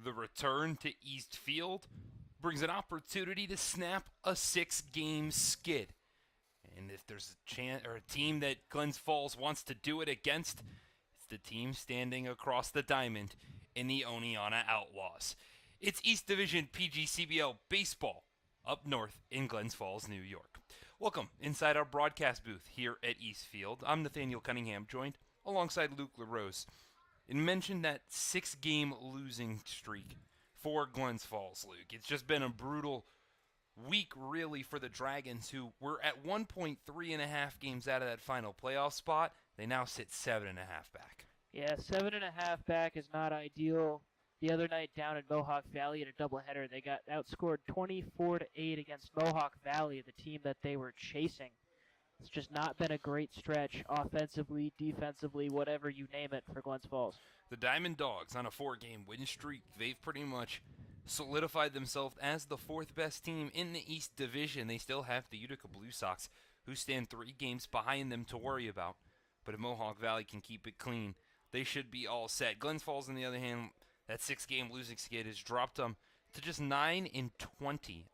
The return to East Field brings an opportunity to snap a 6-game skid. And if there's a chance or a team that Glens Falls wants to do it against, it's the team standing across the diamond in the Oneonta Outlaws. It's East Division PGCBL baseball up north in Glens Falls, New York. Welcome inside our broadcast booth here at East Field. I'm Nathaniel Cunningham, joined alongside Luke LaRose. And mentioned that 6-game losing streak for Glens Falls, Luke. It's just been a brutal week, really, for the Dragons, who were at 1.3.5 games out of that final playoff spot. They now sit 7.5 back. Yeah, 7.5 back is not ideal. The other night down in Mohawk Valley at a doubleheader, they got outscored 24-8 against Mohawk Valley, the team that they were chasing. It's just not been a great stretch offensively, defensively, whatever you name it for Glens Falls. The Diamond Dogs on a 4-game win streak. They've pretty much solidified themselves as the 4th best team in the East Division. They still have the Utica Blue Sox, who stand 3 games behind them to worry about. But if Mohawk Valley can keep it clean, they should be all set. Glens Falls, on the other hand, that 6-game losing skid has dropped them to just 9-20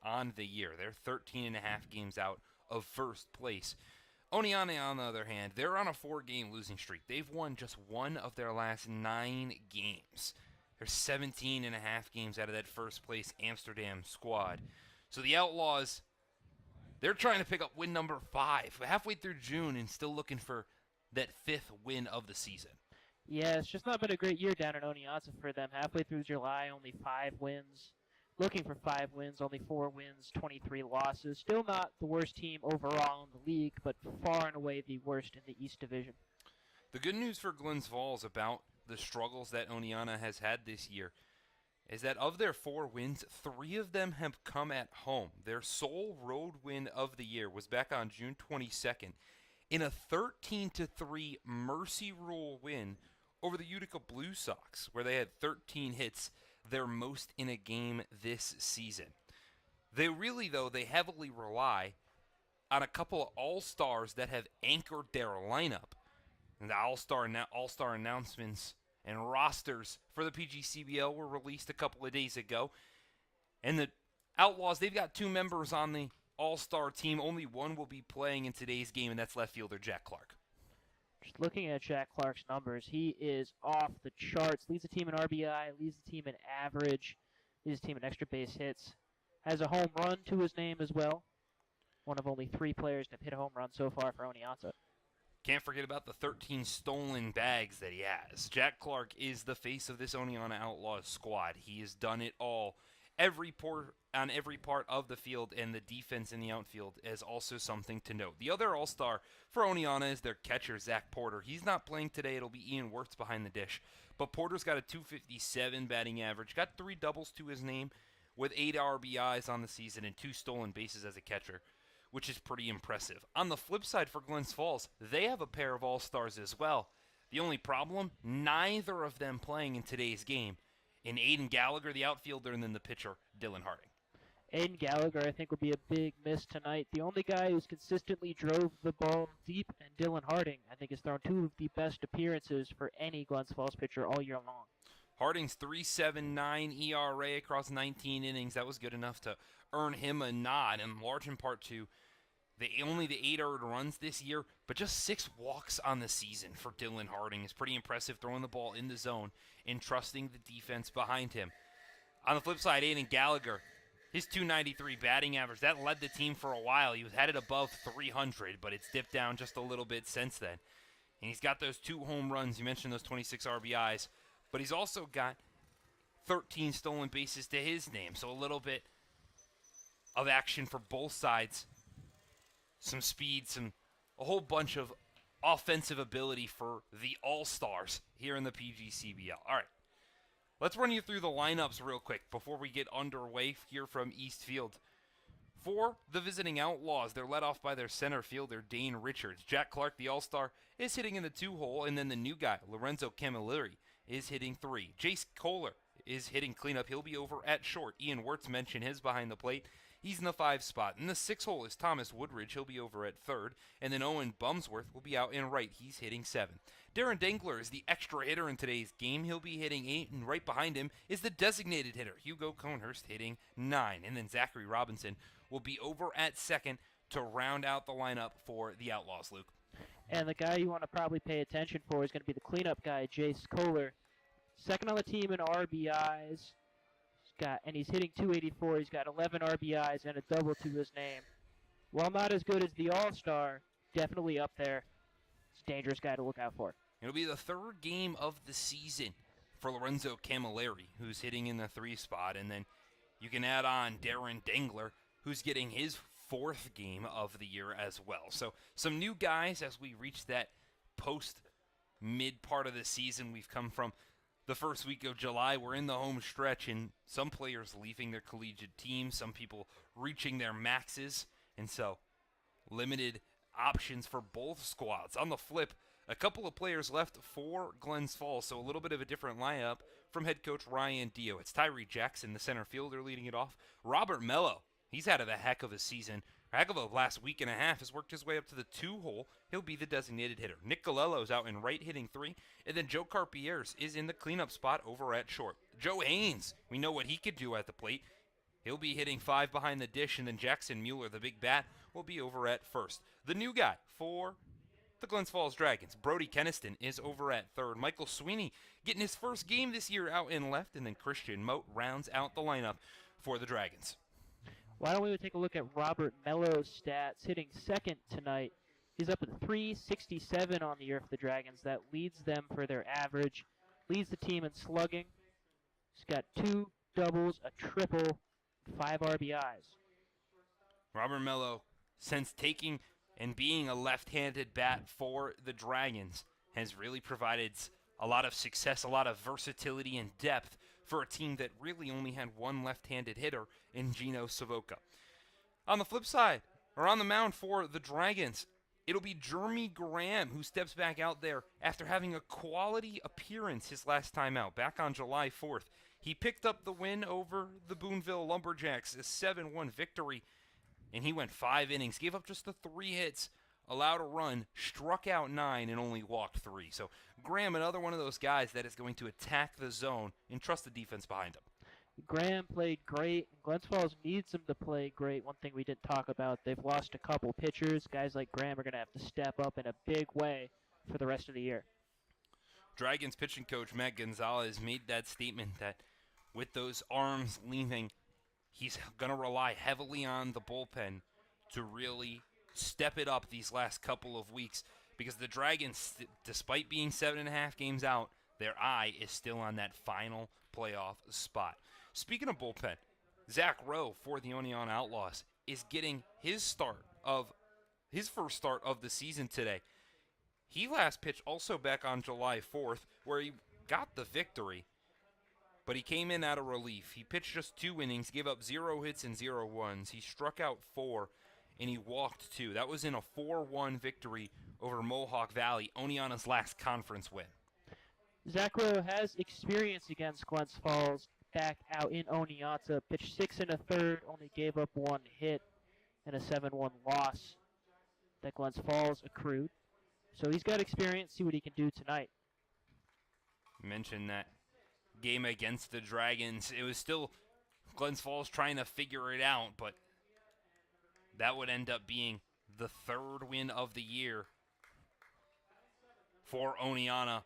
on the year. They're 13.5 games out of first place. Oneonta, on the other hand, they're on a 4-game losing streak. They've won just 1 of their last 9 games. They're 17.5 games out of that first place Amsterdam squad. So the Outlaws, they're trying to pick up win number 5 halfway through June and still looking for that 5th win of the season. Yeah, it's just not been a great year down in Oneonta for them. Halfway through July, only 5 wins. Looking for 5 wins, only 4 wins, 23 losses. Still not the worst team overall in the league, but far and away the worst in the East Division. The good news for Glens Falls about the struggles that Oneonta has had this year is that of their 4 wins, 3 of them have come at home. Their sole road win of the year was back on June 22nd in a 13-3 Mercy Rule win over the Utica Blue Sox, where they had 13 hits, their most in a game this season. They really, though, they heavily rely on a couple of all-stars that have anchored their lineup. And the all-star announcements and rosters for the PGCBL were released a couple of days ago. And the Outlaws, they've got 2 members on the all-star team. Only one will be playing in today's game, and that's left fielder Jack Clark. Just looking at Jack Clark's numbers, he is off the charts. Leads the team in RBI, leads the team in average, leads the team in extra base hits. Has a home run to his name as well. One of only 3 players to have hit a home run so far for Oneonta. Can't forget about the 13 stolen bags that he has. Jack Clark is the face of this Oneonta Outlaws squad. He has done it all. On every part of the field, and the defense in the outfield is also something to note. The other all-star for Oneonta is their catcher, Zach Porter. He's not playing today. It'll be Ian Wirtz behind the dish. But Porter's got a .257 batting average, got 3 doubles to his name with 8 RBIs on the season and 2 stolen bases as a catcher, which is pretty impressive. On the flip side for Glens Falls, they have a pair of all-stars as well. The only problem, neither of them playing in today's game. In Aiden Gallagher, the outfielder, and then the pitcher, Dylan Harding. Aiden Gallagher, I think, will be a big miss tonight. The only guy who's consistently drove the ball deep, and Dylan Harding, I think, has thrown 2 of the best appearances for any Glens Falls pitcher all year long. Harding's 3.79 ERA across 19 innings. That was good enough to earn him a nod, in large in part to only the 8 earned runs this year, but just 6 walks on the season for Dylan Harding is pretty impressive, throwing the ball in the zone and trusting the defense behind him. On the flip side, Aiden Gallagher, his .293 batting average, that led the team for a while. He was headed above 300, but it's dipped down just a little bit since then. And he's got those 2 home runs. You mentioned those 26 RBIs, but he's also got 13 stolen bases to his name, so a little bit of action for both sides. Some speed, a whole bunch of offensive ability for the All-Stars here in the PGCBL. All right, let's run you through the lineups real quick before we get underway here from East Field. For the visiting Outlaws, they're led off by their center fielder, Dane Richards. Jack Clark, the All-Star, is hitting in the 2-hole, and then the new guy, Lorenzo Camilleri, is hitting 3. Jace Kohler is hitting cleanup. He'll be over at short. Ian Wirtz mentioned his behind the plate. He's in the 5 spot. In the 6 hole is Thomas Woodridge. He'll be over at 3rd. And then Owen Bumsworth will be out in right. He's hitting 7. Darren Dengler is the extra hitter in today's game. He'll be hitting 8. And right behind him is the designated hitter, Hugo Conehurst, hitting 9. And then Zachary Robinson will be over at 2nd to round out the lineup for the Outlaws, Luke. And the guy you want to probably pay attention for is going to be the cleanup guy, Jace Kohler. 2nd on the team in RBIs. He's hitting 284. He's got 11 RBIs and a double to his name. While not as good as the All-Star, definitely up there. It's a dangerous guy to look out for. It'll be the 3rd game of the season for Lorenzo Camilleri, who's hitting in the 3 spot. And then you can add on Darren Dengler, who's getting his 4th game of the year as well. So some new guys as we reach that post-mid part of the season. We've come from the first week of July. We're in the home stretch, and some players leaving their collegiate teams, some people reaching their maxes, and so limited options for both squads. On the flip, a couple of players left for Glens Falls, so a little bit of a different lineup from head coach Ryan Dio. It's Tyree Jackson, the center fielder, leading it off. Robert Mello, he's had a heck of a season. Heck of a last week and a half, has worked his way up to the 2 hole. He'll be the designated hitter. Nick Galello's out in right hitting 3, and then Joe Carpier's is in the cleanup spot over at short. Joe Haynes, we know what he could do at the plate. He'll be hitting 5 behind the dish, and then Jackson Mueller, the big bat, will be over at 1st. The new guy for the Glens Falls Dragons, Brody Keniston, is over at 3rd. Michael Sweeney getting his first game this year out in left, and then Christian Moat rounds out the lineup for the Dragons. Why don't we take a look at Robert Mello's stats, hitting 2nd tonight. He's up at 367 on the year for the Dragons. That leads them for their average, leads the team in slugging. He's got 2 doubles, a triple, 5 RBIs. Robert Mello, since taking and being a left-handed bat for the Dragons, has really provided a lot of success, a lot of versatility and depth for a team that really only had one left-handed hitter in Gino Savoca. On the flip side, or on the mound for the Dragons, it'll be Jeremy Graham who steps back out there after having a quality appearance his last time out, back on July 4th. He picked up the win over the Boonville Lumberjacks, a 7-1 victory, and he went 5 innings, gave up just the 3 hits, allowed a run, struck out 9, and only walked 3. So Graham, another one of those guys that is going to attack the zone and trust the defense behind him. Graham played great. Glens Falls needs him to play great. One thing we didn't talk about, they've lost a couple pitchers. Guys like Graham are going to have to step up in a big way for the rest of the year. Dragons pitching coach Matt Gonzalez made that statement that with those arms leaving, he's going to rely heavily on the bullpen to really step it up these last couple of weeks, because the Dragons, despite being 7.5 games out, their eye is still on that final playoff spot. Speaking of bullpen, Zach Rowe for the Oneonta Outlaws is getting his first start of the season today. He last pitched also back on July 4th, where he got the victory, but he came in out of relief. He pitched just 2 innings, gave up 0 hits and 0 runs. He struck out 4, and he walked 2. That was in a 4-1 victory over Mohawk Valley, Oneonta's last conference win. Zach Rowe has experience against Glens Falls back out in Oneonta. Pitched 6 1/3, only gave up 1 hit and a 7-1 loss that Glens Falls accrued. So he's got experience, see what he can do tonight. Mentioned that game against the Dragons. It was still Glens Falls trying to figure it out, but that would end up being the 3rd win of the year for Oneonta,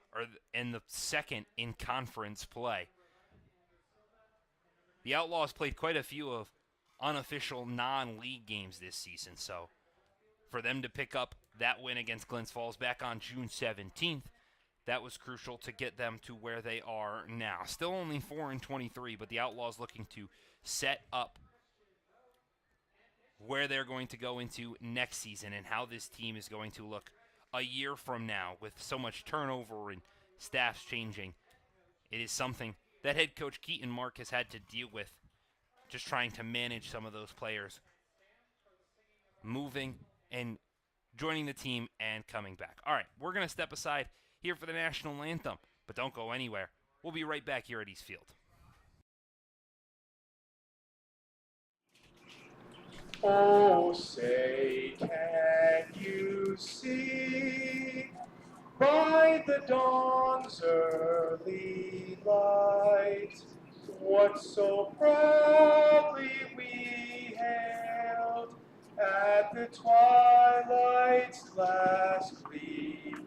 and the 2nd in conference play. The Outlaws played quite a few of unofficial non-league games this season, so for them to pick up that win against Glens Falls back on June 17th, that was crucial to get them to where they are now. Still only 4-23, but the Outlaws looking to set up where they're going to go into next season and how this team is going to look a year from now with so much turnover and staffs changing. It is something that head coach Keaton Mark has had to deal with, just trying to manage some of those players moving and joining the team and coming back. All right, we're going to step aside here for the national anthem, but don't go anywhere. We'll be right back here at East Field. Oh, say, can you see by the dawn's early light what so proudly we hailed at the twilight's last gleaming,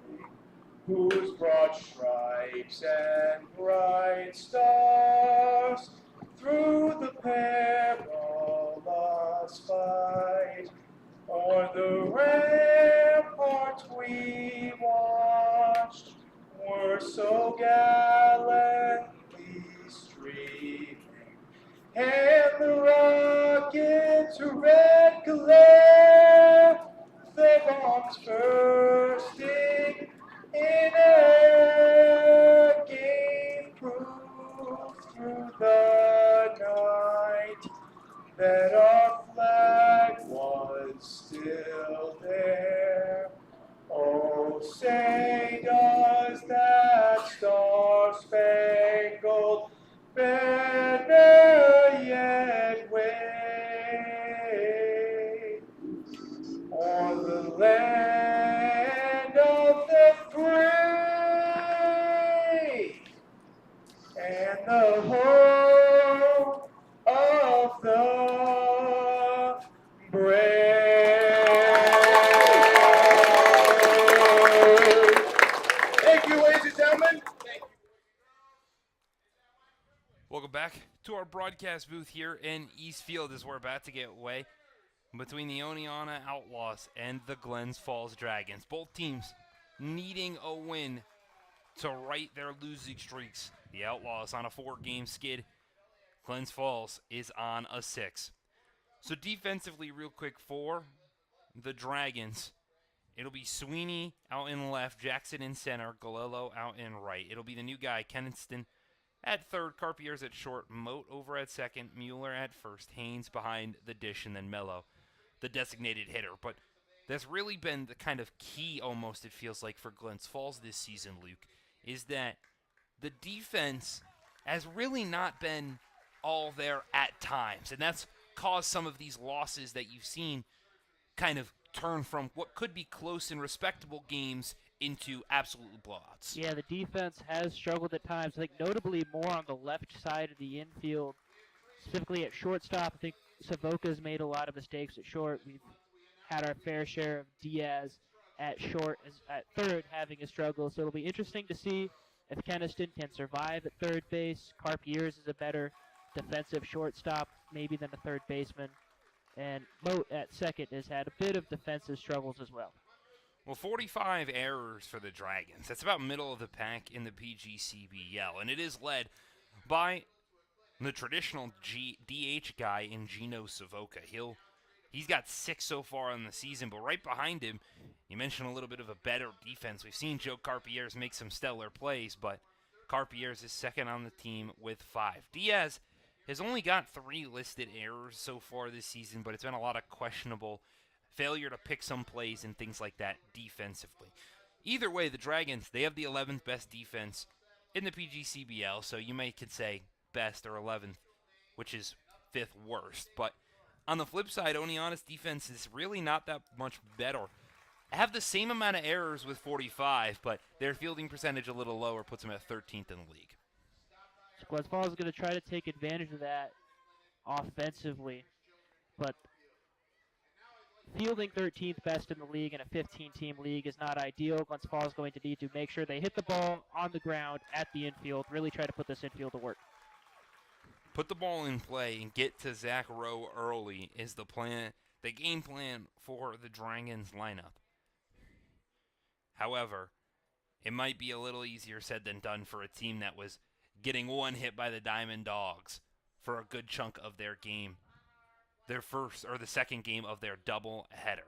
whose broad stripes and bright stars through the perilous fight o'er the rampart we watched were so gallantly streaming, and the rocket's red glare, the bombs bursting in air, gave proof through the night that our flag was still there. Oh, say does that star-spangled banner yet wave o'er the land of the free and the home of the brave. Thank you, ladies and gentlemen. Welcome back to our broadcast booth here in Eastfield as we're about to get away between the Oneonta Outlaws and the Glens Falls Dragons. Both teams needing a win to right their losing streaks. The Outlaws on a 4-game skid. Glens Falls is on a 6. So defensively, real quick for the Dragons, it'll be Sweeney out in left, Jackson in center, Galillo out in right. It'll be the new guy, Kennison, at third, Carpier's at short, Moat over at second, Mueller at first, Haynes behind the dish, and then Mello, the designated hitter. But that's really been the kind of key, almost, it feels like, for Glens Falls this season, Luke, is that the defense has really not been all there at times. And that's caused some of these losses that you've seen kind of turn from what could be close and respectable games into absolute blowouts. Yeah, the defense has struggled at times. I think notably more on the left side of the infield, specifically at shortstop. I think Savoca's made a lot of mistakes at short. We've had our fair share of Diaz at short, at third, having a struggle. So it'll be interesting to see if Keniston can survive at third base. Carpiers is a better defensive shortstop, maybe, than a third baseman. And Moat at second has had a bit of defensive struggles as well. Well, 45 errors for the Dragons. That's about middle of the pack in the PGCBL, and it is led by the traditional DH guy in Gino Savoca. He's got 6 so far in the season, but right behind him, you mentioned a little bit of a better defense. We've seen Joe Carpiers make some stellar plays, but Carpiers is second on the team with 5. Diaz has only got 3 listed errors so far this season, but it's been a lot of questionable failure to pick some plays and things like that defensively. Either way, the Dragons, they have the 11th best defense in the PGCBL, so you could say best or 11th, which is 5th worst. But on the flip side, Oneonta's defense is really not that much better. Have the same amount of errors with 45, but their fielding percentage a little lower puts them at 13th in the league. So Glens Falls is going to try to take advantage of that offensively, but fielding 13th best in the league in a 15-team league is not ideal. Glens Falls is going to need to make sure they hit the ball on the ground at the infield, really try to put this infield to work. Put the ball in play and get to Zach Rowe early is the plan, the game plan for the Dragons lineup. However, it might be a little easier said than done for a team that was getting one hit by the Diamond Dogs for a good chunk of their game. Their first or the second game of their double header.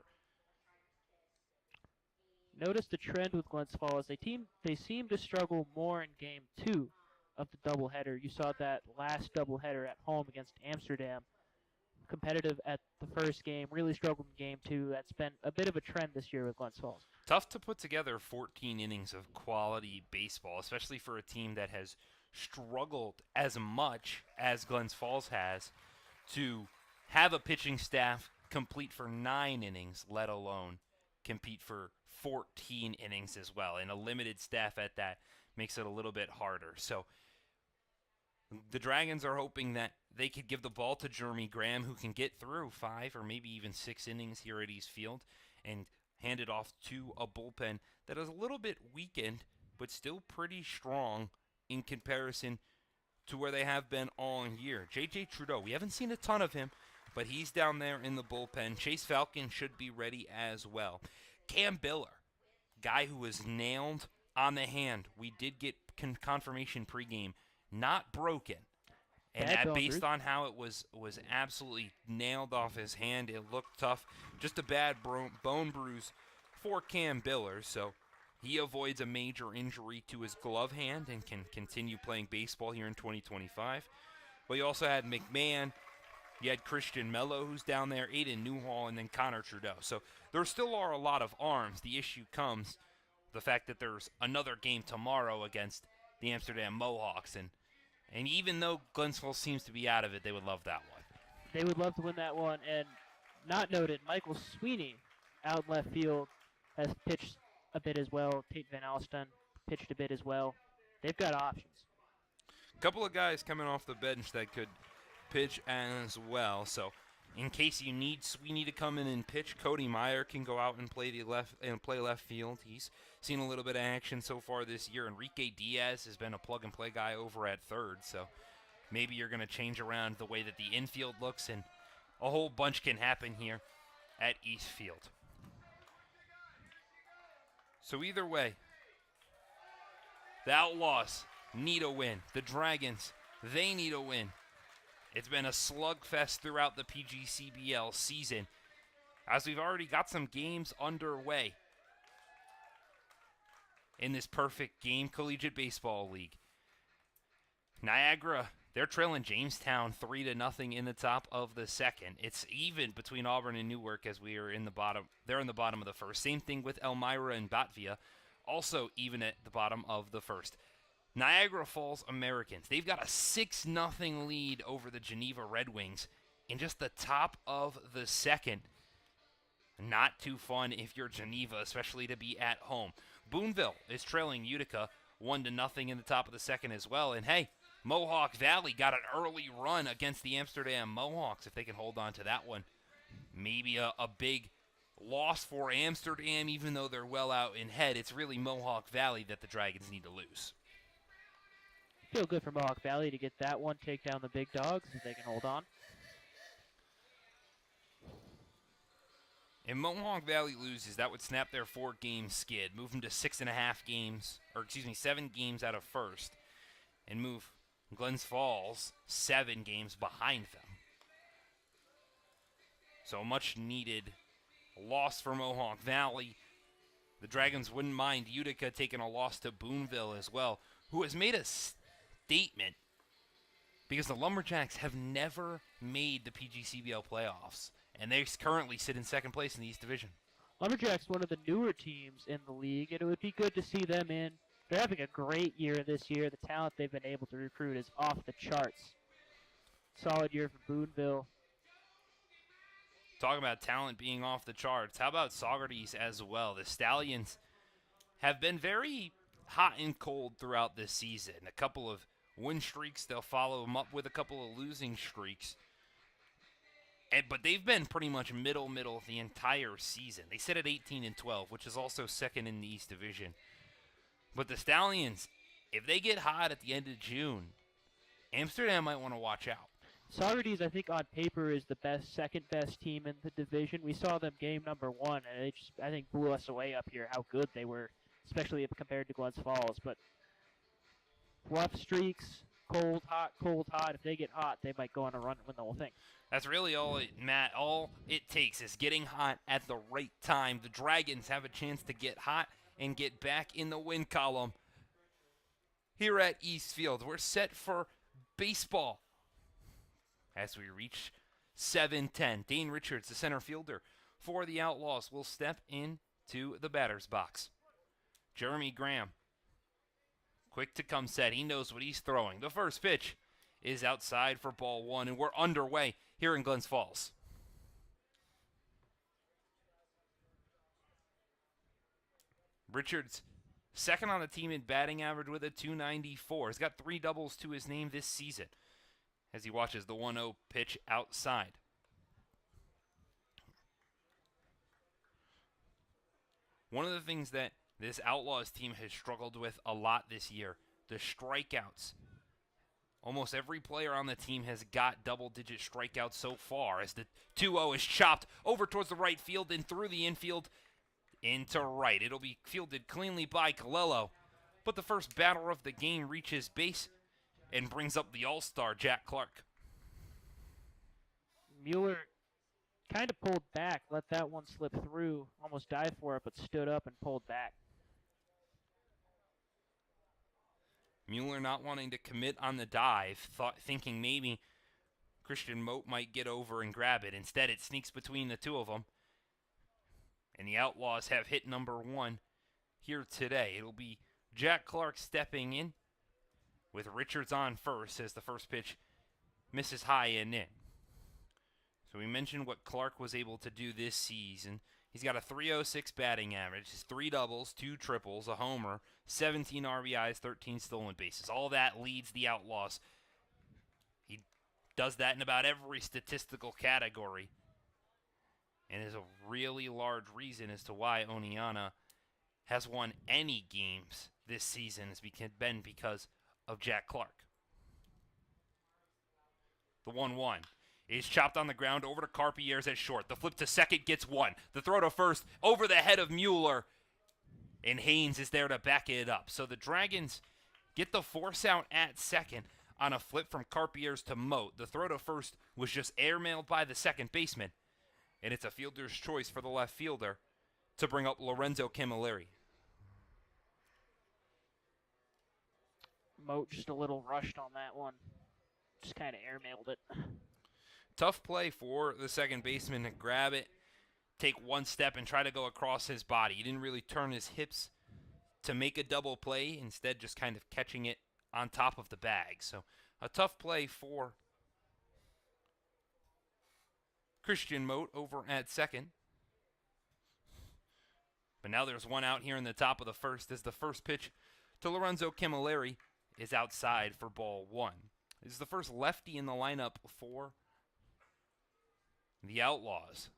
Notice the trend with Glens Falls. They seem to struggle more in game 2 of the doubleheader. You saw that last doubleheader at home against Amsterdam. Competitive at the first game, really struggled in game 2. That's been a bit of a trend this year with Glens Falls. Tough to put together 14 innings of quality baseball, especially for a team that has struggled as much as Glens Falls has to have a pitching staff complete for 9 innings, let alone compete for 14 innings as well. And a limited staff at that makes it a little bit harder. So the Dragons are hoping that they could give the ball to Jeremy Graham, who can get through 5 or maybe even 6 innings here at East Field, and hand it off to a bullpen that is a little bit weakened, but still pretty strong in comparison to where they have been all year. J.J. Trudeau, we haven't seen a ton of him, but he's down there in the bullpen. Chase Falcon should be ready as well. Cam Biller, guy who was nailed on the hand. We did get confirmation pregame, not broken. And that, based on how it was absolutely nailed off his hand. It looked tough. Just a bad bone bruise for Cam Biller. So he avoids a major injury to his glove hand and can continue playing baseball here in 2025. But you also had McMahon. You had Christian Mello, who's down there, Aiden Newhall, and then Connor Trudeau. So there still are a lot of arms. The issue comes the fact that there's another game tomorrow against the Amsterdam Mohawks. And even though Glens seems to be out of it, they would love that one. They would love to win that one. And not noted, Michael Sweeney out in left field has pitched a bit as well. Tate Van Alsten pitched a bit as well. They've got options. A couple of guys coming off the bench that could pitch as well. So in case you need Sweeney to come in and pitch, Cody Meyer can go out and play left field. He's seen a little bit of action so far this year. Enrique Diaz has been a plug-and-play guy over at third, so maybe you're going to change around the way that the infield looks, and a whole bunch can happen here at East Field. So either way, the Outlaws need a win. The Dragons, they need a win. It's been a slugfest throughout the PGCBL season, as we've already got some games underway in this Perfect Game Collegiate Baseball League. Niagara, they're trailing Jamestown 3-0 in the top of the second. It's even between Auburn and Newark as we are in the bottom. They're in the bottom of the first. Same thing with Elmira and Batvia, also even at the bottom of the first. Niagara Falls Americans, they've got a 6-0 lead over the Geneva Red Wings in just the top of the second. Not too fun if you're Geneva, especially to be at home. Boonville is trailing Utica 1-0 in the top of the second as well. And hey, Mohawk Valley got an early run against the Amsterdam Mohawks. If they can hold on to that one, maybe a big loss for Amsterdam, even though they're well out in head. It's really Mohawk Valley that the Dragons need to lose. Feel good for Mohawk Valley to get that one, take down the big dogs if they can hold on. If Mohawk Valley loses, that would snap their 4-game skid, move them to 6.5 games, 7 games out of first, and move Glens Falls 7 games behind them. So a much needed loss for Mohawk Valley. The Dragons wouldn't mind Utica taking a loss to Boonville as well, who has made a statement because the Lumberjacks have never made the PGCBL playoffs, and they currently sit in second place in the East Division. Lumberjacks, one of the newer teams in the league, and it would be good to see them in. They're having a great year this year. The talent they've been able to recruit is off the charts. Solid year for Boonville. Talking about talent being off the charts, how about Saugerties as well? The Stallions have been very hot and cold throughout this season. A couple of win streaks, they'll follow them up with a couple of losing streaks. But they've been pretty much middle the entire season. They sit at 18-12, which is also second in the East Division. But the Stallions, if they get hot at the end of June, Amsterdam might want to watch out. Saugerties, I think, on paper is the second best team in the division. We saw them game number 1, and it just, I think, blew us away up here how good they were, especially if compared to Glens Falls. But rough streaks, cold, hot. If they get hot, they might go on a run and win the whole thing. That's really all it takes is getting hot at the right time. The Dragons have a chance to get hot and get back in the win column here at East Field. We're set for baseball as we reach 7:10. Dane Richards, the center fielder for the Outlaws, will step into the batter's box. Jeremy Graham, quick to come set. He knows what he's throwing. The first pitch is outside for ball 1, and we're underway here in Glens Falls. Richards, second on the team in batting average with a 294. He's got 3 doubles to his name this season as he watches the 1-0 pitch outside. One of the things that this Outlaws team has struggled with a lot this year, the strikeouts. Almost every player on the team has got double-digit strikeouts so far as the 2-0 is chopped over towards the right field and through the infield into right. It'll be fielded cleanly by Colello, but the first batter of the game reaches base and brings up the all-star Jack Clark. Mueller kind of pulled back, let that one slip through, almost dived for it, but stood up and pulled back. Mueller not wanting to commit on the dive, thinking maybe Christian Moat might get over and grab it. Instead, it sneaks between the two of them. And the Outlaws have hit number 1 here today. It'll be Jack Clark stepping in with Richards on first as the first pitch misses high and in. So we mentioned what Clark was able to do this season. He's got a 306 batting average, his 3 doubles, 2 triples, a homer, 17 RBIs, 13 stolen bases. All that leads the Outlaws. He does that in about every statistical category. And is a really large reason as to why Oneonta has won any games this season has been because of Jack Clark. The 1-1 is chopped on the ground over to Carpier's at short. The flip to second gets 1. The throw to first over the head of Mueller. And Haynes is there to back it up. So the Dragons get the force out at second on a flip from Carpier's to Moat. The throw to first was just airmailed by the second baseman. And it's a fielder's choice for the left fielder to bring up Lorenzo Camilleri. Moat just a little rushed on that one. Just kind of airmailed it. Tough play for the second baseman to grab it, take one step, and try to go across his body. He didn't really turn his hips to make a double play, instead just kind of catching it on top of the bag. So a tough play for Christian Moat over at second. But now there's one out here in the top of the first as the first pitch to Lorenzo Camilleri is outside for ball 1. This is the first lefty in the lineup for the Outlaws.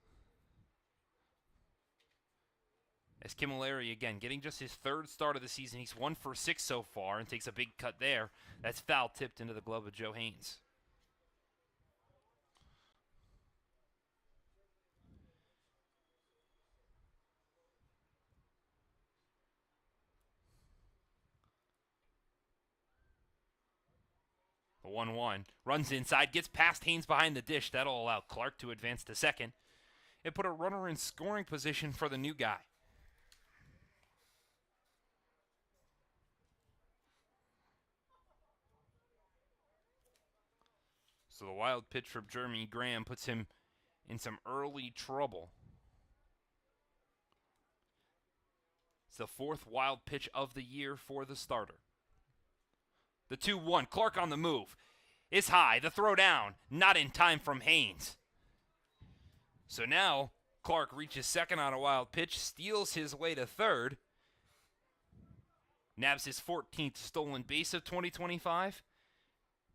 As Camilleri, again, getting just his 3rd start of the season. He's 1 for 6 so far and takes a big cut there. That's foul tipped into the glove of Joe Haynes. The 1-1 runs inside, gets past Haynes behind the dish. That'll allow Clark to advance to second and put a runner in scoring position for the new guy. So the wild pitch from Jeremy Graham puts him in some early trouble. It's the 4th wild pitch of the year for the starter. The 2-1, Clark on the move. Is high, the throw down, not in time from Haynes. So now, Clark reaches second on a wild pitch, steals his way to third. Nabs his 14th stolen base of 2025.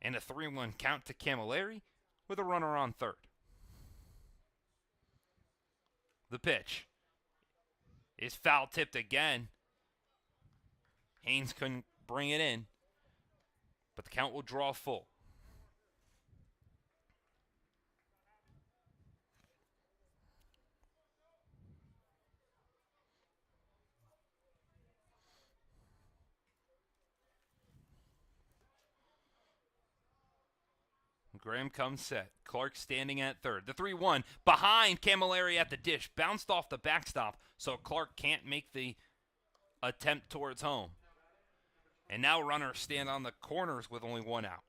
And a 3-1 count to Camilleri with a runner on third. The pitch is foul tipped again. Haynes couldn't bring it in, but the count will draw full. Graham comes set. Clark standing at third. The 3-1 behind Camilleri at the dish. Bounced off the backstop, so Clark can't make the attempt towards home. And now runners stand on the corners with only one out.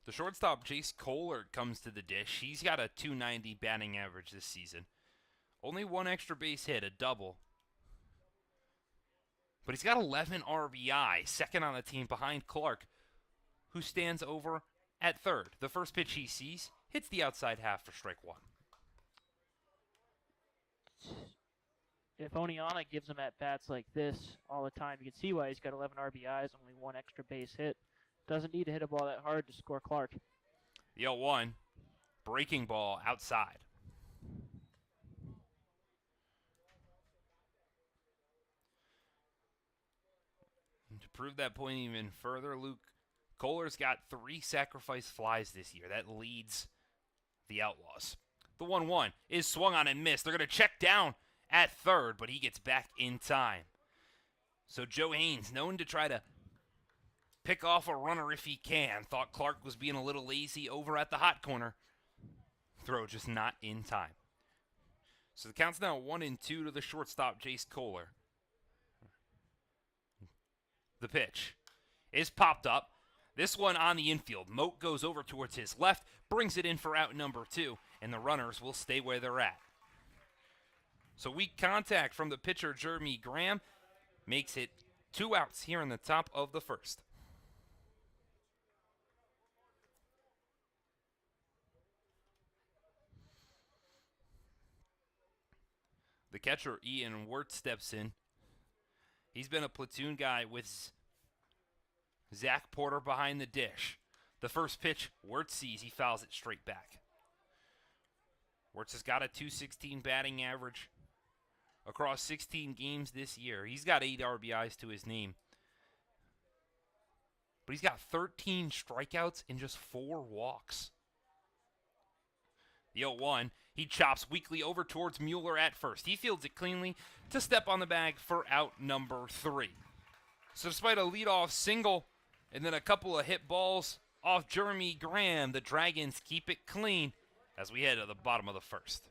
The shortstop, Jace Kohler, comes to the dish. He's got a .290 batting average this season. Only one extra base hit, a double. But he's got 11 RBI, second on the team behind Clark, who stands over at third. The first pitch he sees hits the outside half for strike one. If Oneonta gives him at bats like this all the time, you can see why he's got 11 RBIs, only one extra base hit. Doesn't need to hit a ball that hard to score Clark. The 0-1, breaking ball outside. And to prove that point even further, Luke, Kohler's got 3 sacrifice flies this year. That leads the Outlaws. The 1-1 is swung on and missed. They're going to check down at third, but he gets back in time. So Joe Haynes, known to try to pick off a runner if he can, thought Clark was being a little lazy over at the hot corner. Throw just not in time. So the count's now 1-2 to the shortstop, Jace Kohler. The pitch is popped up. This one on the infield. Moat goes over towards his left, brings it in for out number 2, and the runners will stay where they're at. So weak contact from the pitcher, Jeremy Graham, makes it 2 outs here in the top of the first. The catcher, Ian Wirt, steps in. He's been a platoon guy with Zach Porter behind the dish. The first pitch, Wirt sees. He fouls it straight back. Wirtz has got a .216 batting average across 16 games this year. He's got 8 RBIs to his name. But he's got 13 strikeouts and just 4 walks. The 0-1, he chops weakly over towards Mueller at first. He fields it cleanly to step on the bag for out number 3. So despite a leadoff single and then a couple of hit balls off Jeremy Graham, the Dragons keep it clean as we head to the bottom of the first.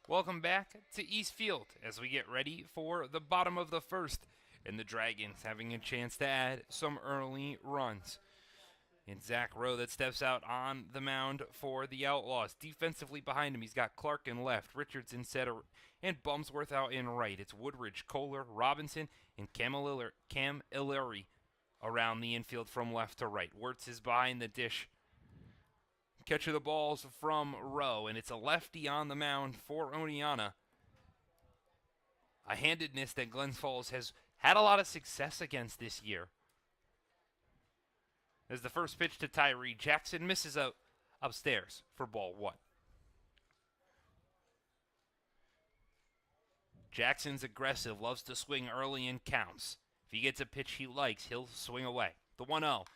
Welcome back to East Field as we get ready for the bottom of the first, and the Dragons having a chance to add some early runs. It's Zach Rowe that steps out on the mound for the Outlaws. Defensively behind him, he's got Clark in left, Richards in center, and Bumsworth out in right. It's Woodridge, Kohler, Robinson, and Cam Illyri around the infield from left to right. Wirtz is behind the dish. Catcher the balls from Rowe, and it's a lefty on the mound for Oneonta. A handedness that Glens Falls has had a lot of success against this year. As the first pitch to Tyree Jackson misses out upstairs for ball 1. Jackson's aggressive, loves to swing early in counts. If he gets a pitch he likes, he'll swing away. The 1-0,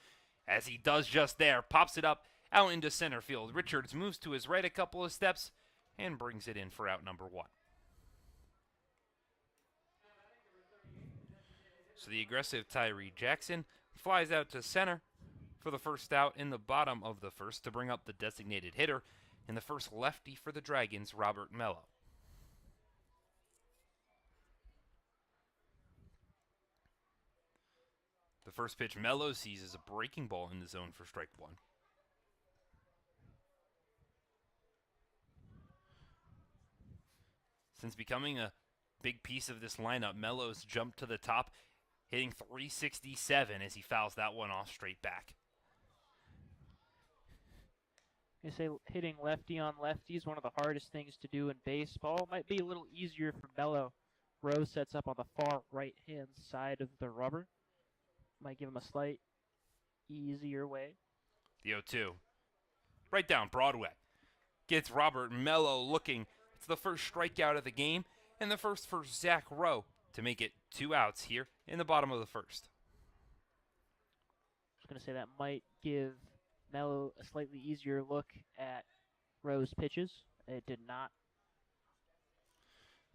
as he does just there, pops it up out into center field. Richards moves to his right a couple of steps, and brings it in for out number 1. So the aggressive Tyree Jackson flies out to center for the first out in the bottom of the first to bring up the designated hitter and the first lefty for the Dragons, Robert Mello. The first pitch Mello sees is a breaking ball in the zone for strike 1. Since becoming a big piece of this lineup, Mello's jumped to the top, hitting .367 as he fouls that one off straight back. I say hitting lefty on lefty is one of the hardest things to do in baseball. Might be a little easier for Mello. Rose sets up on the far right-hand side of the rubber. Might give him a slight easier way. The 0-2. Right down Broadway. Gets Robert Mello looking. It's the first strikeout of the game and the first for Zach Rowe to make it 2 outs here in the bottom of the first. I was going to say that might give Mello a slightly easier look at Rowe's pitches. It did not.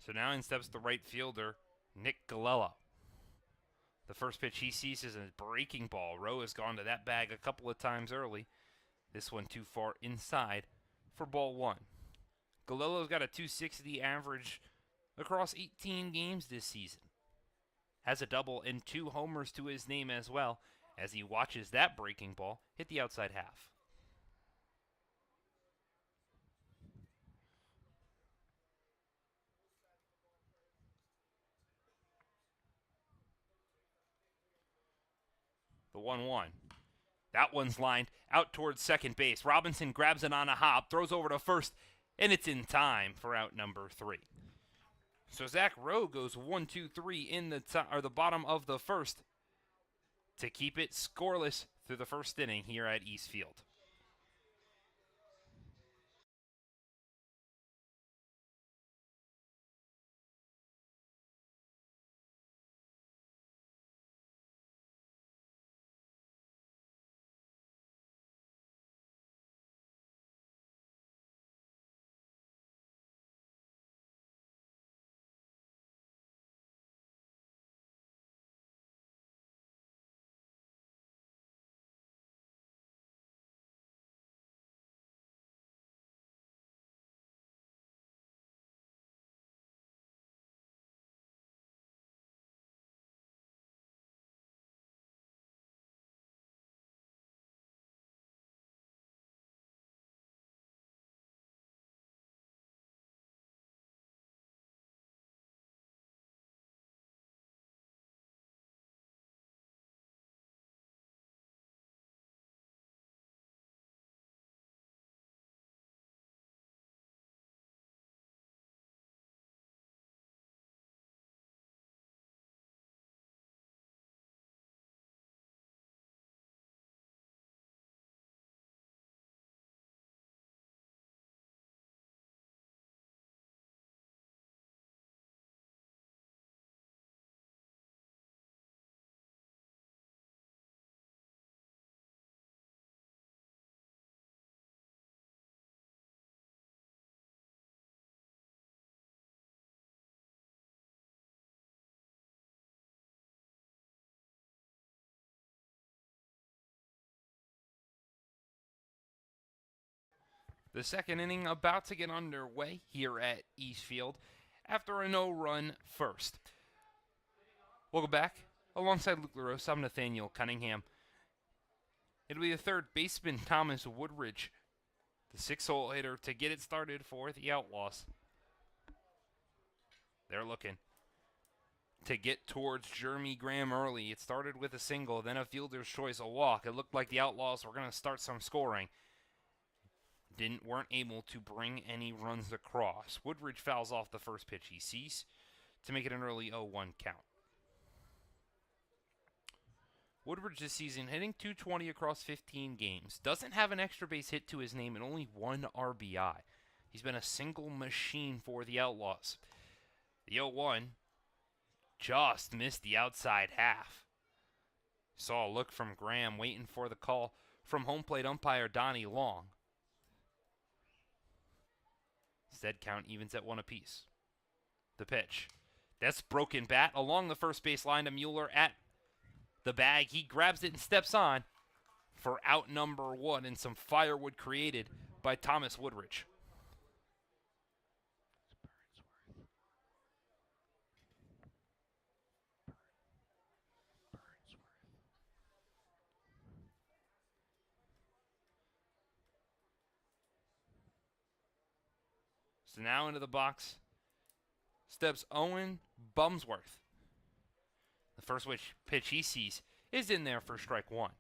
So now in steps the right fielder, Nick Galella. The first pitch he sees is a breaking ball. Rowe has gone to that bag a couple of times early. This one too far inside for ball 1. Galella's got a .260 average across 18 games this season. Has a double and 2 homers to his name as well as he watches that breaking ball hit the outside half. The 1-1. That one's lined out towards second base. Robinson grabs it on a hop, throws over to first, and it's in time for out number 3. So Zach Rowe goes 1-2-3 in the bottom of the first to keep it scoreless through the first inning here at East Field. The second inning about to get underway here at East Field after a no-run first. Welcome back. Alongside Luke LaRose, I'm Nathaniel Cunningham. It'll be the third baseman, Thomas Woodridge, the 6-hole hitter, to get it started for the Outlaws. They're looking to get towards Jeremy Graham early. It started with a single, then a fielder's choice, a walk. It looked like the Outlaws were going to start some scoring. Weren't able to bring any runs across. Woodridge fouls off the first pitch he sees to make it an early 0-1 count. Woodridge this season hitting .220 across 15 games. Doesn't have an extra base hit to his name and only 1 RBI. He's been a single machine for the Outlaws. The 0-1 just missed the outside half. Saw a look from Graham waiting for the call from home plate umpire Donnie Long. Instead, count evens at 1 apiece. The pitch. That's broken bat along the first base line to Mueller at the bag. He grabs it and steps on for out number 1 and some firewood created by Thomas Woodridge. So now into the box steps Owen Bumsworth. The first pitch he sees is in there for strike 1.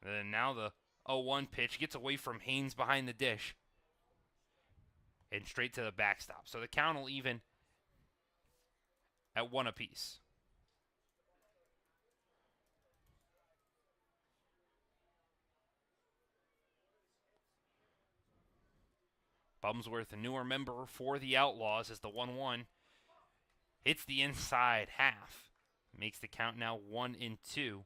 And now the 0-1 pitch gets away from Haynes behind the dish and straight to the backstop. So the count will even at 1 apiece. Bumsworth, a newer member for the Outlaws, as the 1-1 hits the inside half. Makes the count now 1-2.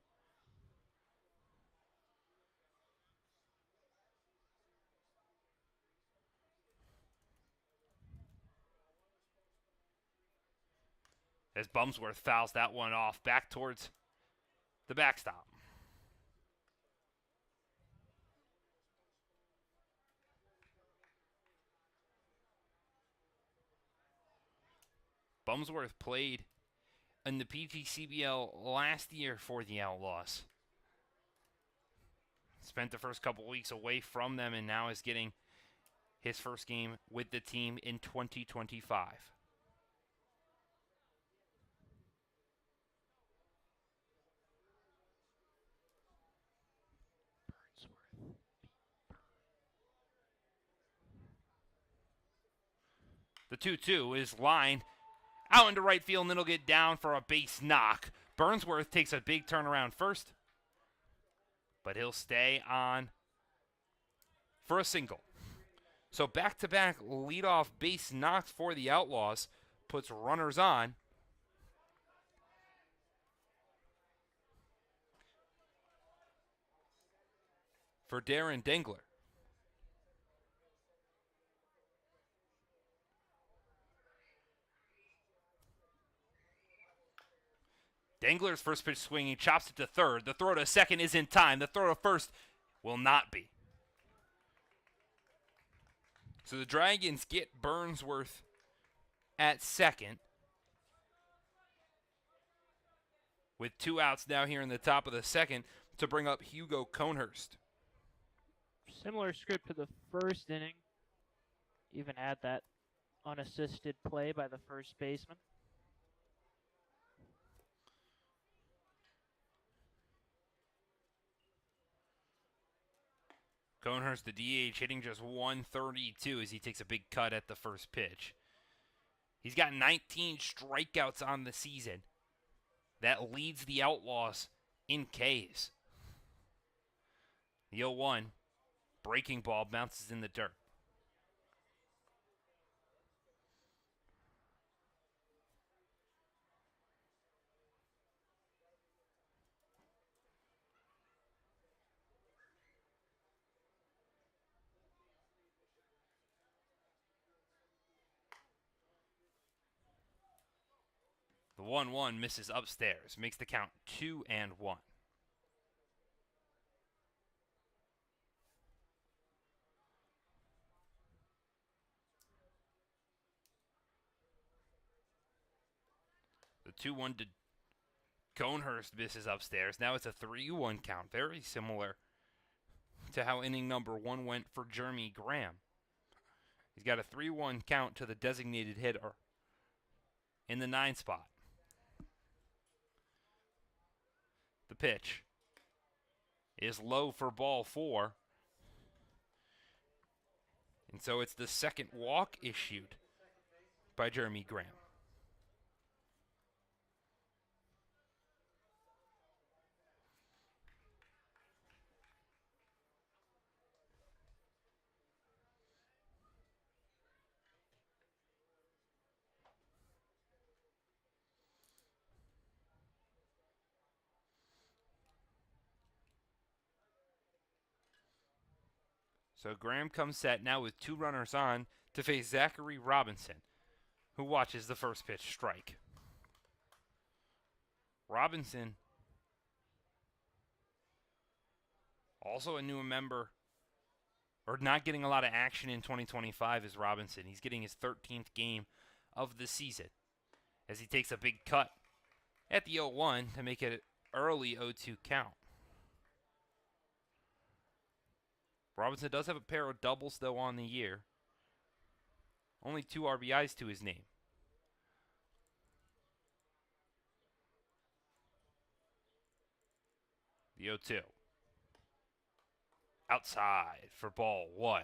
As Bumsworth fouls that one off back towards the backstop. Bumsworth played in the PTCBL last year for the Outlaws. Spent the first couple weeks away from them and now is getting his first game with the team in 2025. The 2-2 is lined out into right field, and it'll get down for a base knock. Burnsworth takes a big turnaround first, but he'll stay on for a single. So back-to-back leadoff base knocks for the Outlaws puts runners on. For Darren Dengler. Dengler's first pitch swinging, chops it to third. The throw to second is in time. The throw to first will not be. So the Dragons get Burnsworth at second. With 2 outs now here in the top of the second to bring up Hugo Conehurst. Similar script to the first inning. Even had that unassisted play by the first baseman. Conehurst, the DH, hitting just 132 as he takes a big cut at the first pitch. He's got 19 strikeouts on the season. That leads the Outlaws in Ks. The 0-1 breaking ball bounces in the dirt. The 1-1 misses upstairs, makes the count 2-1. The 2-1 to Conehurst misses upstairs. Now it's a 3-1 count. Very similar to how inning number 1 went for Jeremy Graham. He's got a 3-1 count to the designated hitter in the 9 spot. The pitch is low for ball 4. And so it's the second walk issued by Jeremy Graham. So Graham comes set now with 2 runners on to face Zachary Robinson, who watches the first pitch strike. Robinson, also a new member, or not getting a lot of action in 2025 is Robinson. He's getting his 13th game of the season as he takes a big cut at the 0-1 to make it an early 0-2 count. Robinson does have a pair of doubles, though, on the year. Only 2 RBIs to his name. The 0-2. Outside for ball 1.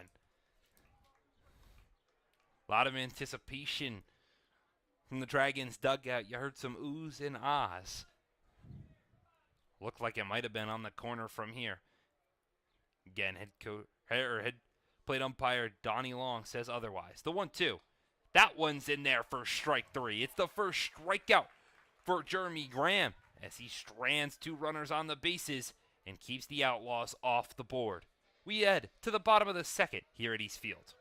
A lot of anticipation from the Dragons dugout. You heard some oohs and ahs. Looked like it might have been on the corner from here. Again, head plate umpire Donnie Long says otherwise. The 1-2. That one's in there for strike 3. It's the first strikeout for Jeremy Graham as he strands 2 runners on the bases and keeps the Outlaws off the board. We head to the bottom of the second here at East Field.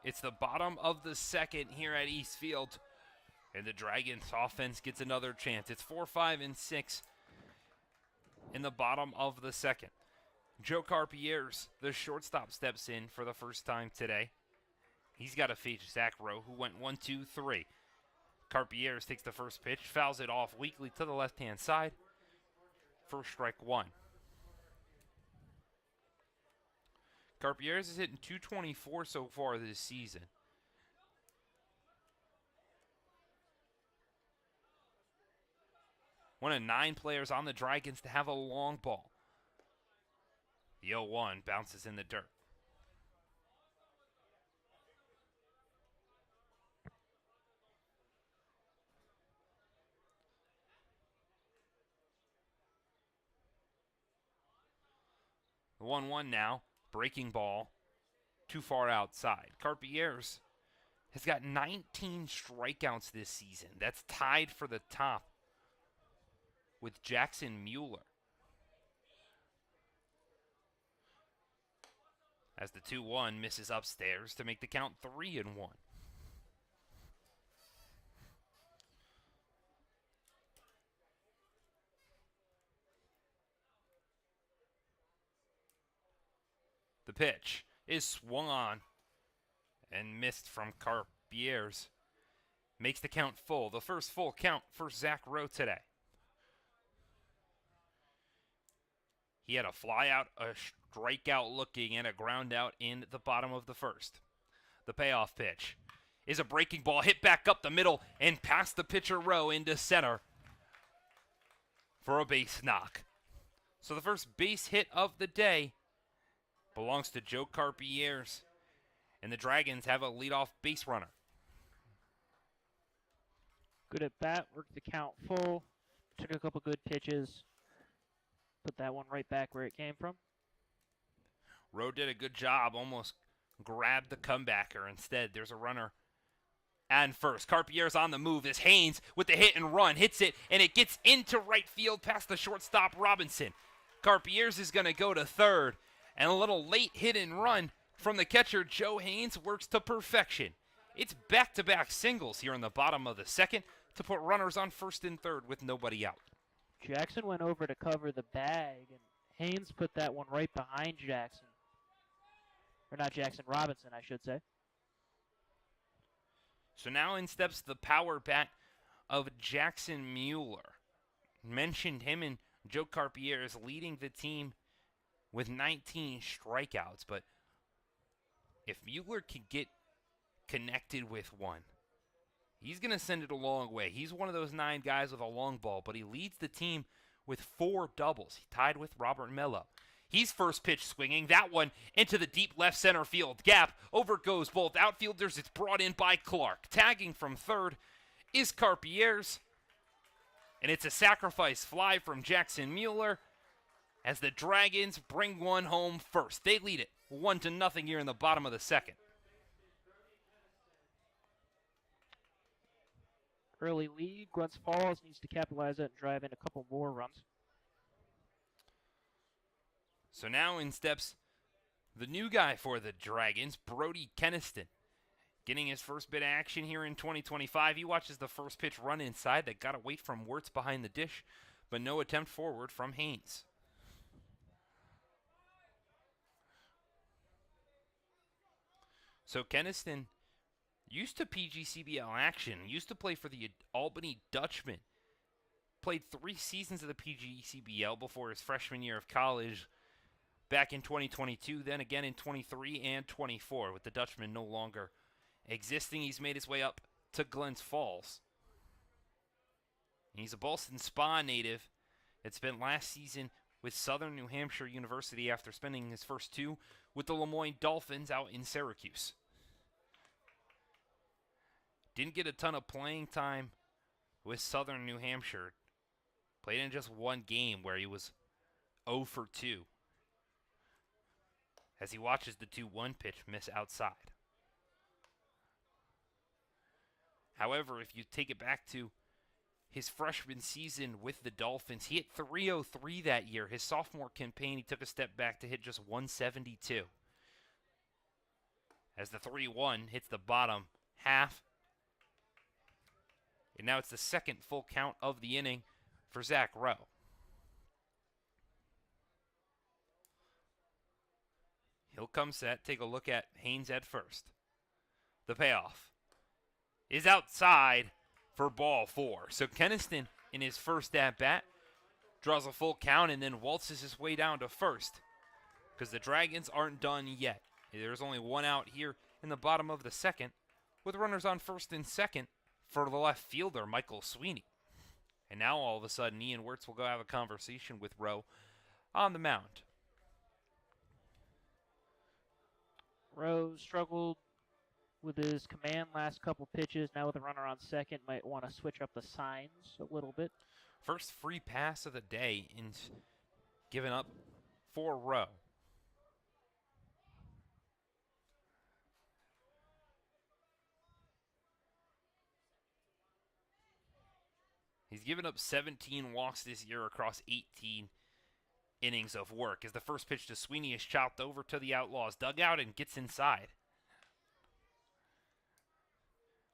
It's the bottom of the second here at East Field, and the Dragons offense gets another chance. It's 4, 5, and 6 in the bottom of the second. Joe Carpier's, the shortstop, steps in for the first time today. He's got to face Zach Rowe, who went 1-2-3. Carpier's takes the first pitch, fouls it off weakly to the left-hand side. First strike 1. Carpier's is hitting .224 so far this season. One of 9 players on the Dragons to have a long ball. The 0-1 bounces in the dirt. The 1-1 now. Breaking ball, too far outside. Carpier's has got 19 strikeouts this season. That's tied for the top with Jackson Mueller. As the 2-1 misses upstairs to make the count 3-1. The pitch is swung on and missed from Carpier's. Makes the count full. The first full count for Zach Rowe today. He had a fly out, a strikeout looking, and a ground out in the bottom of the first. The payoff pitch is a breaking ball hit back up the middle and past the pitcher Rowe into center for a base knock. So the first base hit of the day belongs to Joe Carpier's, and the Dragons have a leadoff base runner. Good at bat, worked the count full, took a couple good pitches, put that one right back where it came from. Rowe did a good job, almost grabbed the comebacker. Instead, there's a runner and first. Carpier's on the move as Haynes with the hit and run hits it, and it gets into right field past the shortstop Robinson. Carpier's is going to go to third, and a little late hit and run from the catcher Joe Haynes works to perfection. It's back-to-back singles here in the bottom of the second to put runners on first and third with nobody out. Jackson went over to cover the bag, and Haynes put that one right behind Jackson. Or not Jackson, Robinson, I should say. So now in steps the power bat of Jackson Mueller. Mentioned him and Joe Carpier is leading the team with 19 strikeouts. But if Mueller can get connected with one, he's going to send it a long way. He's one of those 9 guys with a long ball, but he leads the team with 4 doubles. He tied with Robert Mello. He's first pitch swinging. That one into the deep left center field gap. Over goes both outfielders. It's brought in by Clark. Tagging from third is Carpier's. And it's a sacrifice fly from Jackson Mueller as the Dragons bring one home first. They lead it 1-0 here in the bottom of the second. Early lead. Glens Falls needs to capitalize it and drive in a couple more runs. So now in steps the new guy for the Dragons, Brody Keniston. Getting his first bit of action here in 2025. He watches the first pitch run inside that got away from Wirtz behind the dish, but no attempt forward from Haynes. So Keniston used to PGCBL action, used to play for the Albany Dutchmen. Played 3 seasons of the PGCBL before his freshman year of college back in 2022, then again in 23 and 24 with the Dutchmen no longer existing. He's made his way up to Glens Falls. He's a Ballston Spa native that spent last season with Southern New Hampshire University after spending his first 2 with the Lemoyne Dolphins out in Syracuse. Didn't get a ton of playing time with Southern New Hampshire. Played in just 1 game where he was 0 for 2. As he watches the 2-1 pitch miss outside. However, if you take it back to his freshman season with the Dolphins, he hit .303 that year. His sophomore campaign, he took a step back to hit just 172. As the 3-1 hits the bottom half. And now it's the second full count of the inning for Zach Rowe. He'll come set, take a look at Haynes at first. The payoff is outside for ball 4. So Keniston, in his first at-bat, draws a full count and then waltzes his way down to first because the Dragons aren't done yet. There's only 1 out here in the bottom of the second with runners on first and second for the left fielder, Michael Sweeney. And now all of a sudden, Ian Wirtz will go have a conversation with Rowe on the mound. Rowe struggled with his command last couple pitches. Now with a runner on second, might want to switch up the signs a little bit. First free pass of the day and given up for Rowe. He's given up 17 walks this year across 18 innings of work. As the first pitch to Sweeney is chopped over to the Outlaws dugout and gets inside.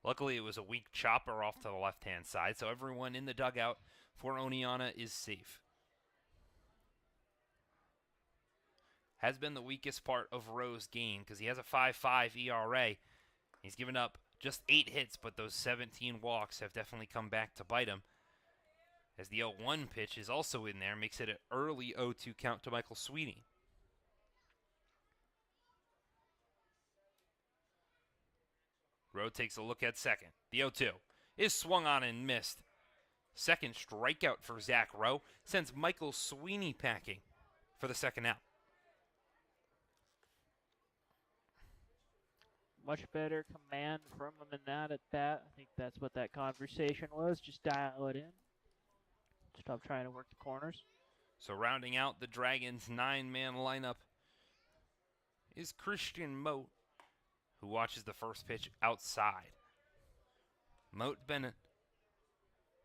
Luckily, it was a weak chopper off to the left-hand side, so everyone in the dugout for Oneonta is safe. Has been the weakest part of Rowe's game because he has a 5.5 ERA. He's given up just 8 hits, but those 17 walks have definitely come back to bite him. As the 0-1 pitch is also in there, makes it an early 0-2 count to Michael Sweeney. Rowe takes a look at second. The 0-2 is swung on and missed. Second strikeout for Zach Rowe sends Michael Sweeney packing for the second out. much better command from him in that at bat. I think that's what that conversation was. Just dial it in. Stop trying to work the corners. So rounding out the Dragons' 9-man lineup is Christian Moat, who watches the first pitch outside. Moat's been a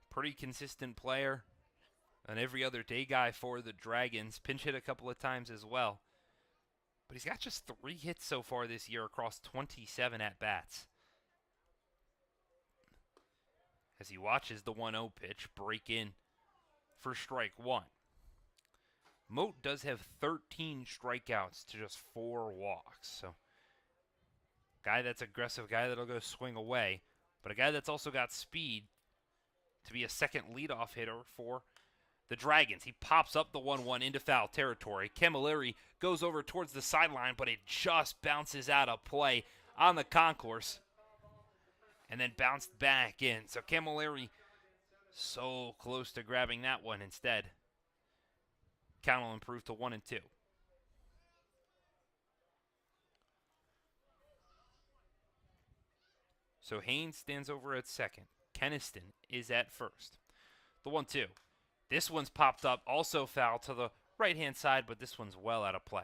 pretty consistent player, an every other day guy for the Dragons. Pinch hit a couple of times as well. But he's got just 3 hits so far this year across 27 at-bats. As he watches the 1-0 pitch break in for strike 1. Moat does have 13 strikeouts to just 4 walks. So, guy that's aggressive, guy that'll go swing away, but a guy that's also got speed to be a second leadoff hitter for the Dragons. He pops up the 1-1 into foul territory. Camilleri goes over towards the sideline, but it just bounces out of play on the concourse and then bounced back in. So Camilleri so close to grabbing that one instead. Count will improve to 1-2. So Haynes stands over at second. Keniston is at first. The 1-2. This one's popped up, also foul to the right-hand side, but this one's well out of play.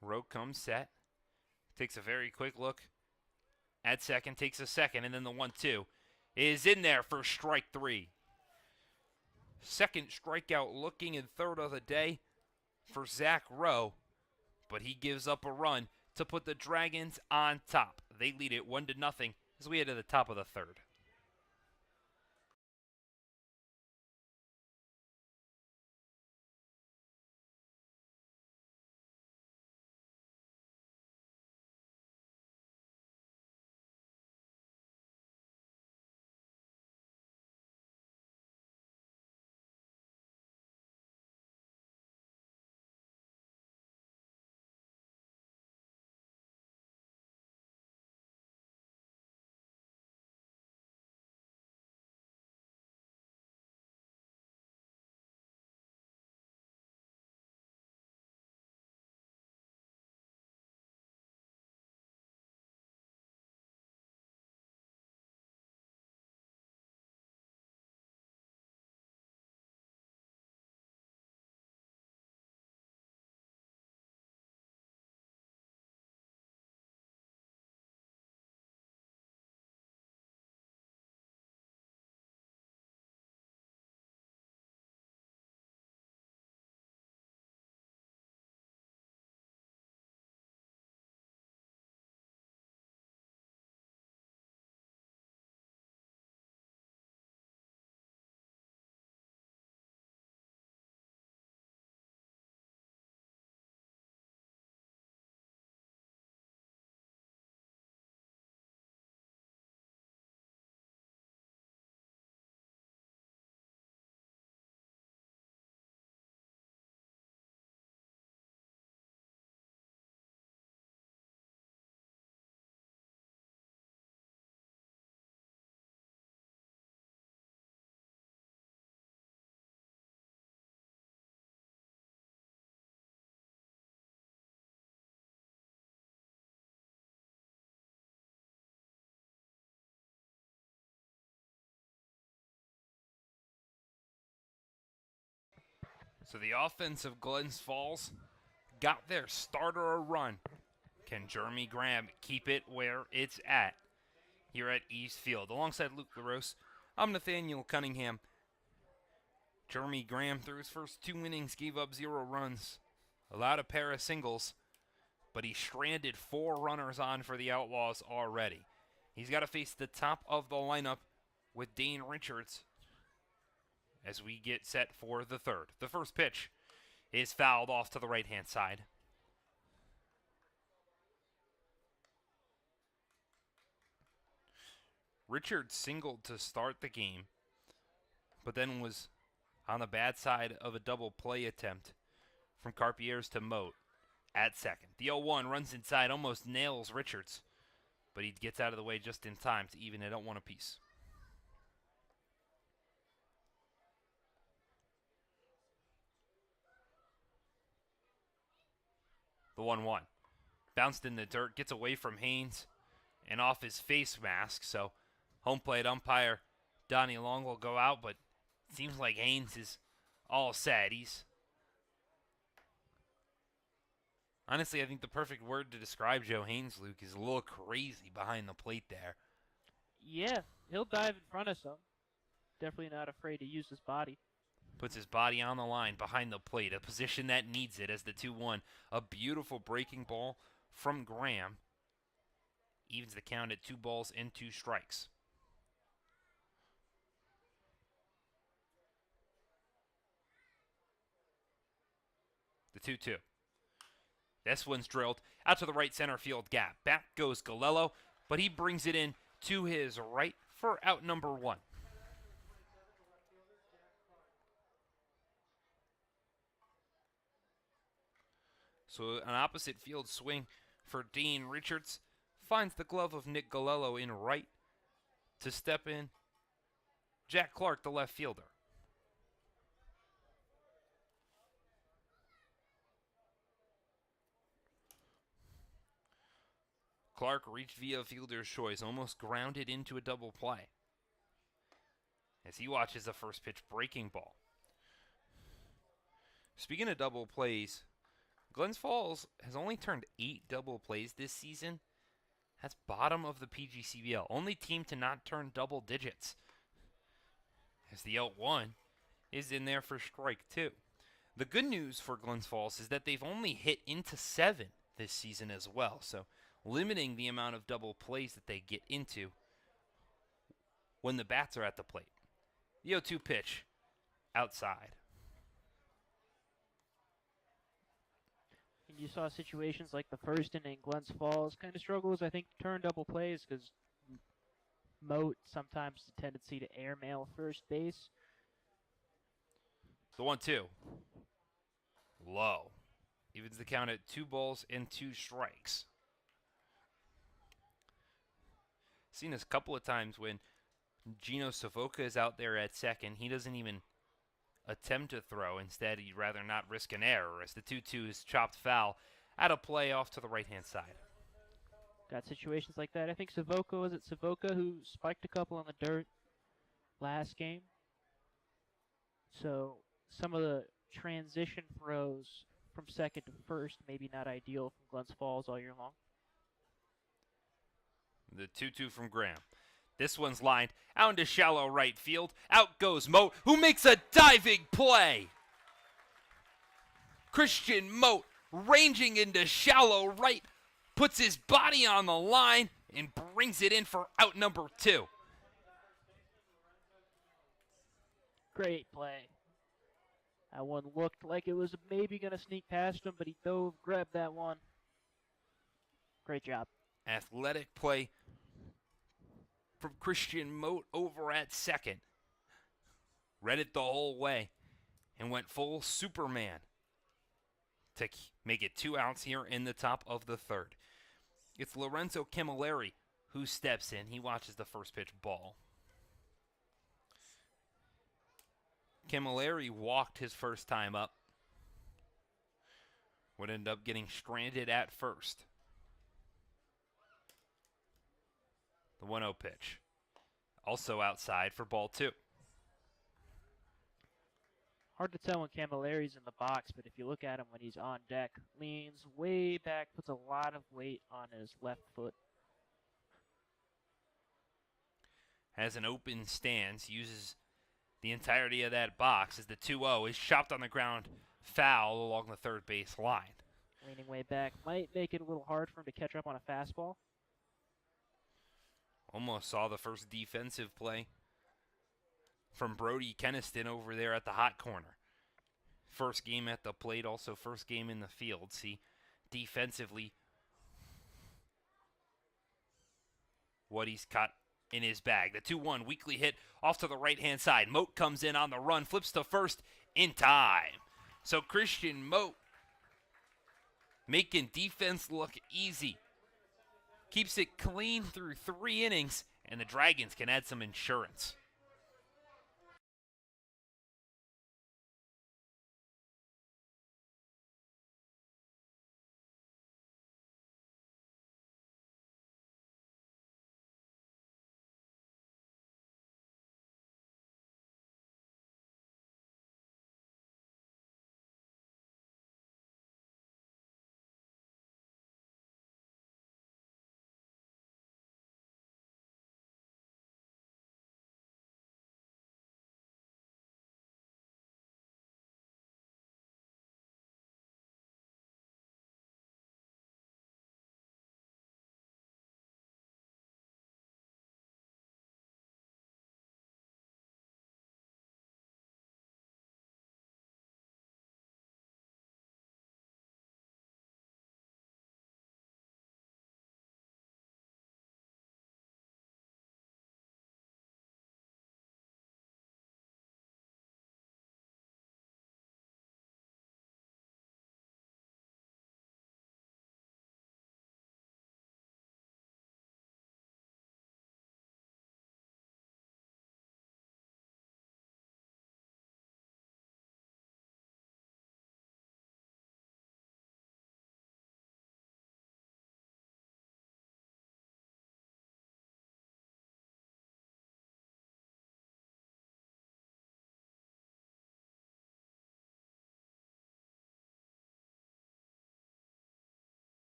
Roque comes set. Takes a very quick look at second, takes a second, and then the 1-2 is in there for strike 3. Second strikeout looking in third of the day for Zach Rowe, but he gives up a run to put the Dragons on top. They lead it 1-0 as we head to the top of the third. So the offense of Glens Falls got their starter a run. Can Jeremy Graham keep it where it's at here at East Field? Alongside Luke LaRose, I'm Nathaniel Cunningham. Jeremy Graham, through his first 2 innings, gave up 0 runs, allowed a pair of singles, but he stranded 4 runners on for the Outlaws already. He's got to face the top of the lineup with Dane Richards as we get set for the third. The first pitch is fouled off to the right-hand side. Richards singled to start the game, but then was on the bad side of a double play attempt from Carpier's to Moat at second. The 0-1 runs inside, almost nails Richards, but he gets out of the way just in time to even it at 1 apiece. The 1-1. Bounced in the dirt, gets away from Haynes and off his face mask. So home plate umpire Donnie Long will go out, but it seems like Haynes is all set. Honestly, I think the perfect word to describe Joe Haynes, Luke, is a little crazy behind the plate there. Yeah, he'll dive in front of some. Definitely not afraid to use his body. Puts his body on the line behind the plate, a position that needs it as the 2-1. A beautiful breaking ball from Graham. Evens the count at 2 balls and 2 strikes. The 2-2. This one's drilled out to the right center field gap. Back goes Galello, but he brings it in to his right for out number 1. So an opposite field swing for Dean Richards. Finds the glove of Nick Galello in right to step in Jack Clark, the left fielder. Clark reached via fielder's choice, almost grounded into a double play as he watches the first pitch breaking ball. Speaking of double plays, Glens Falls has only turned 8 double plays this season. That's bottom of the PGCBL. Only team to not turn double digits. As the 0-1 is in there for strike 2. The good news for Glens Falls is that they've only hit into 7 this season as well. So limiting the amount of double plays that they get into when the bats are at the plate. The 0-2 pitch outside. And you saw situations like the first inning, Glens Falls kind of struggles, I think, to turn double plays because Moat sometimes has a tendency to airmail first base. The 1-2. Low. Evens the count at 2 balls and 2 strikes. Seen this a couple of times when Gino Savoca is out there at second. He doesn't even attempt to throw. Instead, he'd rather not risk an error as the 2-2 is chopped foul out of play off to the right-hand side. Got situations like that. I think Savoca who spiked a couple in the dirt last game. So some of the transition throws from second to first maybe not ideal from Glens Falls all year long. The 2-2 from Graham. This one's lined out into shallow right field. Out goes Moat, who makes a diving play. Christian Moat ranging into shallow right, puts his body on the line and brings it in for out number 2. Great play. That one looked like it was maybe going to sneak past him, but he dove, grabbed that one. Great job. Athletic play from Christian Moat over at second. Read it the whole way and went full Superman to make it 2 outs here in the top of the 3rd. It's Lorenzo Camilleri who steps in. He watches the first pitch ball. Camilleri walked his first time up. Would end up getting stranded at first. The 1-0 pitch. Also outside for ball 2. Hard to tell when Camilleri's in the box, but if you look at him when he's on deck, leans way back, puts a lot of weight on his left foot. Has an open stance, uses the entirety of that box as the 2-0 is chopped on the ground, foul along the third base line. Leaning way back might make it a little hard for him to catch up on a fastball. Almost saw the first defensive play from Brody Keniston over there at the hot corner. First game at the plate, also first game in the field. See, defensively, what he's got in his bag. The 2-1 weakly hit off to the right-hand side. Moat comes in on the run, flips to first in time. So Christian Moat making defense look easy. Keeps it clean through 3 innings, and the Dragons can add some insurance.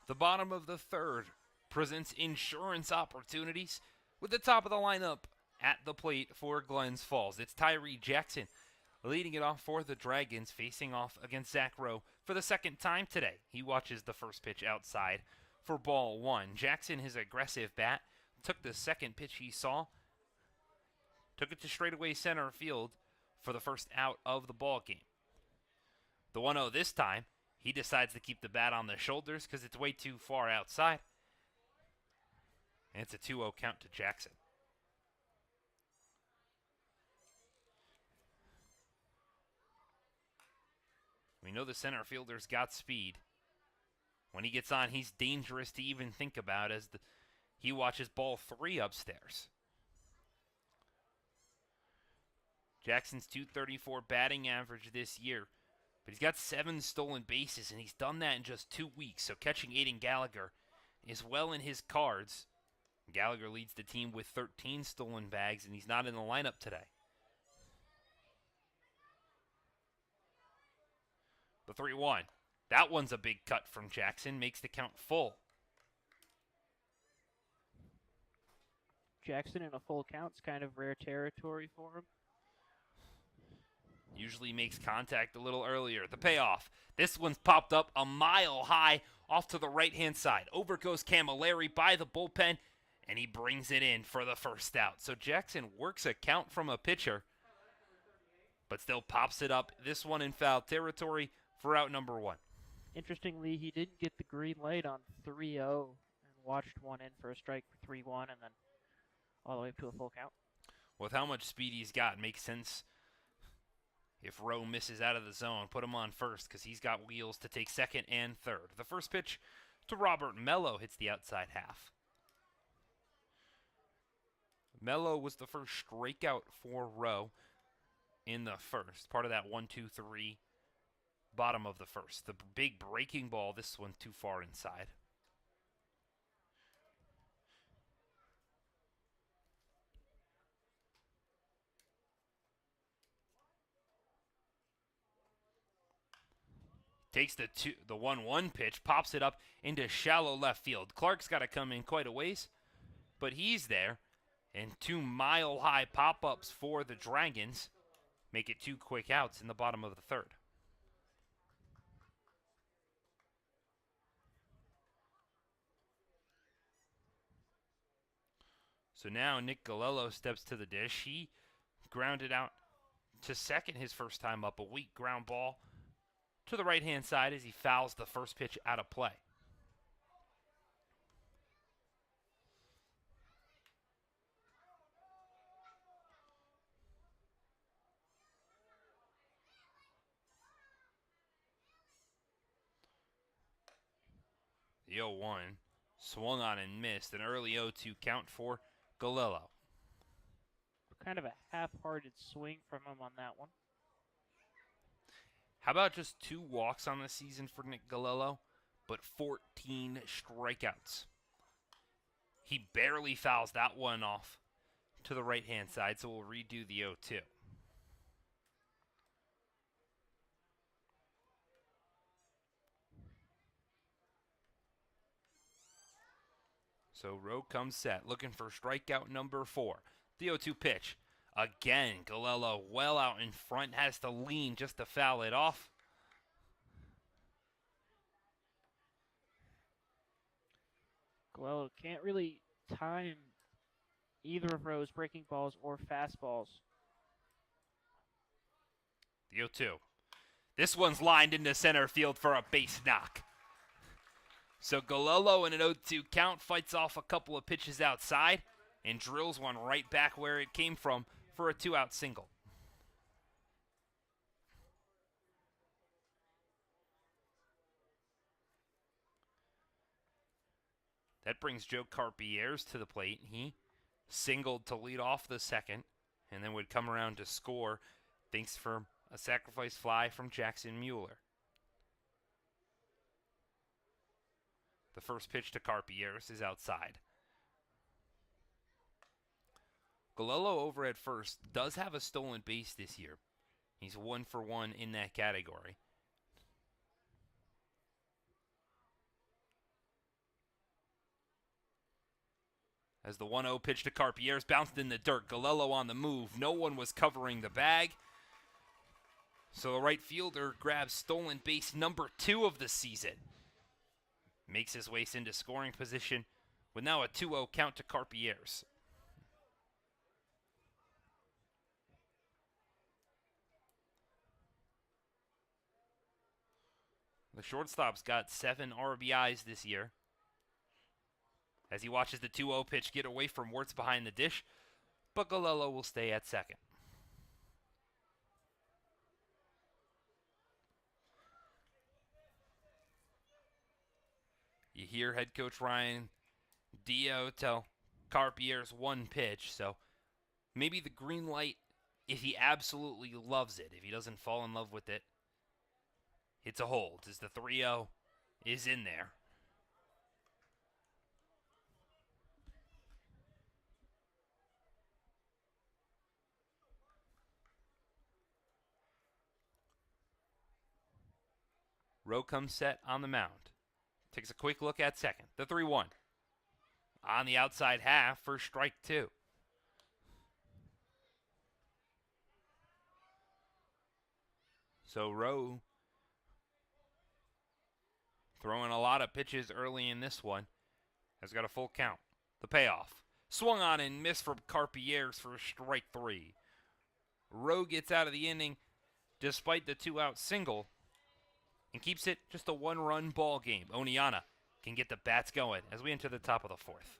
The bottom of the third presents insurance opportunities with the top of the lineup at the plate for Glens Falls. It's Tyree Jackson leading it off for the Dragons, facing off against Zach Rowe for the second time today. He watches the first pitch outside for ball one. Jackson, his aggressive bat, took the second pitch he saw, took it to straightaway center field for the first out of the ball game. The 1-0 this time, he decides to keep the bat on the shoulders because it's way too far outside. And it's a 2-0 count to Jackson. We know the center fielder's got speed. When he gets on, he's dangerous to even think about as he watches ball three upstairs. Jackson's .234 batting average this year, but he's got 7 stolen bases, and he's done that in just 2 weeks. So catching Aiden Gallagher is well in his cards. Gallagher leads the team with 13 stolen bags, and he's not in the lineup today. The 3-1. That one's a big cut from Jackson, makes the count full. Jackson in a full count's kind of rare territory for him. Usually makes contact a little earlier. The payoff. This one's popped up a mile high off to the right-hand side. Over goes Camilleri by the bullpen, and he brings it in for the first out. So Jackson works a count from a pitcher, but still pops it up. This one in foul territory for out number 1. Interestingly, he didn't get the green light on 3-0 and watched one in for a strike for 3-1 and then all the way up to a full count. With how much speed he's got, makes sense if Rowe misses out of the zone. Put him on first because he's got wheels to take second and third. The first pitch to Robert Mello hits the outside half. Mello was the first strikeout for Rowe in the first. Part of that 1-2-3 bottom of the first. The big breaking ball, this one too far inside. Takes the 1-1 pitch, pops it up into shallow left field. Clark's got to come in quite a ways, but he's there. And 2 mile-high pop-ups for the Dragons make it 2 quick outs in the bottom of the third. So now Nick Galello steps to the dish. He grounded out to second his first time up. A weak ground ball to the right-hand side as he fouls the first pitch out of play. The 0-1 swung on and missed. An early 0-2 count for Galello. Kind of a half-hearted swing from him on that one. How about just 2 walks on the season for Nick Galello, but 14 strikeouts? He barely fouls that one off to the right-hand side, so we'll redo the 0-2. So Rowe comes set, looking for strikeout number 4. The 0-2 pitch. Again, Galello well out in front, has to lean just to foul it off. Galello can't really time either of Rowe's breaking balls or fastballs. The 0-2. This one's lined into center field for a base knock. So Galello in an 0-2 count fights off a couple of pitches outside and drills one right back where it came from for a 2-out single. That brings Joe Carpier's to the plate. He singled to lead off the second and then would come around to score thanks for a sacrifice fly from Jackson Mueller. The first pitch to Carpier's is outside. Galello over at first does have a stolen base this year. He's 1 for 1 in that category. As the 1-0 pitch to Carpier's bounced in the dirt. Galello on the move. No one was covering the bag. So the right fielder grabs stolen base number 2 of the season. Makes his way into scoring position with now a 2-0 count to Carpier's. The shortstop's got 7 RBIs this year. As he watches the 2-0 pitch get away from Wirtz behind the dish, but Galello will stay at second. You hear head coach Ryan Dio tell Carpier's 1 pitch, so maybe the green light if he absolutely loves it. If he doesn't fall in love with it, it's a hold as the 3-0 is in there. Rowe comes set on the mound. Takes a quick look at second. The 3-1. On the outside half for strike 2. So Rowe throwing a lot of pitches early in this one. Has got a full count. The payoff. Swung on and missed from Carpier's for strike 3. Rowe gets out of the inning despite the 2-out single and keeps it just a 1-run ball game. Oneonta can get the bats going as we enter the top of the 4th.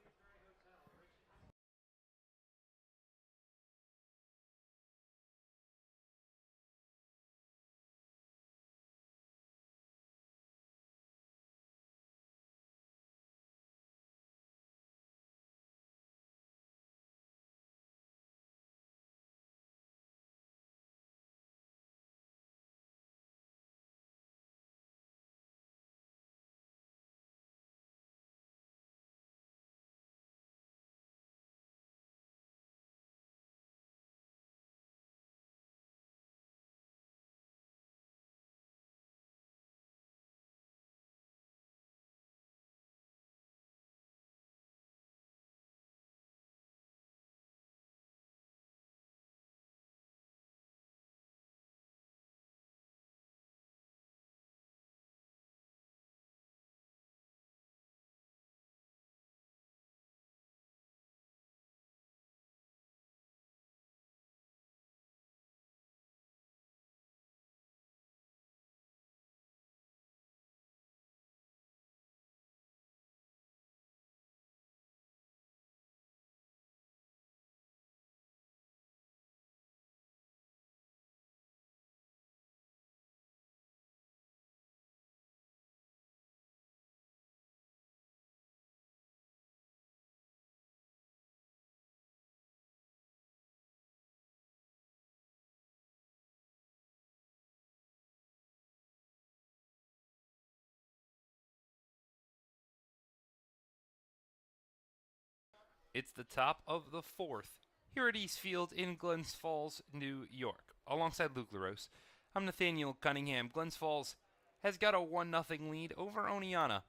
It's the top of the 4th here at East Field in Glens Falls, New York. Alongside Luke LaRose, I'm Nathaniel Cunningham. Glens Falls has got a 1-0 lead over Oneonta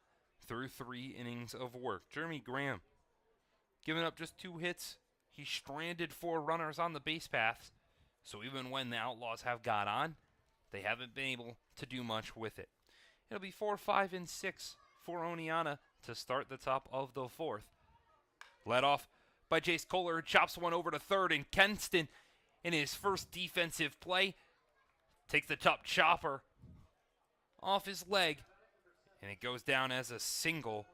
through 3 innings of work. Jeremy Graham giving up just 2 hits. He stranded 4 runners on the base paths. So even when the Outlaws have got on, they haven't been able to do much with it. It'll be 4, 5, and 6 for Oneonta to start the top of the 4th. Led off by Jace Kohler, chops one over to third, and Kenston in his first defensive play takes the top chopper off his leg, and it goes down as a single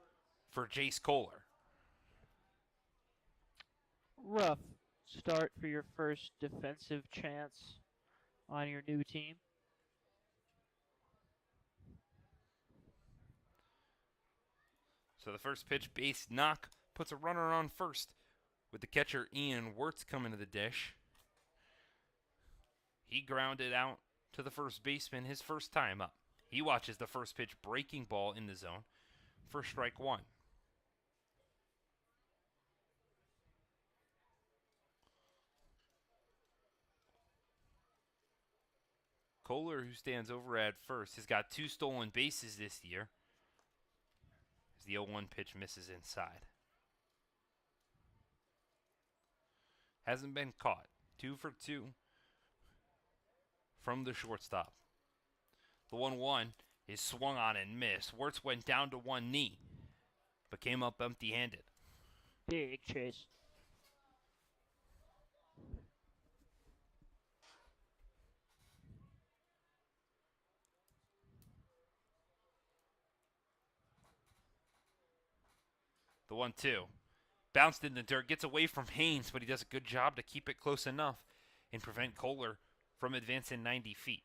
for Jace Kohler. Rough start for your first defensive chance on your new team. So the first pitch, base knock, puts a runner on first with the catcher Ian Wirtz coming to the dish. He grounded out to the first baseman his first time up. He watches the first pitch breaking ball in the zone for strike 1. Kohler, who stands over at first, has got 2 stolen bases this year as the 0-1 pitch misses inside. hasn't been caught. 2 for 2 from the shortstop. The 1-1 is swung on and missed. Wirtz went down to one knee, but came up empty-handed. Big chase. The 1-2. Bounced in the dirt, gets away from Haynes, but he does a good job to keep it close enough and prevent Kohler from advancing 90 feet.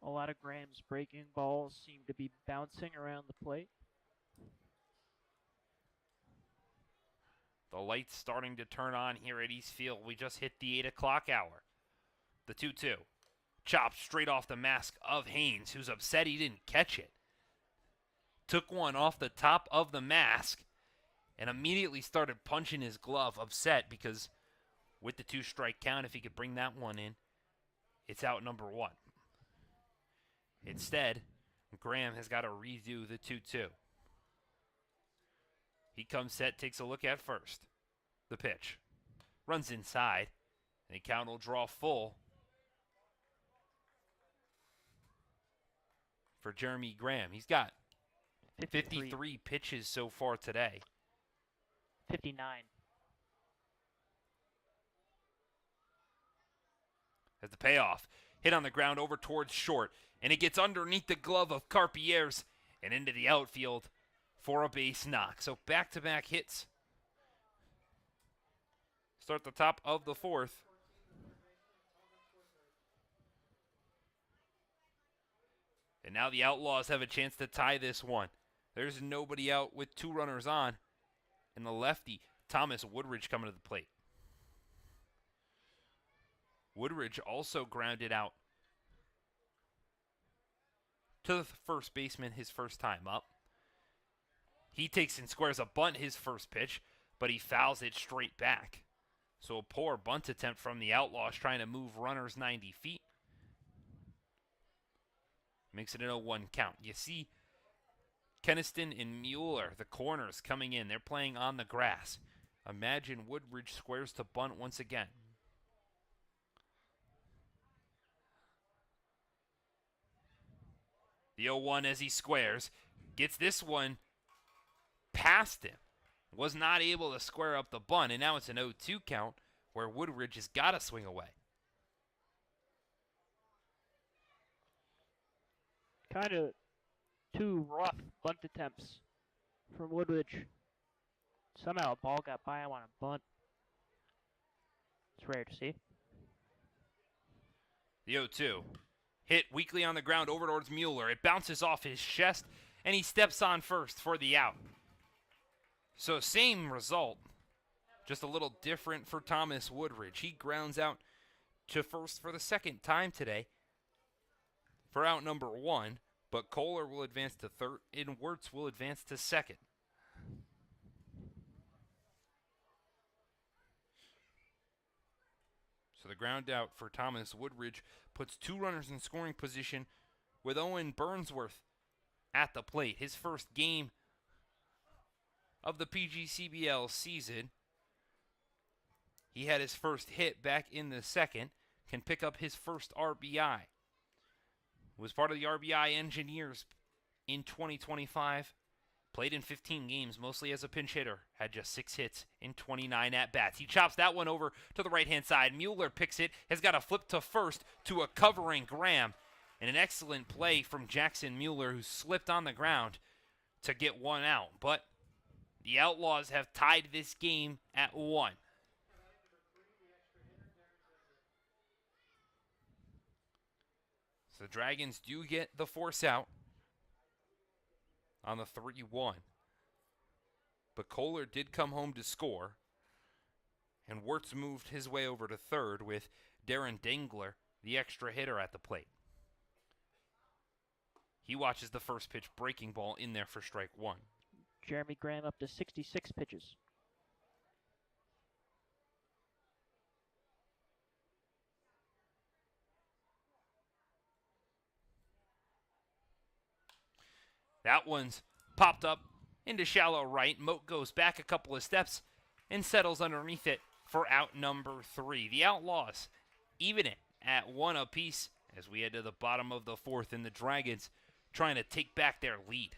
A lot of Graham's breaking balls seem to be bouncing around the plate. The lights starting to turn on here at East Field. We just hit the 8 o'clock hour. The 2-2. Chopped straight off the mask of Haynes, who's upset he didn't catch it. Took one off the top of the mask and immediately started punching his glove, upset because with the 2-strike count, if he could bring that one in, it's out number 1. Instead, Graham has got to redo the 2-2. He comes set, takes a look at first. The pitch. Runs inside. And the count will draw full for Jeremy Graham. He's got 53 pitches so far today. 59. As the payoff, hit on the ground over towards short, and it gets underneath the glove of Carpier's and into the outfield for a base knock. So back-to-back hits. Start the top of the 4th. And now the Outlaws have a chance to tie this one. There's nobody out with 2 runners on. And the lefty, Thomas Woodridge, coming to the plate. Woodridge also grounded out to the first baseman his first time up. He takes and squares a bunt his first pitch, but he fouls it straight back. So a poor bunt attempt from the Outlaws trying to move runners 90 feet. Makes it an 0-1 count. You see Keniston and Mueller, the corners, coming in. They're playing on the grass. Imagine Woodridge squares to bunt once again. The 0-1 as he squares. Gets this one past him. Was not able to square up the bunt, and now it's an 0-2 count where Woodridge has got to swing away. Kind of 2 rough bunt attempts from Woodridge. Somehow a ball got by him on a bunt. It's rare to see. The 0-2. Hit weakly on the ground over towards Mueller. It bounces off his chest, and he steps on first for the out. So same result, just a little different for Thomas Woodridge. He grounds out to first for the second time today for out number 1, but Kohler will advance to third, and Wirtz will advance to second. So the ground out for Thomas Woodridge puts 2 runners in scoring position with Owen Burnsworth at the plate. His first game of the PGCBL season. He had his first hit back in the second, can pick up his first RBI. Was part of the RBI Engineers in 2025. Played in 15 games, mostly as a pinch hitter. Had just 6 hits in 29 at-bats. He chops that one over to the right-hand side. Mueller picks it, has got a flip to first to a covering Graham. And an excellent play from Jackson Mueller, who slipped on the ground to get one out. But the Outlaws have tied this game at 1. So the Dragons do get the force out on the 3-1. But Kohler did come home to score. And Wirtz moved his way over to third with Darren Dengler, the extra hitter, at the plate. He watches the first pitch breaking ball in there for strike 1. Jeremy Graham up to 66 pitches. That one's popped up into shallow right. Moat goes back a couple of steps and settles underneath it for out number 3. The Outlaws even it at 1 apiece as we head to the bottom of the 4th, and the Dragons trying to take back their lead.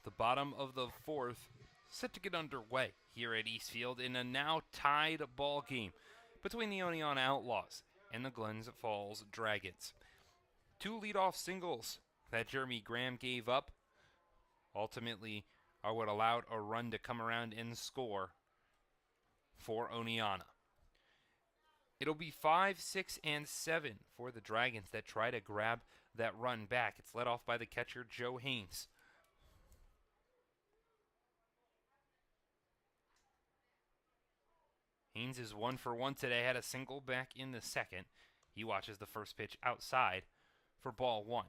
The bottom of the 4th set to get underway here at Eastfield in a now tied ball game between the Oneonta Outlaws and the Glens Falls Dragons. 2 leadoff singles that Jeremy Graham gave up ultimately are what allowed a run to come around and score for Oneonta. It'll be 5, 6, and 7 for the Dragons that try to grab that run back. It's led off by the catcher, Joe Haynes. Haynes is 1 for 1 today, had a single back in the 2nd. He watches the first pitch outside for ball 1.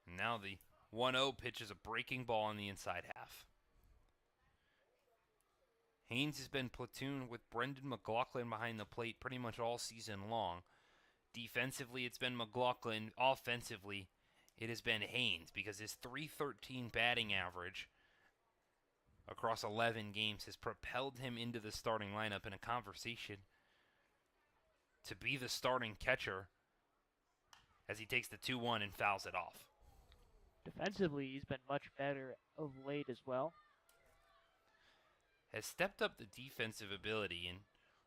And now the 1-0 pitch is a breaking ball on the inside half. Haynes has been platooned with Brendan McLaughlin behind the plate pretty much all season long. Defensively, it's been McLaughlin. Offensively, it has been Haynes because his .313 batting average across 11 games has propelled him into the starting lineup in a conversation to be the starting catcher as he takes the 2-1 and fouls it off. Defensively, he's been much better of late as well. Has stepped up the defensive ability, and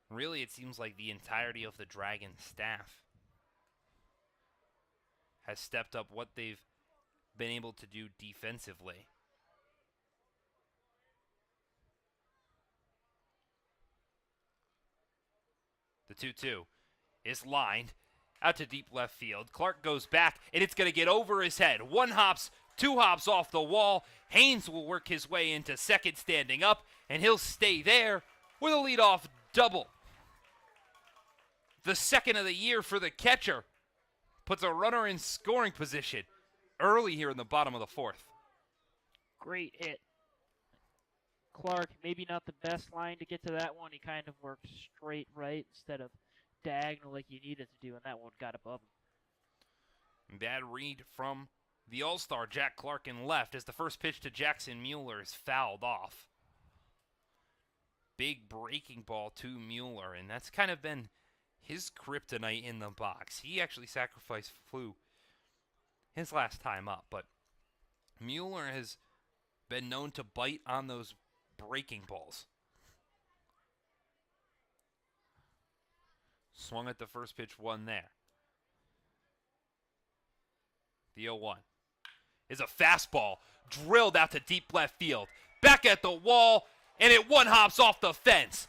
really it seems like the entirety of the Dragons staff has stepped up what they've been able to do defensively. The 2-2 is lined out to deep left field. Clark goes back, and it's going to get over his head. 1 hops, 2 hops off the wall. Haynes will work his way into second standing up, and he'll stay there with a leadoff double. The 2nd of the year for the catcher. Puts a runner in scoring position early here in the bottom of the 4th. Great hit. Clark, maybe not the best line to get to that one. He kind of worked straight right instead of diagonal like you needed to do, and that one got above him. Bad read from the All-Star Jack Clark in left as the first pitch to Jackson Mueller is fouled off. Big breaking ball to Mueller, and that's kind of been his kryptonite in the box. He actually sacrificed flew his last time up, but Mueller has been known to bite on those breaking balls. Swung at the first pitch, 1 there. The 0-1 is a fastball drilled out to deep left field. Back at the wall, and it 1 hops off the fence.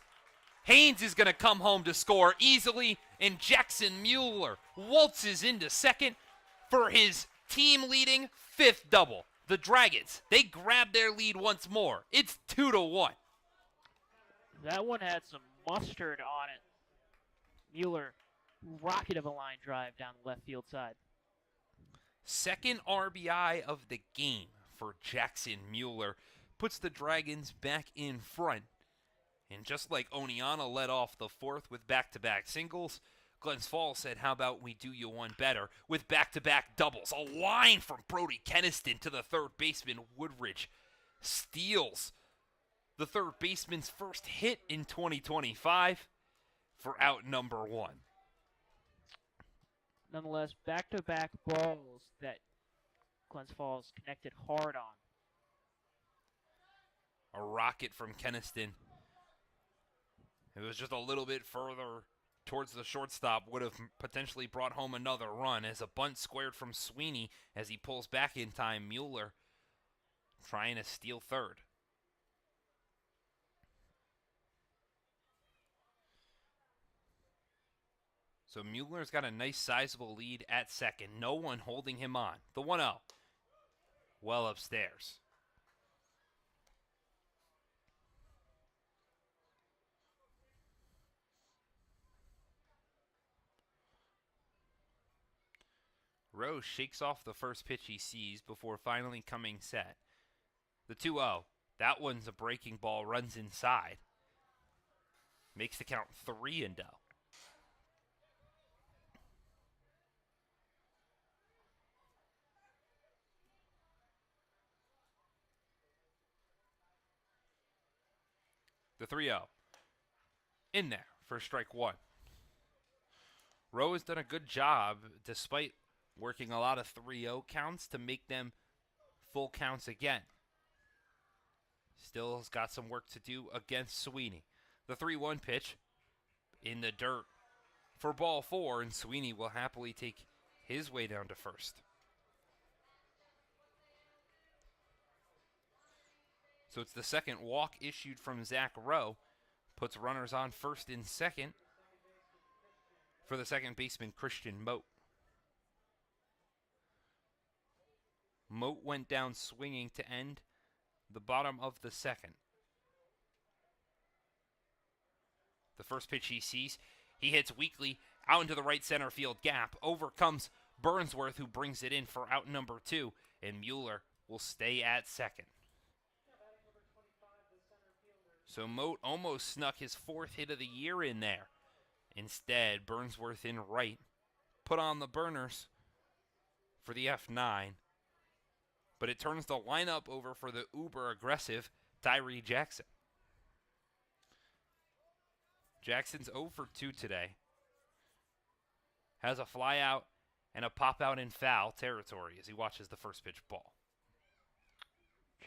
Haynes is going to come home to score easily, and Jackson Mueller waltzes into second for his team-leading 5th double. The Dragons, they grab their lead once more. It's 2-1. That one had some mustard on it. Mueller, rocket of a line drive down the left field side. Second RBI of the game for Jackson Mueller puts the Dragons back in front. And just like Oneana led off the fourth with back-to-back singles, Glens Falls said, how about we do you one better with back-to-back doubles. A line from Brody Keniston to the third baseman. Woodridge steals the third baseman's first hit in 2025 for out number one. Nonetheless, back-to-back balls that Glens Falls connected hard on. A rocket from Keniston. It was just a little bit further towards the shortstop, would have potentially brought home another run as a bunt squared from Sweeney as he pulls back in time. Mueller trying to steal third. So Mueller's got a nice sizable lead at second. No one holding him on. The 1-0. Well upstairs. Rose shakes off the first pitch he sees before finally coming set. The 2-0. That one's a breaking ball, runs inside. Makes the count 3-0. The 3-0. In there for strike one. Rowe has done a good job, despite working a lot of 3-0 counts, to make them full counts again. Still has got some work to do against Sweeney. The 3-1 pitch in the dirt for ball four, and Sweeney will happily take his way down to first. So it's the second walk issued from Zach Rowe. Puts runners on first and second for the second baseman, Christian Moat. Moat went down swinging to end the bottom of the second. The first pitch he sees, he hits weakly out into the right center field gap. Overcomes Burnsworth, who brings it in for out number two, and Mueller will stay at second. So Moat almost snuck his fourth hit of the year in there. Instead, Burnsworth in right put on the burners for the F9. But it turns the lineup over for the uber-aggressive Tyree Jackson. Jackson's 0 for 2 today. Has a fly out and a pop out in foul territory as he watches the first pitch ball.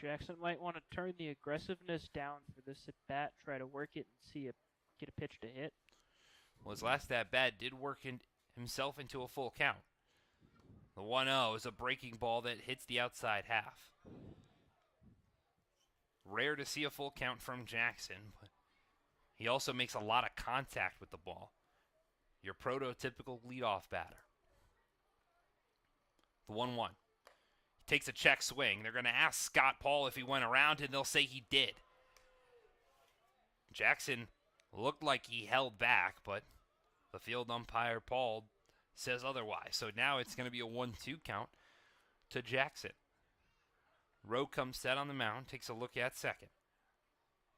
Jackson might want to turn the aggressiveness down for this at-bat, try to work it and get a pitch to hit. Well, his last at-bat did work himself into a full count. The 1-0 is a breaking ball that hits the outside half. Rare to see a full count from Jackson, but he also makes a lot of contact with the ball. Your prototypical leadoff batter. The 1-1. Takes a check swing. They're going to ask Scott Paul if he went around, and they'll say he did. Jackson looked like he held back, but the field umpire, Paul, says otherwise. So now it's going to be a 1-2 count to Jackson. Rowe comes set on the mound, takes a look at second.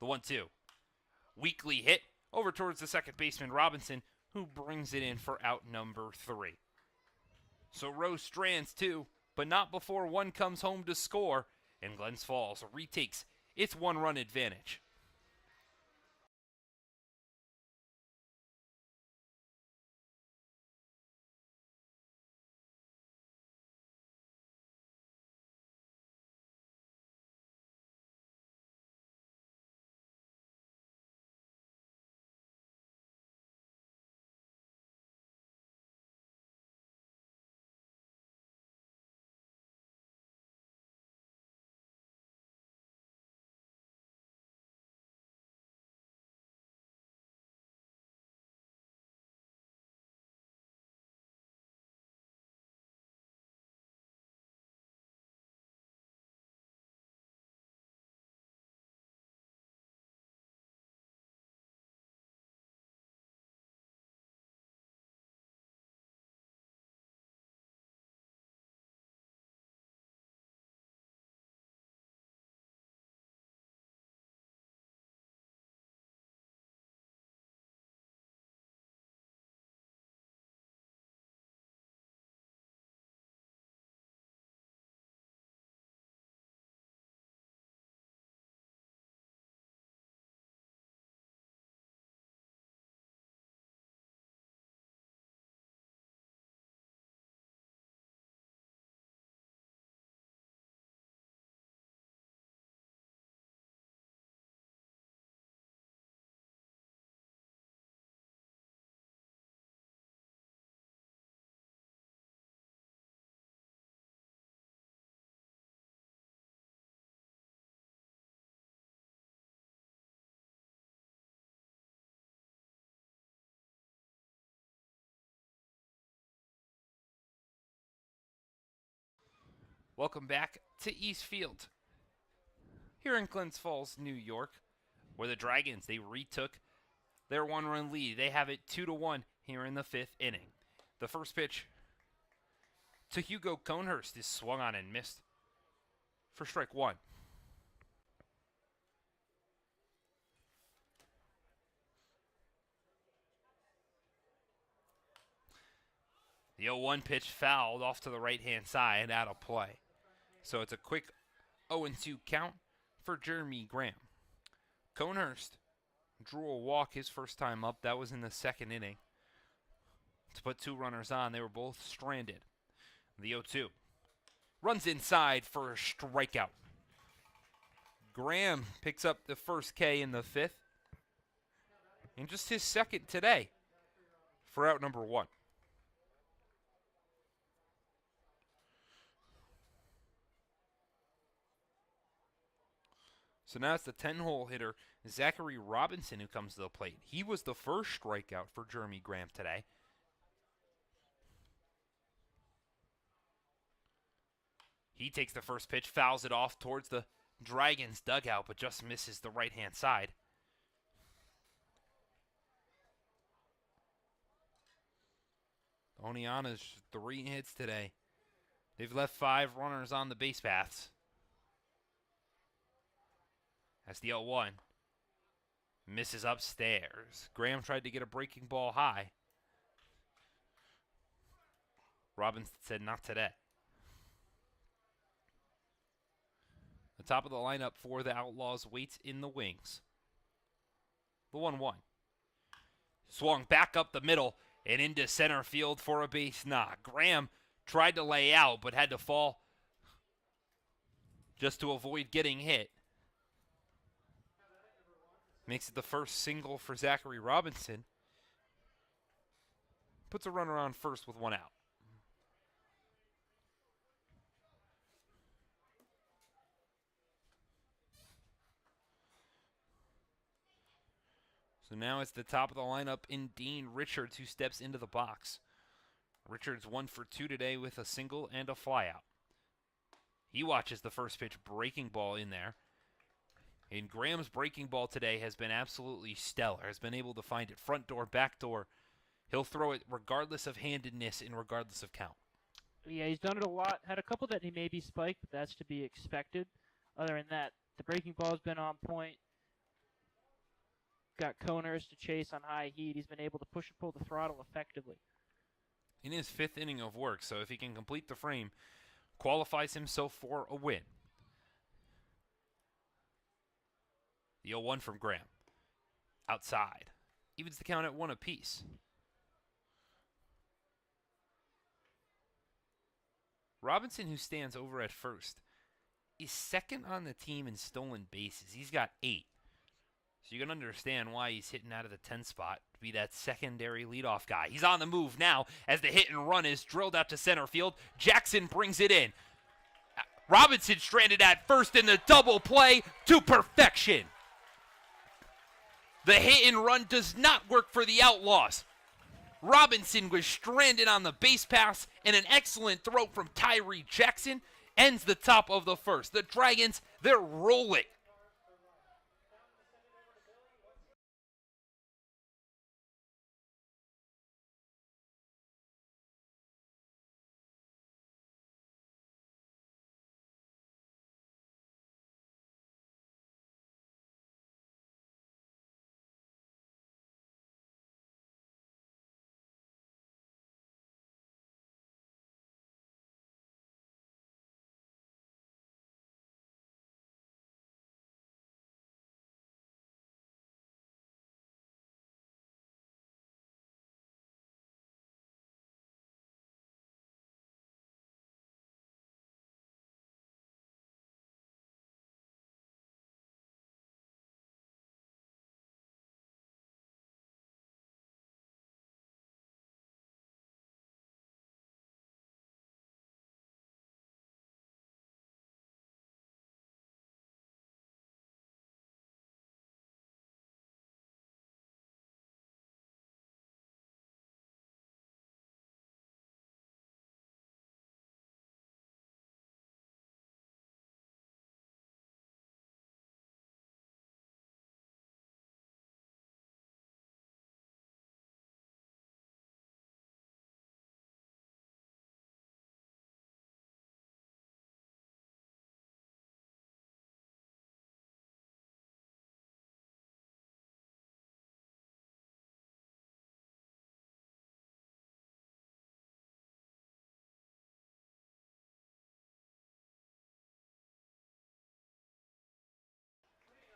The 1-2. Weakly hit over towards the second baseman, Robinson, who brings it in for out number 3. So Rowe strands 2. But not before one comes home to score, and Glens Falls retakes its one-run advantage. Welcome back to East Field here in Glens Falls, New York, where the Dragons, they retook their one-run lead. They have it 2-1 here in the 5th inning. The first pitch to Hugo Conehurst is swung on and missed for strike one. The 0-1 pitch fouled off to the right-hand side, out of play. So it's a quick 0-2 count for Jeremy Graham. Conehurst drew a walk his first time up. That was in the 2nd inning. To put 2 runners on, they were both stranded. The 0-2 runs inside for a strikeout. Graham picks up the first K in the 5th, and just his 2nd today for out number 1. So now it's the 10-hole hitter, Zachary Robinson, who comes to the plate. He was the first strikeout for Jeremy Graham today. He takes the first pitch, fouls it off towards the Dragons dugout, but just misses the right-hand side. Oneana's 3 hits today. They've left 5 runners on the base paths. That's the 0-1. Misses upstairs. Graham tried to get a breaking ball high. Robinson said, not today. The top of the lineup for the Outlaws waits in the wings. The 1-1. Swung back up the middle and into center field for a base knock. Graham tried to lay out but had to fall just to avoid getting hit. Makes it the first single for Zachary Robinson. Puts a runner on first with 1 out. So now it's the top of the lineup in Dean Richards, who steps into the box. Richards 1 for 2 today with a single and a flyout. He watches the first pitch breaking ball in there. And Graham's breaking ball today has been absolutely stellar. Has been able to find it front door, back door. He'll throw it regardless of handedness and regardless of count. Yeah, he's done it a lot. Had a couple that he maybe spiked, but that's to be expected. Other than that, the breaking ball's been on point. Got Conehurst to chase on high heat. He's been able to push and pull the throttle effectively. In his 5th inning of work, so if he can complete the frame, qualifies himself for a win. The 0-1 from Graham. Outside. Evens the count at 1 apiece. Robinson, who stands over at first, is 2nd on the team in stolen bases. He's got 8. So you can understand why he's hitting out of the 10 spot to be that secondary leadoff guy. He's on the move now as the hit and run is drilled out to center field. Jackson brings it in. Robinson stranded at first in the double play to perfection. The hit and run does not work for the Outlaws. Robinson was stranded on the base pass, and an excellent throw from Tyree Jackson ends the top of the 1st. The Dragons, they're rolling.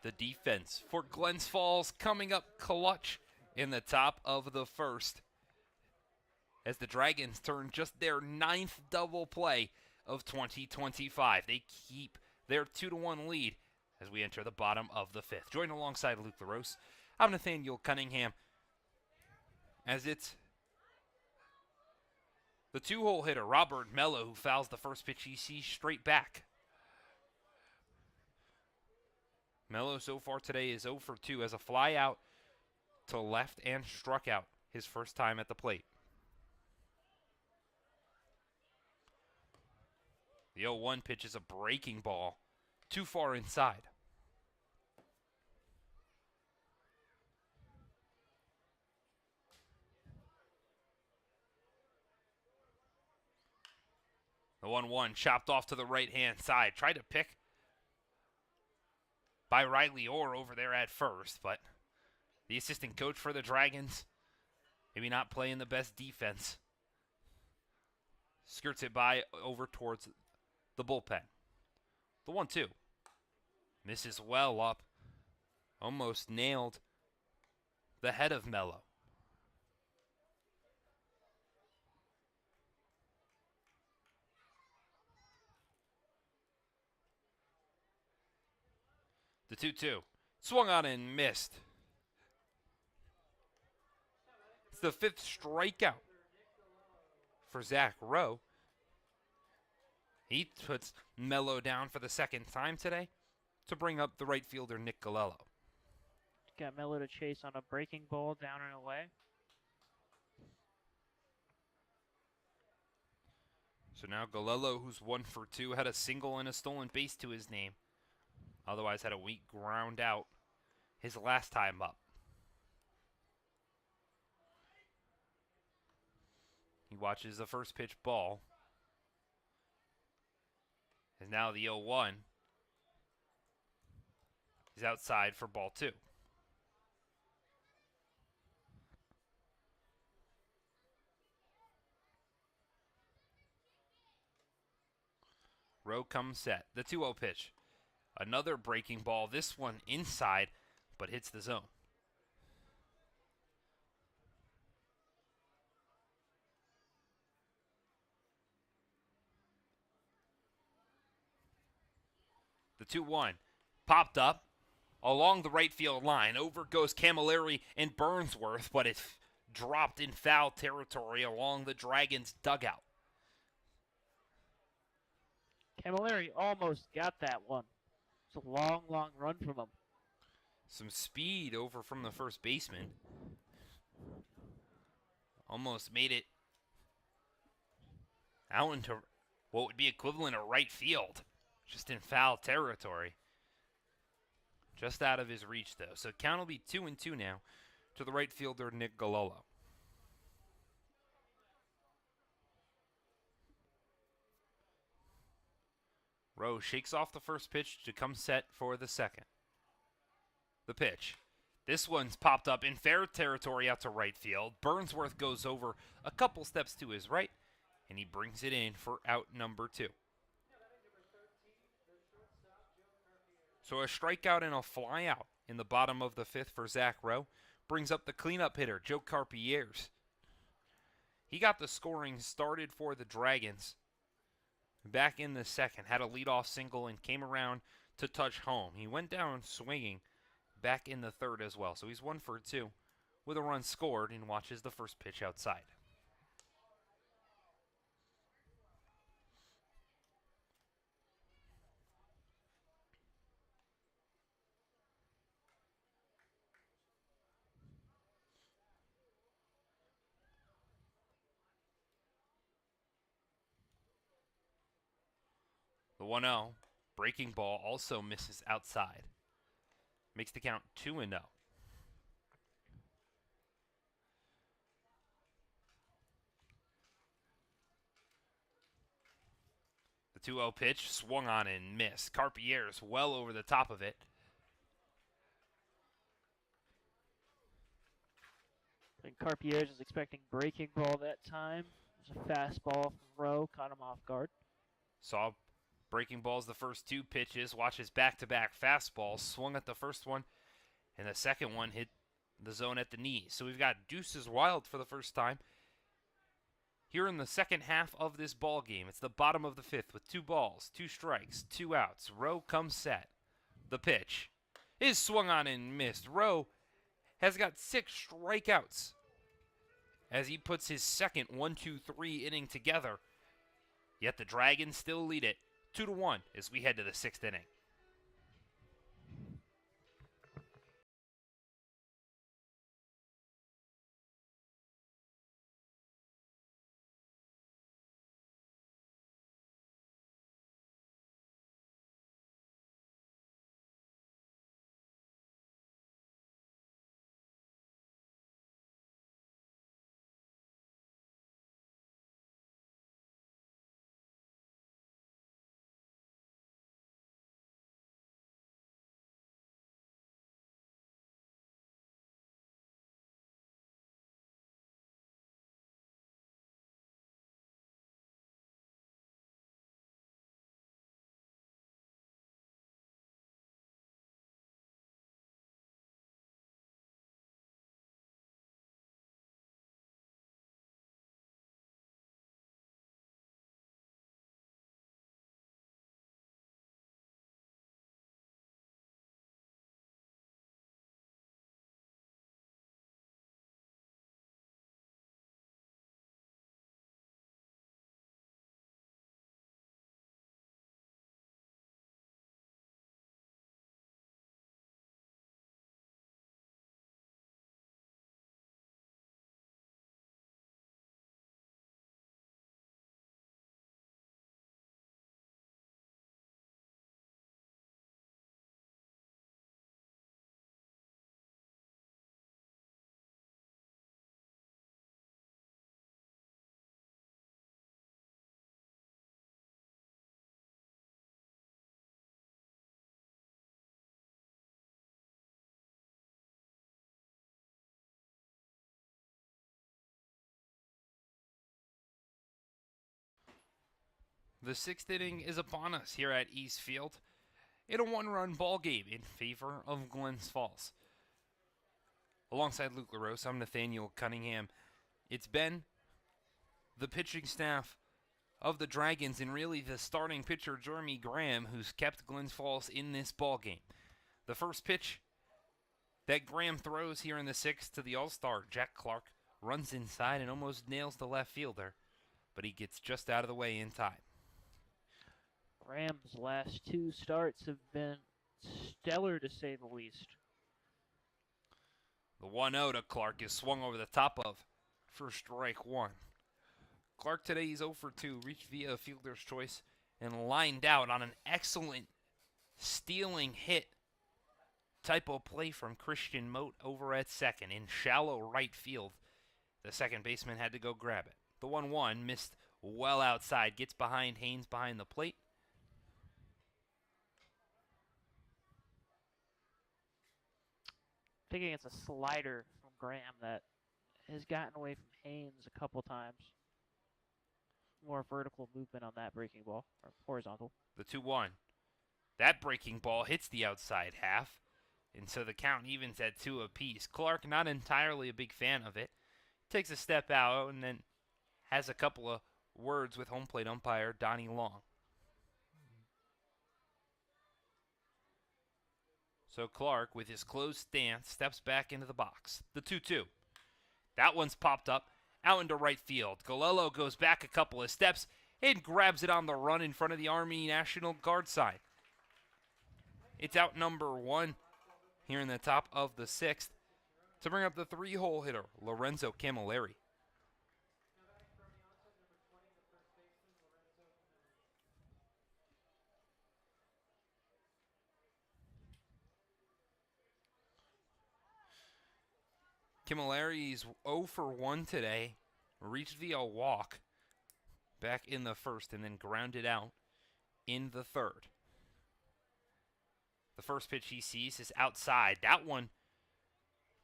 The defense for Glens Falls coming up clutch in the top of the first, as the Dragons turn just their 9th double play of 2025. They keep their 2-1 lead as we enter the bottom of the 5th. Joined alongside Luke LaRose, I'm Nathaniel Cunningham, as it's the 2-hole hitter, Robert Mello, who fouls the first pitch he sees straight back. Mello so far today is 0 for 2 as a fly out to left and struck out his first time at the plate. The 0-1 pitch is a breaking ball, too far inside. The 1-1 chopped off to the right-hand side. Tried to pick by Riley Orr over there at first, but the assistant coach for the Dragons, maybe not playing the best defense, skirts it by over towards the bullpen. The 1-2 misses well up, almost nailed the head of Mello. The 2-2 swung on and missed. It's the 5th strikeout for Zach Rowe. He puts Mello down for the 2nd time today to bring up the right fielder Nick Galello. Got Mello to chase on a breaking ball down and away. So now Galello, who's 1 for 2, had a single and a stolen base to his name. Otherwise had a weak ground out his last time up. He watches the first pitch ball. And now the 0-1 is outside for ball 2. Rowe comes set. The 2-0 pitch. Another breaking ball. This one inside, but hits the zone. The 2-1 popped up along the right field line. Over goes Camilleri and Burnsworth, but it dropped in foul territory along the Dragons' dugout. Camilleri almost got that one. It's a long, long run from him. Some speed over from the first baseman. Almost made it out into what would be equivalent of right field. Just in foul territory. Just out of his reach, though. So count will be 2-2 now to the right fielder, Nick Galello. Rowe shakes off the first pitch to come set for the second. The pitch. This one's popped up in fair territory out to right field. Burnsworth goes over a couple steps to his right, and he brings it in for out number 2. So a strikeout and a flyout in the bottom of the 5th for Zach Rowe brings up the cleanup hitter, Joe Carpier's. He got the scoring started for the Dragons back in the 2nd, had a leadoff single and came around to touch home. He went down swinging back in the 3rd as well. So he's 1 for 2 with a run scored and watches the first pitch outside. The 1-0 breaking ball also misses outside. Makes the count 2-0. The 2-0 pitch swung on and missed. Carpier's well over the top of it. I think Carpier's is expecting breaking ball that time. There's a fastball from Rowe, caught him off guard. Saw Breaking balls the first 2 pitches. Watches back-to-back fastballs. Swung at the first one, and the second one hit the zone at the knees. So we've got deuces wild for the first time here in the second half of this ball game. It's the bottom of the 5th with 2 balls, 2 strikes, 2 outs. Rowe comes set. The pitch is swung on and missed. Rowe has got 6 strikeouts as he puts his second 1-2-3 inning together. Yet the Dragons still lead it 2-1 as we head to the 6th inning. The 6th inning is upon us here at East Field in a 1-run ball game in favor of Glens Falls. Alongside Luke LaRose, I'm Nathaniel Cunningham. It's been the pitching staff of the Dragons and really the starting pitcher Jeremy Graham who's kept Glens Falls in this ball game. The first pitch that Graham throws here in the 6th to the All-Star Jack Clark runs inside and almost nails the left fielder, but he gets just out of the way in time. Graham's last 2 starts have been stellar, to say the least. The 1-0 to Clark is swung over the top of for strike 1. Clark today is 0 for 2, reached via a fielder's choice and lined out on an excellent stealing hit type of play from Christian Moat over at second in shallow right field. The second baseman had to go grab it. The 1-1 missed well outside, gets behind Haynes behind the plate. Thinking it's a slider from Graham that has gotten away from Haynes a couple times. More vertical movement on that breaking ball, or horizontal. The 2-1. That breaking ball hits the outside half, and so the count evens at 2 apiece. Clark, not entirely a big fan of it, takes a step out and then has a couple of words with home plate umpire Donnie Long. So Clark, with his closed stance, steps back into the box. The 2-2. That one's popped up, out into right field. Galello goes back a couple of steps and grabs it on the run in front of the Army National Guard side. It's out number 1 here in the top of the 6th to bring up the 3-hole hitter, Lorenzo Camilleri. Camilleri's 0 for 1 today, reached via walk back in the 1st and then grounded out in the 3rd. The first pitch he sees is outside. That one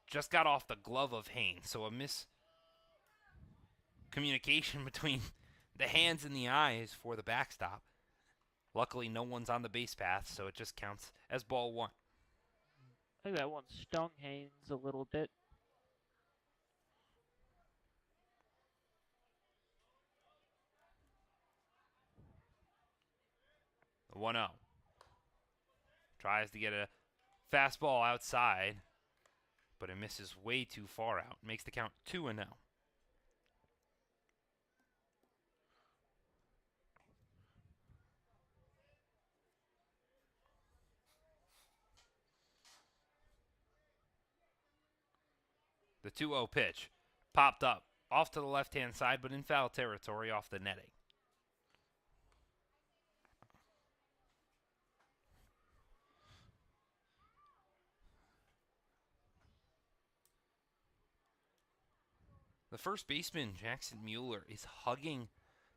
just got off the glove of Haynes, so a miscommunication between the hands and the eyes for the backstop. Luckily, no one's on the base path, so it just counts as ball 1. I think that one stung Haynes a little bit. The 1-0. Tries to get a fastball outside, but it misses way too far out. Makes the count 2-0. The 2-0 pitch popped up off to the left-hand side, but in foul territory off the netting. The first baseman, Jackson Mueller, is hugging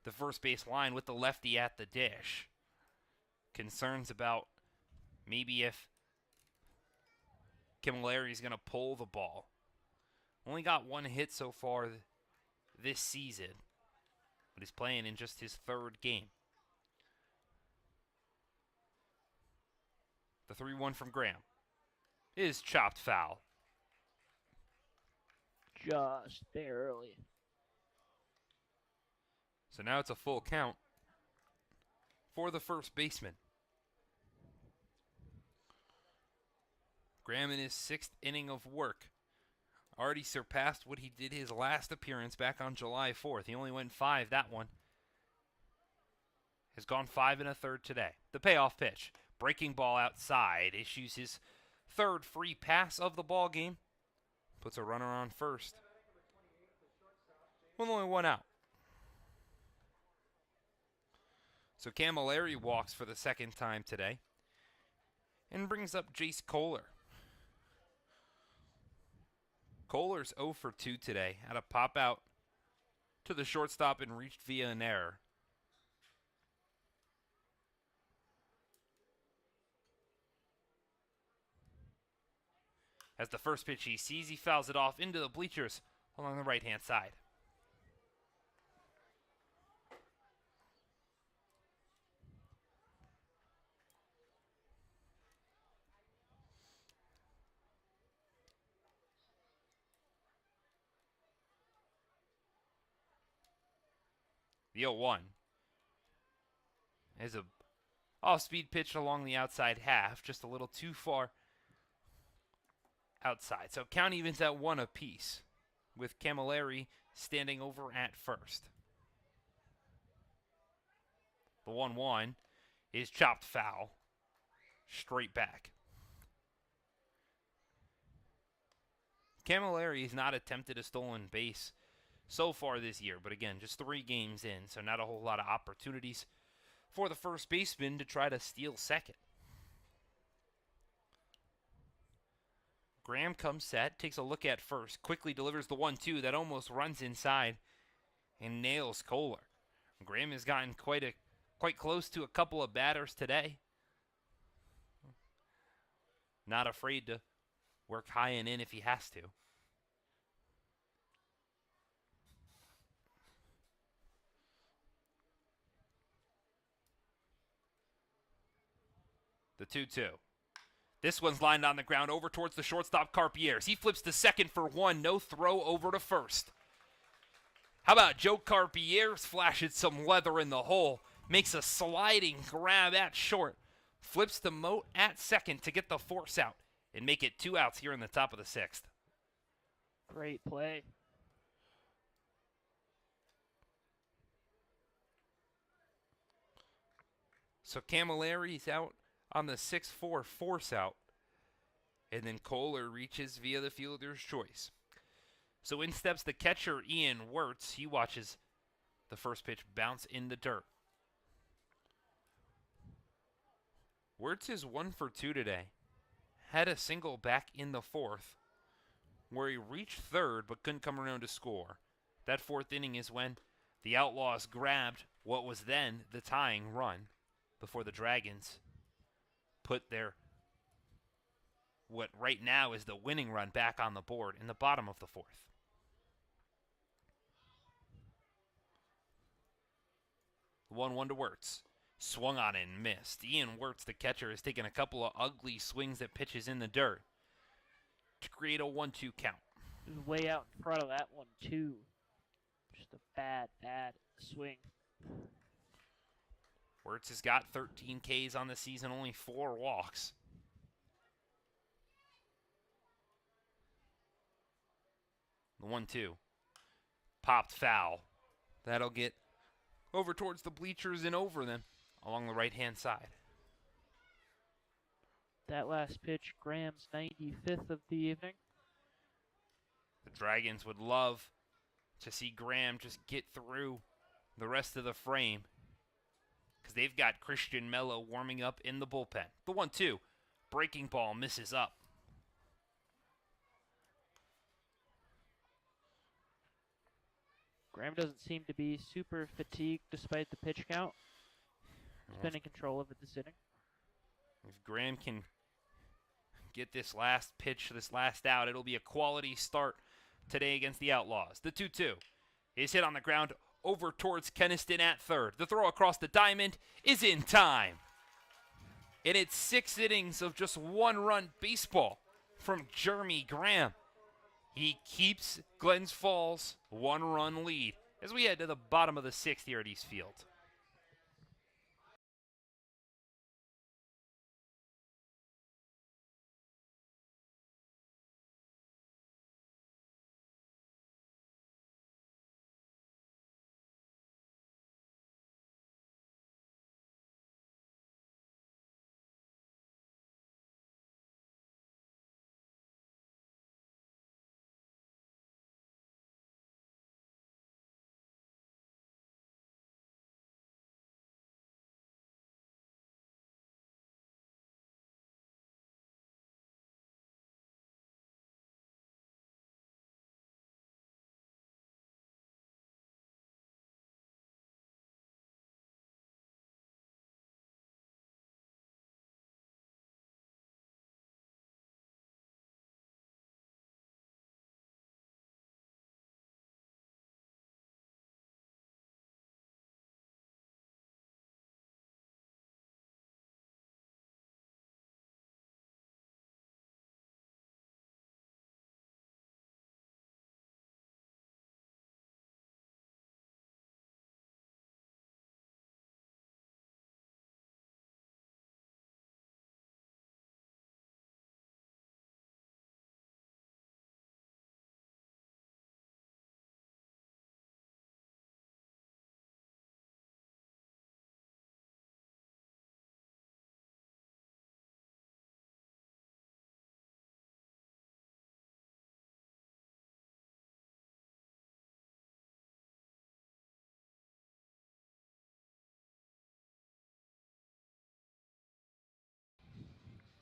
the first base line with the lefty at the dish. Concerns about maybe if Camilleri is going to pull the ball. Only got 1 hit so far this season, but he's playing in just his 3rd game. The 3-1 from Graham is chopped foul. Just barely. So now it's a full count for the first baseman. Graham in his 6th inning of work already surpassed what he did his last appearance back on July 4th. He only went 5 that one. Has gone 5 1/3 today. The payoff pitch. Breaking ball outside. Issues his 3rd free pass of the ball game. Puts a runner on first. With only 1 out. So Camilleri walks for the 2nd time today. And brings up Jace Kohler. Kohler's 0 for 2 today. Had a pop out to the shortstop and reached via an error. As the first pitch he sees, he fouls it off into the bleachers along the right-hand side. The 0-1 is a off-speed pitch along the outside half, just a little too far outside. So count evens at 1 apiece, with Camilleri standing over at first. The 1-1 is chopped foul, straight back. Camilleri has not attempted a stolen base so far this year, but again, just 3 games in, so not a whole lot of opportunities for the first baseman to try to steal second. Graham comes set, takes a look at first, quickly delivers the 1-2 that almost runs inside and nails Kohler. Graham has gotten quite close to a couple of batters today. Not afraid to work high and in if he has to. The 2-2. This one's lined on the ground over towards the shortstop, Carpier's. He flips to second for 1. No throw over to first. How about Joe Carpier's flashing some leather in the hole. Makes a sliding grab at short. Flips to Moat at second to get the force out and make it 2 outs here in the top of the 6th. Great play. So Camilleri's out on the 6-4 force out. And then Kohler reaches via the fielder's choice. So in steps the catcher, Ian Wirtz. He watches the first pitch bounce in the dirt. Wirtz is 1 for 2 today. Had a single back in the 4th, where he reached third but couldn't come around to score. That 4th inning is when the Outlaws grabbed what was then the tying run before the Dragons put their what right now is the winning run back on the board in the bottom of the 4th. The 1-1 to Wirtz. Swung on and missed. Ian Wirtz, the catcher, has taken a couple of ugly swings at pitches in the dirt to create a 1-2 count. He was way out in front of that one, too. Just a bad swing. Wirtz has got 13 Ks on the season, only 4 walks. The 1-2. Popped foul. That'll get over towards the bleachers and over them along the right-hand side. That last pitch, Graham's 95th of the evening. The Dragons would love to see Graham just get through the rest of the frame because they've got Christian Mello warming up in the bullpen. The 1-2. Breaking ball misses up. Graham doesn't seem to be super fatigued despite the pitch count. He's been in control of it this inning. If Graham can get this last pitch, this last out, it'll be a quality start today against the Outlaws. The 2-2 is hit on the ground over towards Keniston at third. The throw across the diamond is in time. And it's 6 innings of just 1-run baseball from Jeremy Graham. He keeps Glens Falls' 1-run lead as we head to the bottom of the 6th here at East Field.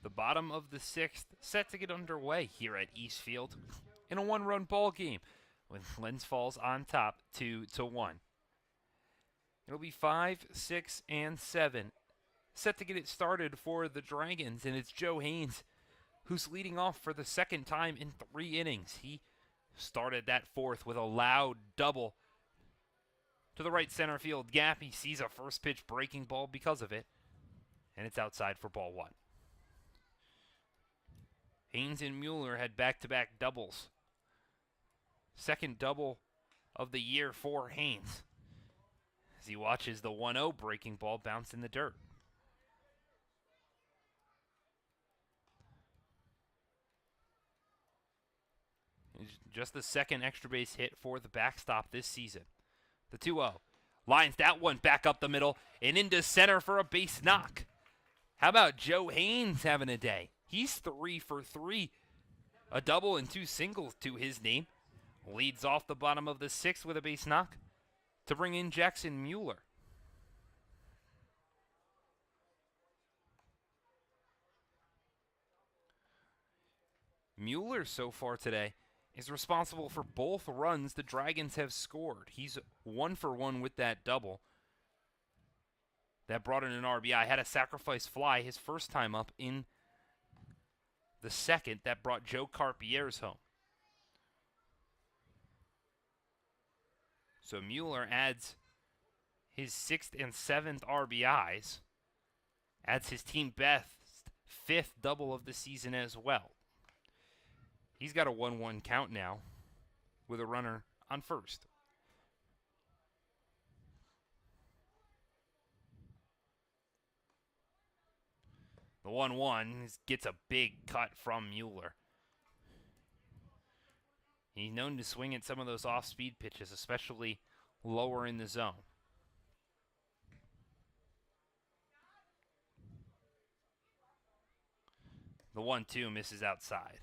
The bottom of the 6th set to get underway here at East Field in a 1-run ball game with Glens Falls on top 2-1. It'll be 5, 6, and 7 set to get it started for the Dragons, and it's Joe Haynes who's leading off for the second time in 3 innings. He started that 4th with a loud double to the right center field gap. He sees a first pitch breaking ball because of it, and it's outside for ball 1. Haynes and Mueller had back-to-back doubles. Second double of the year for Haynes as he watches the 1-0 breaking ball bounce in the dirt. Just the second extra base hit for the backstop this season. The 2-0 lines that one back up the middle and into center for a base knock. How about Joe Haynes having a day? He's 3 for 3. A double and 2 singles to his name. Leads off the bottom of the 6th with a base knock to bring in Jackson Mueller. Mueller so far today is responsible for both runs the Dragons have scored. He's 1 for 1 with that double. That brought in an RBI. Had a sacrifice fly his first time up in the 2nd. That brought Joe Carpier's home. So Mueller adds his 6th and 7th RBIs. Adds his team best 5th double of the season as well. He's got a 1-1 count now with a runner on first. The 1-1 gets a big cut from Mueller. He's known to swing at some of those off-speed pitches, especially lower in the zone. The 1-2 misses outside.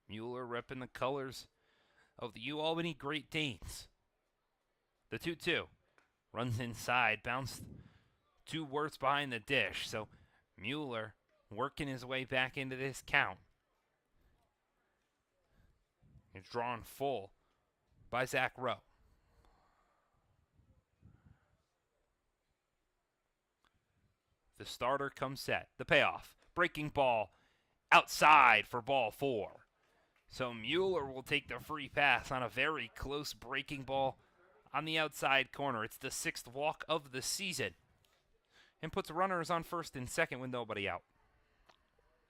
Mueller repping the colors of the U-Albany Great Danes. The 2-2 runs inside, bounced 2 words behind the dish. So Mueller working his way back into this count. He's drawn full by Zach Rowe. The starter comes set. The payoff. Breaking ball outside for ball 4. So Mueller will take the free pass on a very close breaking ball on the outside corner. It's the 6th walk of the season. And puts runners on first and second with nobody out.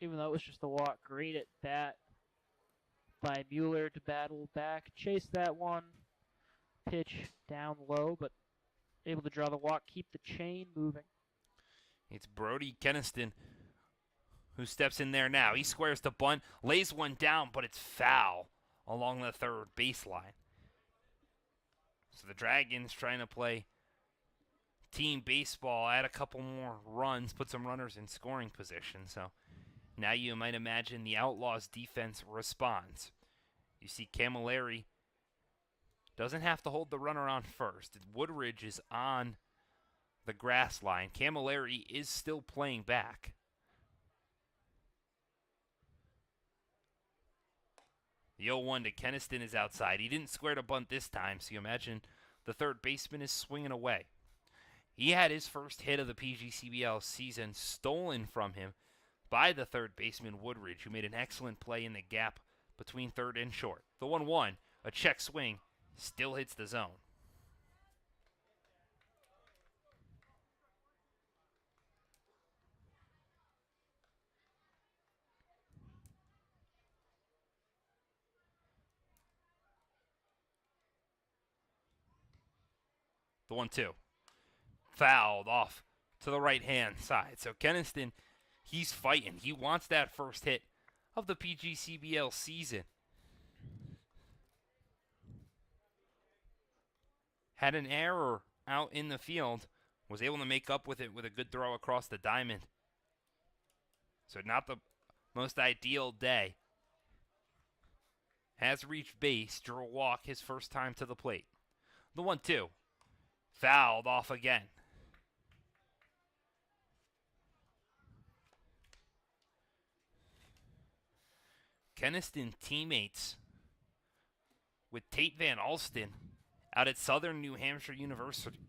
Even though it was just a walk, great at bat by Mueller to battle back. Chase that one. Pitch down low, but able to draw the walk, keep the chain moving. It's Brody Keniston who steps in there now. He squares the bunt, lays one down, but it's foul along the third baseline. So the Dragons trying to play team baseball, add a couple more runs, put some runners in scoring position. So now you might imagine the Outlaws defense responds. You see Camilleri doesn't have to hold the runner on first. Woodridge is on the grass line. Camilleri is still playing back. The 0-1 to Keniston is outside. He didn't square the bunt this time, so you imagine the third baseman is swinging away. He had his first hit of the PGCBL season stolen from him by the third baseman Woodridge, who made an excellent play in the gap between third and short. The 1-1, a check swing, still hits the zone. The 1-2. Fouled off to the right-hand side. So Keniston, he's fighting. He wants that first hit of the PGCBL season. Had an error out in the field. Was able to make up with it with a good throw across the diamond. So not the most ideal day. Has reached base. Drew a walk his first time to the plate. The 1-2. Fouled off again. Keniston teammates with Tate Van Alsten out at Southern New Hampshire University.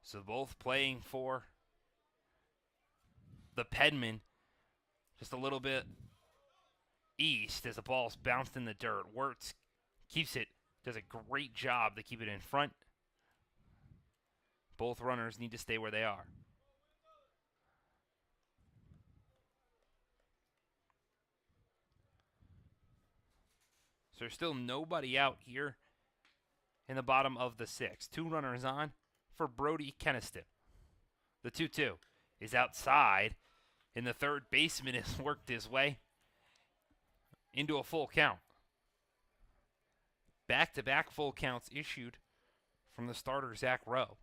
So both playing for the Pedman just a little bit east as the ball's bounced in the dirt. Wirtz keeps it, does a great job to keep it in front. Both runners need to stay where they are. So there's still nobody out here in the bottom of the 6th. 2 runners on for Brody Keniston. The 2-2 is outside, and the third baseman has worked his way into a full count. Back-to-back full counts issued from the starter, Zach Rowe.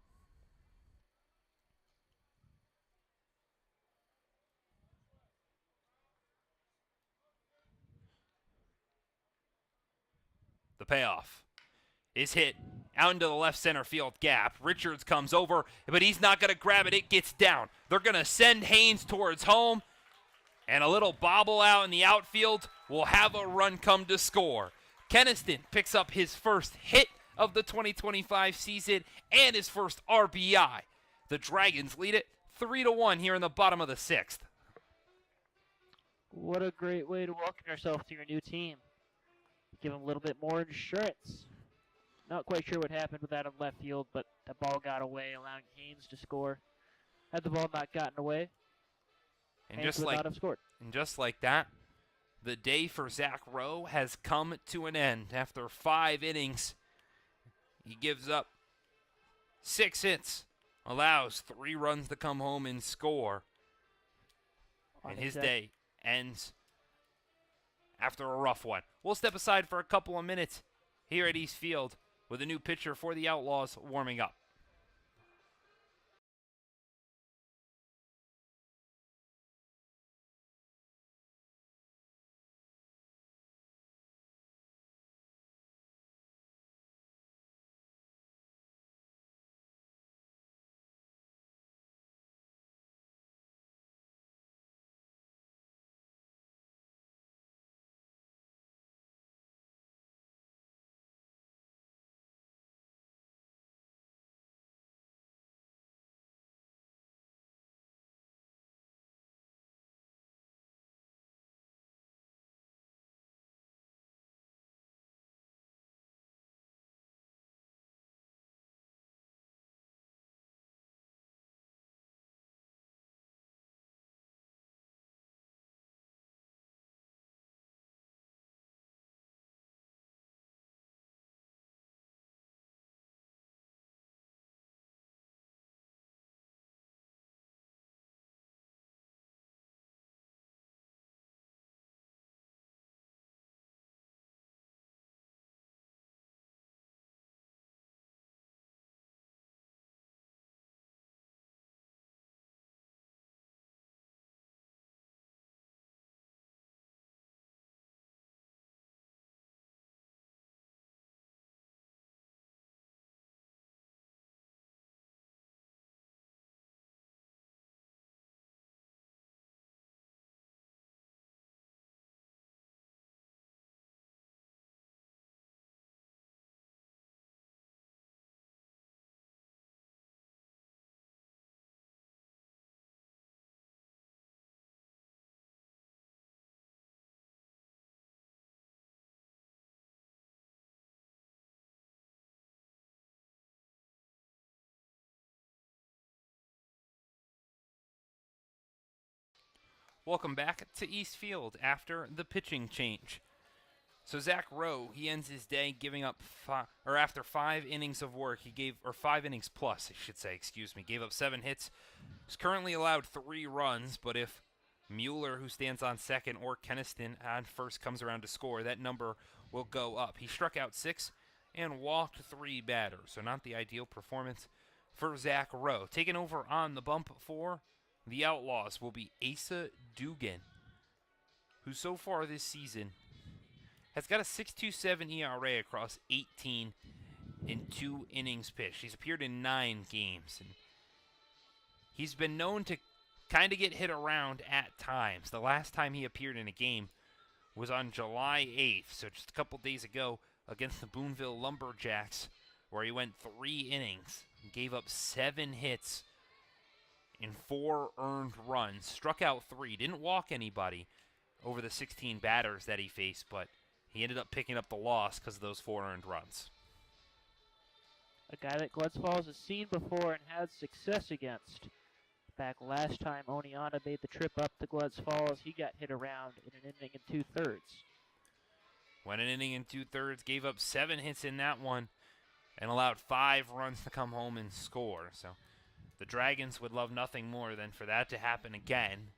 The payoff is hit out into the left center field gap. Richards comes over, but he's not going to grab it. It gets down. They're going to send Haynes towards home, and a little bobble out in the outfield will have a run come to score. Keniston picks up his first hit of the 2025 season and his first RBI. The Dragons lead it 3-1 here in the bottom of the 6th. What a great way to welcome yourself to your new team. Give them a little bit more insurance. Not quite sure what happened with that in left field, but the ball got away, allowing Haynes to score. Had the ball not gotten away, And Haynes would not have scored. And just like that, the day for Zach Rowe has come to an end. After 5 innings, he gives up 6 hits, allows 3 runs to come home and score. And his day ends after a rough one. We'll step aside for a couple of minutes here at East Field with a new pitcher for the Outlaws warming up. Welcome back to East Field after the pitching change. So Zach Rowe, he ends his day giving up after 5 innings of work, 5 innings plus, I should say, gave up 7 hits. He's currently allowed 3 runs, but if Mueller, who stands on second, or Keniston on first comes around to score, that number will go up. He struck out 6 and walked 3 batters, so not the ideal performance for Zach Rowe. Taking over on the bump for the Outlaws will be Asa Dugan, who so far this season has got a 6.27 ERA across 18 in 2 innings pitched. He's appeared in 9 games, and he's been known to kind of get hit around at times. The last time he appeared in a game was on July 8th, so just a couple days ago against the Boonville Lumberjacks, where he went 3 innings and gave up 7 hits in 4 earned runs, struck out 3, didn't walk anybody over the 16 batters that he faced, but he ended up picking up the loss because of those 4 earned runs. A guy that Glens Falls has seen before and had success against. Back last time Oneonta made the trip up to Glens Falls, he got hit around in an inning and 2/3. Went an inning and 2/3, gave up 7 hits in that one, and allowed 5 runs to come home and score. So the Dragons would love nothing more than for that to happen again.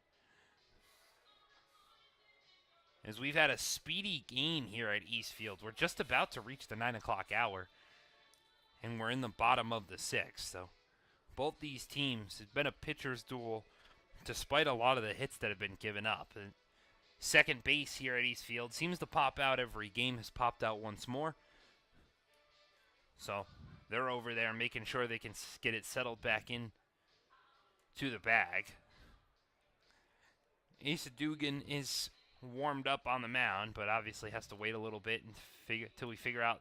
As we've had a speedy game here at East Field. We're just about to reach the 9 o'clock hour, and we're in the bottom of the 6th. So both these teams, it's been a pitcher's duel despite a lot of the hits that have been given up. And second base here at East Field seems to pop out every game, has popped out once more. So they're over there making sure they can get it settled back in to the bag. Asa Dugan is warmed up on the mound, but obviously has to wait a little bit and till we figure out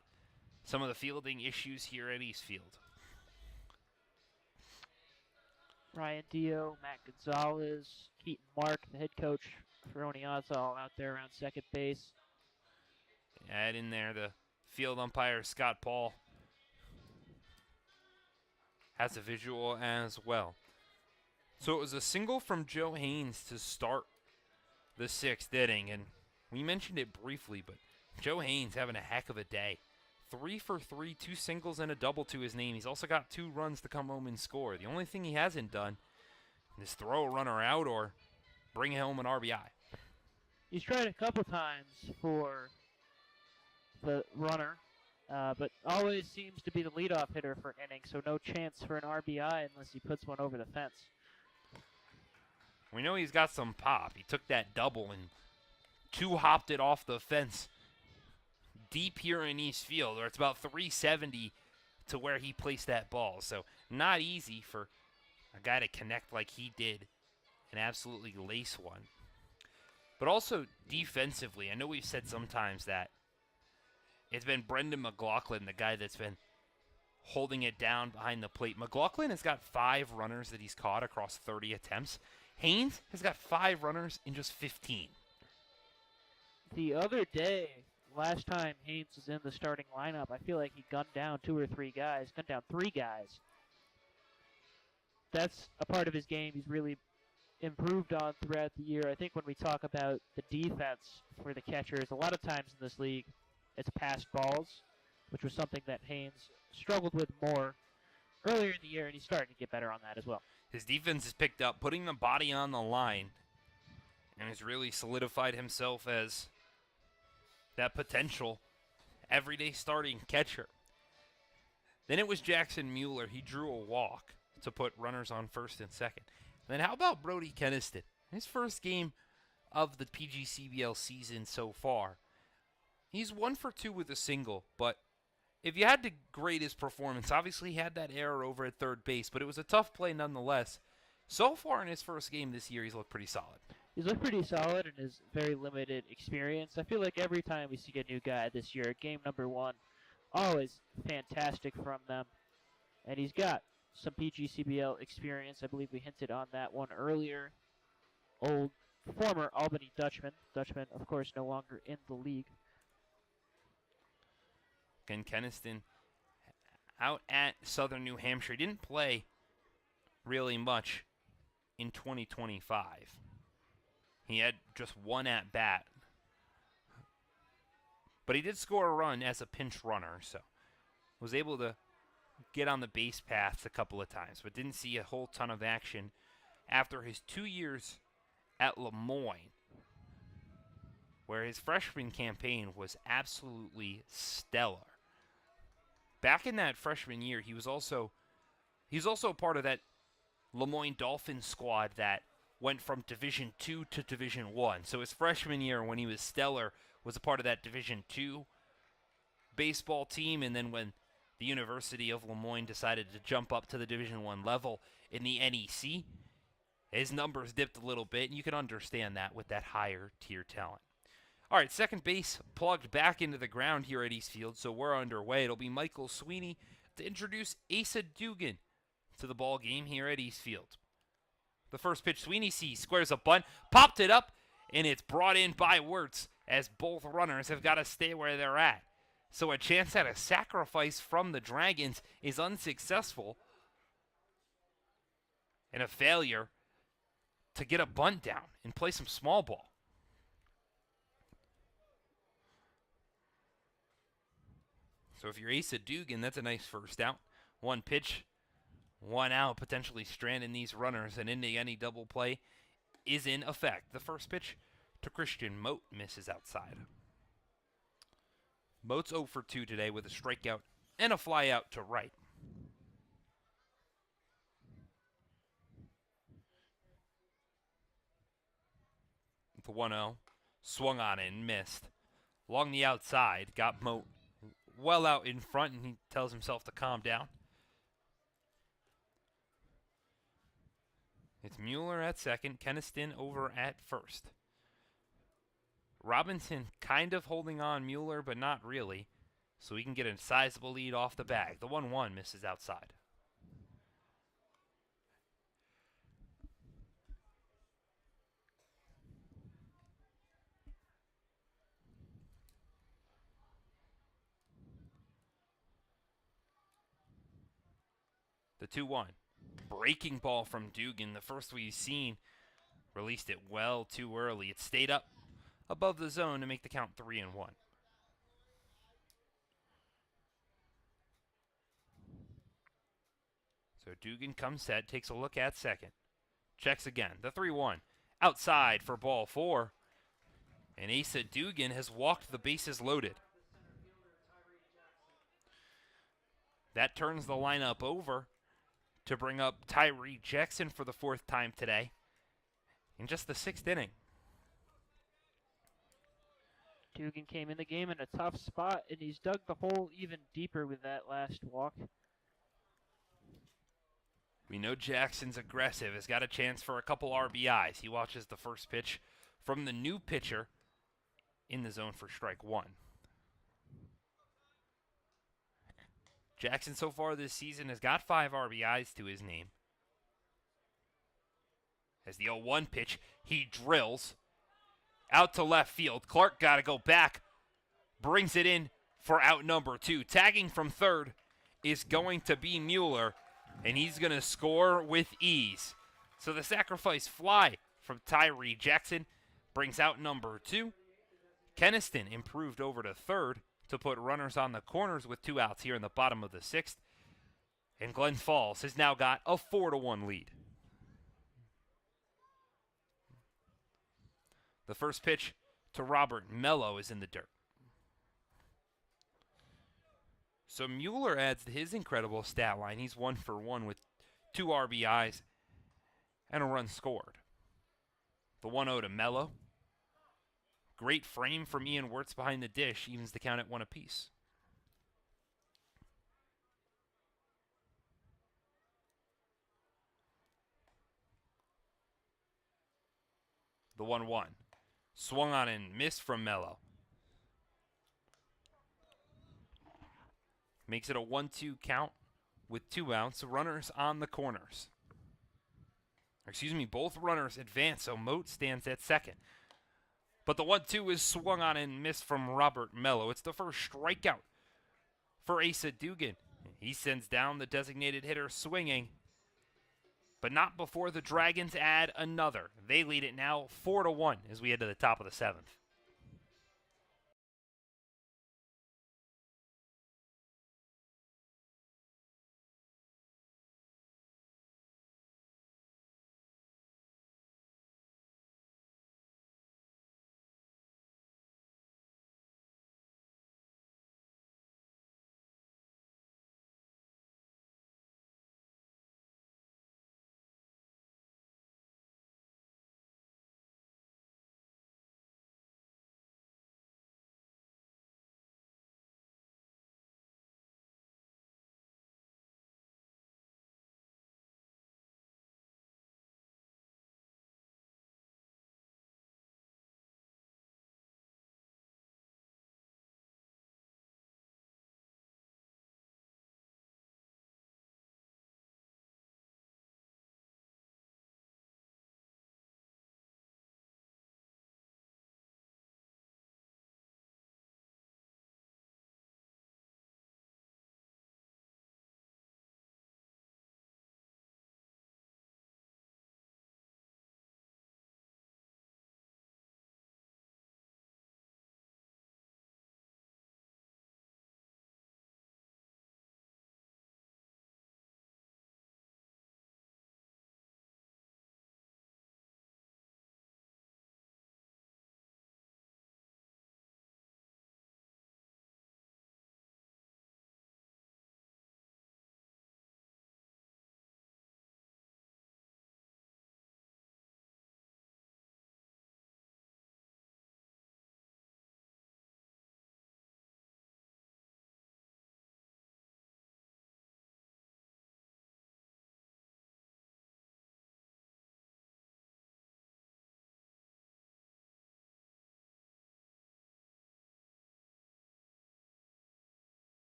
some of the fielding issues here at East Field. Ryan Dio, Matt Gonzalez, Keaton Mark, the head coach for Oneonta, out there around second base. Add in there the field umpire, Scott Paul, has a visual as well. So it was a single from Joe Haynes to start the 6th inning, and we mentioned it briefly, but Joe Haynes having a heck of a day. 3 for 3, 2 singles and a double to his name. He's also got 2 runs to come home and score. The only thing he hasn't done is throw a runner out or bring home an RBI. He's tried a couple times for the runner, but always seems to be the leadoff hitter for an inning, so no chance for an RBI unless he puts one over the fence. We know he's got some pop. He took that double and 2-hopped it off the fence deep here in East Field, or it's about 370 to where he placed that ball. So not easy for a guy to connect like he did and absolutely lace one. But also defensively, I know we've said sometimes that it's been Brendan McLaughlin, the guy that's been holding it down behind the plate. McLaughlin has got 5 runners that he's caught across 30 attempts. Haynes has got 5 runners in just 15. The other day, last time Haynes was in the starting lineup, I feel like he gunned down 2 or 3 guys, gunned down 3 guys. That's a part of his game he's really improved on throughout the year. I think when we talk about the defense for the catchers, a lot of times in this league, it's passed balls, which was something that Haynes struggled with more earlier in the year, and he's starting to get better on that as well. His defense has picked up, putting the body on the line, and has really solidified himself as that potential everyday starting catcher. Then it was Jackson Mueller. He drew a walk to put runners on first and second. Then how about Brody Keniston? His first game of the PGCBL season so far. He's 1 for 2 with a single, but if you had to grade his performance, obviously he had that error over at third base, but it was a tough play nonetheless. So far in his first game this year, he's looked pretty solid. He's looked pretty solid in his very limited experience. I feel like every time we see a new guy this year, game number 1, always fantastic from them. And he's got some PGCBL experience. I believe we hinted on that one earlier. Former Albany Dutchman. Dutchman, of course, no longer in the league. Again, Keniston out at Southern New Hampshire. He didn't play really much in 2025. He had just 1 at-bat. But he did score a run as a pinch runner, so was able to get on the base paths a couple of times, but didn't see a whole ton of action after his 2 years at Lemoyne, where his freshman campaign was absolutely stellar. Back in that freshman year, he was also part of that Lemoyne Dolphins squad that went from Division II to Division I. So his freshman year, when he was stellar, was a part of that Division II baseball team, and then when the University of Lemoyne decided to jump up to the Division I level in the NEC, his numbers dipped a little bit, and you can understand that with that higher tier talent. All right, second base plugged back into the ground here at Eastfield, so we're underway. It'll be Michael Sweeney to introduce Asa Dugan to the ball game here at Eastfield. The first pitch, Sweeney sees, squares a bunt, popped it up, and it's brought in by Wirtz as both runners have got to stay where they're at. So a chance at a sacrifice from the Dragons is unsuccessful, and a failure to get a bunt down and play some small ball. So if you're Asa Dugan, that's a nice first out. 1 pitch, 1 out, potentially stranding these runners, and into any double play is in effect. The first pitch to Christian Moat misses outside. Moat's 0 for 2 today with a strikeout and a fly out to right. The 1-0, swung on and missed. Along the outside, got Moat well out in front, and he tells himself to calm down. It's Mueller at second, Keniston over at first. Robinson kind of holding on Mueller, but not really, so he can get a sizable lead off the bag. The 1-1 misses outside. The 2-1. Breaking ball from Dugan, the first we've seen. Released it well too early. It stayed up above the zone to make the count 3-1. So Dugan comes set, takes a look at second. Checks again. The 3-1. Outside for ball 4. And Asa Dugan has walked the bases loaded. That turns the lineup over to bring up Tyree Jackson for the 4th time today in just the 6th inning. Dugan came in the game in a tough spot, and he's dug the hole even deeper with that last walk. We know Jackson's aggressive, has got a chance for a couple RBIs. He watches the first pitch from the new pitcher in the zone for strike 1. Jackson so far this season has got 5 RBIs to his name. As the 0-1 pitch, he drills out to left field. Clark got to go back, brings it in for out number 2. Tagging from third is going to be Mueller, and he's going to score with ease. So the sacrifice fly from Tyree Jackson brings out number 2. Keniston improved over to third to put runners on the corners with 2 outs here in the bottom of the 6th. And Glens Falls has now got a 4-1 lead. The first pitch to Robert Mello is in the dirt. So Mueller adds to his incredible stat line. He's 1 for 1 with 2 RBIs and a run scored. The 1-0 to Mello. Great frame from Ian Wirtz behind the dish, evens the count at 1 apiece. The 1-1. Swung on and missed from Mello. Makes it a 1-2 count with 2 outs. Runners on the corners. Both runners advance, so Moat stands at second. But the 1-2 is swung on and missed from Robert Mello. It's the first strikeout for Asa Dugan. He sends down the designated hitter swinging, but not before the Dragons add another. They lead it now 4-1 as we head to the top of the 7th.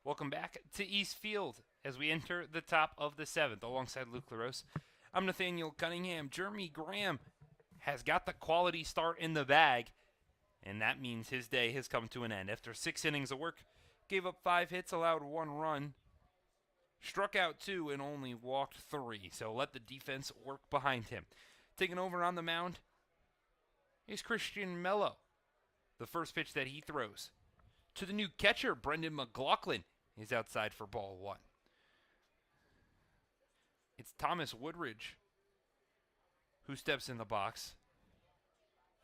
Welcome back to East Field as we enter the top of the 7th alongside Luke LaRose. I'm Nathaniel Cunningham. Jeremy Graham has got the quality start in the bag, and that means his day has come to an end. After 6 innings of work, gave up 5 hits, allowed 1 run, struck out 2, and only walked 3. So let the defense work behind him. Taking over on the mound is Christian Mello. The first pitch that he throws to the new catcher, Brendan McLaughlin, is outside for ball 1. It's Thomas Woodridge who steps in the box.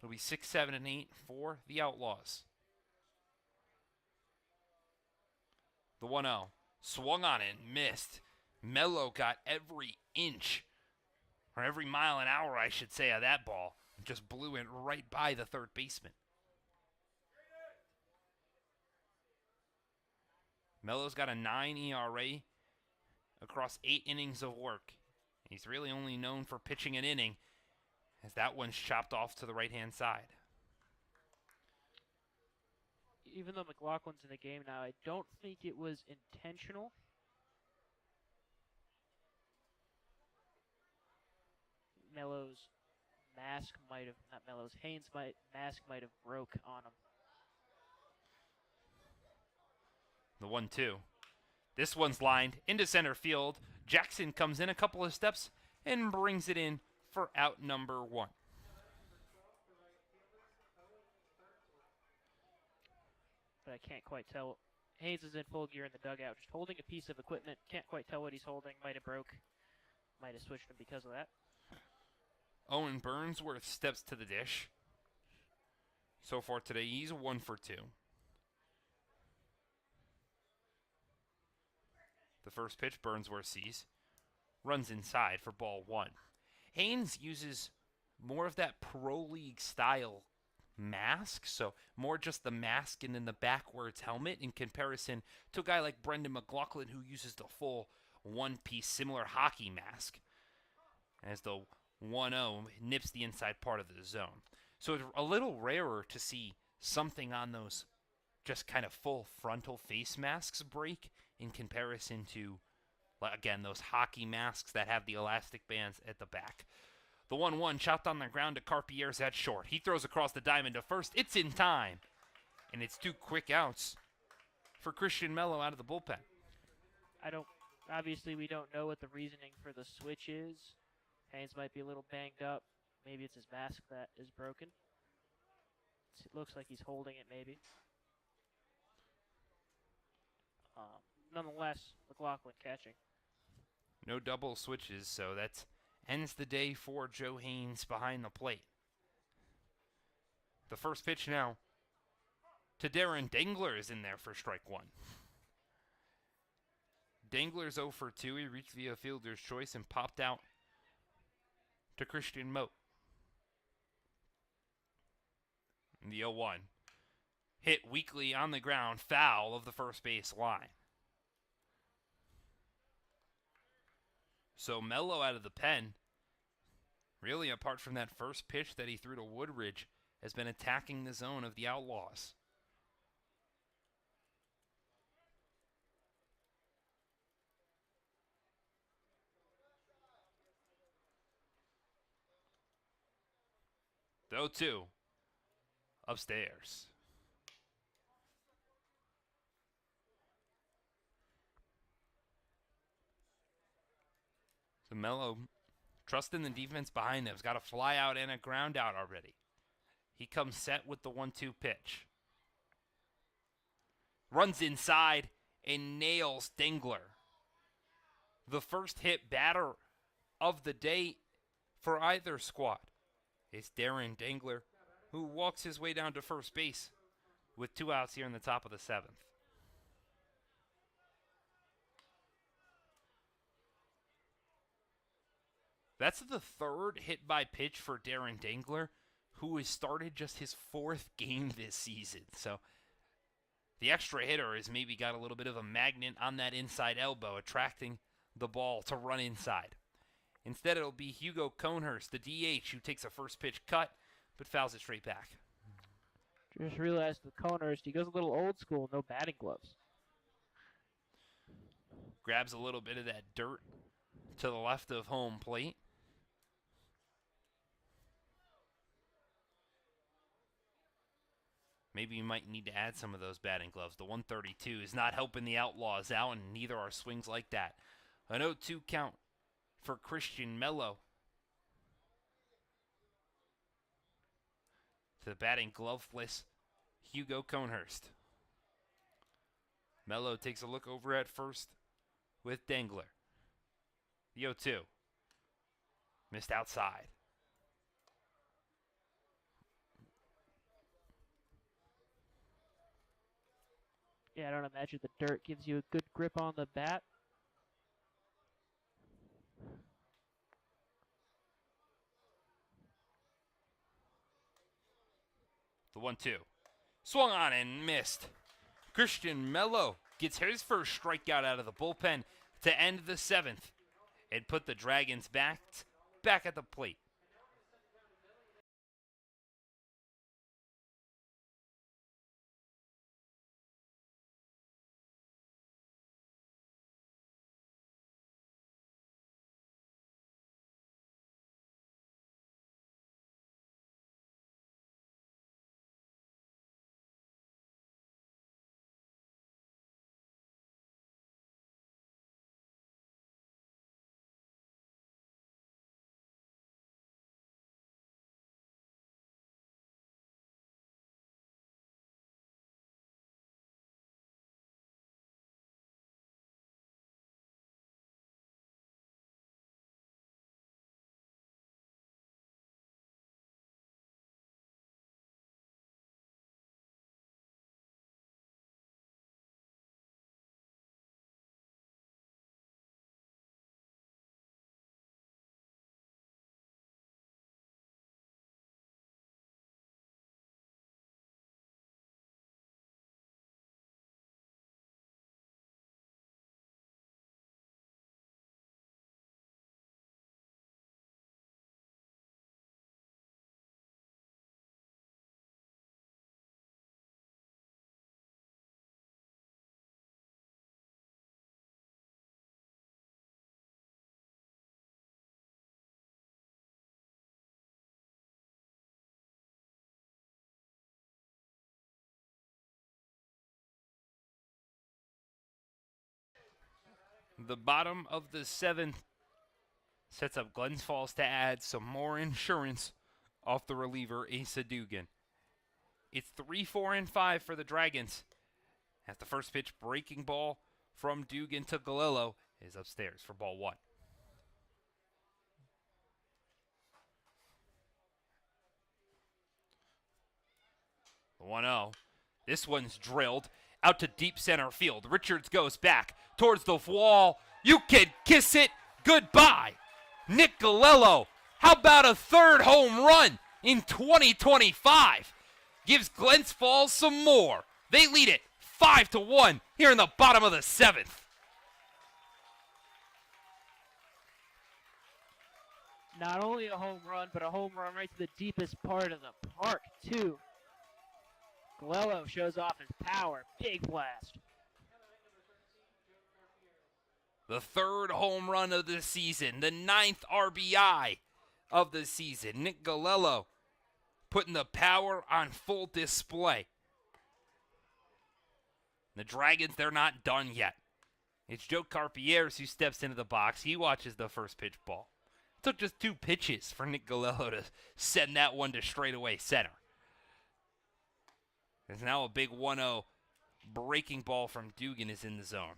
It'll be 6, 7, and 8 for the Outlaws. The 1-0 swung on it and missed. Mello got every inch, or every mile an hour, I should say, of that ball. Just blew it right by the third baseman. Mello's got a 9 ERA across 8 innings of work. He's really only known for pitching an inning, as that one's chopped off to the right-hand side. Even though McLaughlin's in the game now, I don't think it was intentional. Mello's mask might have, not Mello's, Haynes' mask might have broke on him. The 1-2. This one's lined into center field. Jackson comes in a couple of steps and brings it in for out number 1. But I can't quite tell. Haynes is in full gear in the dugout, just holding a piece of equipment. Can't quite tell what he's holding. Might have broke. Might have switched him because of that. Owen Burnsworth steps to the dish. So far today, he's 1 for 2. The first pitch, Burnsworth sees. Runs inside for ball 1. Haynes uses more of that Pro League style mask, so more just the mask and then the backwards helmet in comparison to a guy like Brendan McLaughlin who uses the full one-piece similar hockey mask, as the 1-0 nips the inside part of the zone. So it's a little rarer to see something on those just kind of full frontal face masks break in comparison to, again, those hockey masks that have the elastic bands at the back. The 1-1 chopped on the ground to Carpier's at short. He throws across the diamond to first. It's in time. And it's 2 quick outs for Christian Mello out of the bullpen. Obviously we don't know what the reasoning for the switch is. Haynes might be a little banged up. Maybe it's his mask that is broken. It looks like he's holding it maybe. Nonetheless, McLaughlin catching. No double switches, so that ends the day for Joe Haynes behind the plate. The first pitch now to Darren Dangler is in there for strike 1. Dangler's 0 for 2. He reached via fielder's choice and popped out to Christian Moat. And the 0-1 hit weakly on the ground, foul of the first base line. So Mello out of the pen, really apart from that first pitch that he threw to Woodridge, has been attacking the zone of the Outlaws. The 0-2 upstairs. So Mello, trusting the defense behind him, has got a fly out and a ground out already. He comes set with the 1-2 pitch. Runs inside and nails Dangler. The first hit batter of the day for either squad is Darren Dangler, who walks his way down to first base with 2 outs here in the top of the 7th. That's the 3rd hit by pitch for Darren Dangler, who has started just his 4th game this season. So the extra hitter has maybe got a little bit of a magnet on that inside elbow, attracting the ball to run inside. Instead, it'll be Hugo Conehurst, the DH, who takes a first pitch cut, but fouls it straight back. Just realized with Conehurst, he goes a little old school, no batting gloves. Grabs a little bit of that dirt to the left of home plate. Maybe you might need to add some of those batting gloves. The 132 is not helping the Outlaws out, and neither are swings like that. An 0-2 count for Christian Mello. To the batting gloveless Hugo Conehurst. Mello takes a look over at first with Dengler. The 0-2. Missed outside. Yeah, I don't imagine the dirt gives you a good grip on the bat. The 1-2. Swung on and missed. Christian Mello gets his first strikeout out of the bullpen to end the 7th and put the Dragons back at the plate. The bottom of the 7th sets up Glens Falls to add some more insurance off the reliever Asa Dugan. It's 3-4-5 for the Dragons. As the first pitch, breaking ball from Dugan to Galillo is upstairs for ball 1. The 1-0. This one's drilled out to deep center field. Richards goes back towards the wall. You can kiss it goodbye. Nick Galillo, how about a third home run in 2025? Gives Glens Falls some more. They lead it 5-1 here in the bottom of the 7th. Not only a home run, but a home run right to the deepest part of the park, too. Galillo shows off his power. Big blast. The 3rd home run of the season, the 9th RBI of the season. Nick Galillo putting the power on full display. The Dragons, they're not done yet. It's Joe Carpieres who steps into the box. He watches the first pitch ball. It took just 2 pitches for Nick Galillo to send that one to straightaway center. There's now a big 1-0 breaking ball from Dugan is in the zone.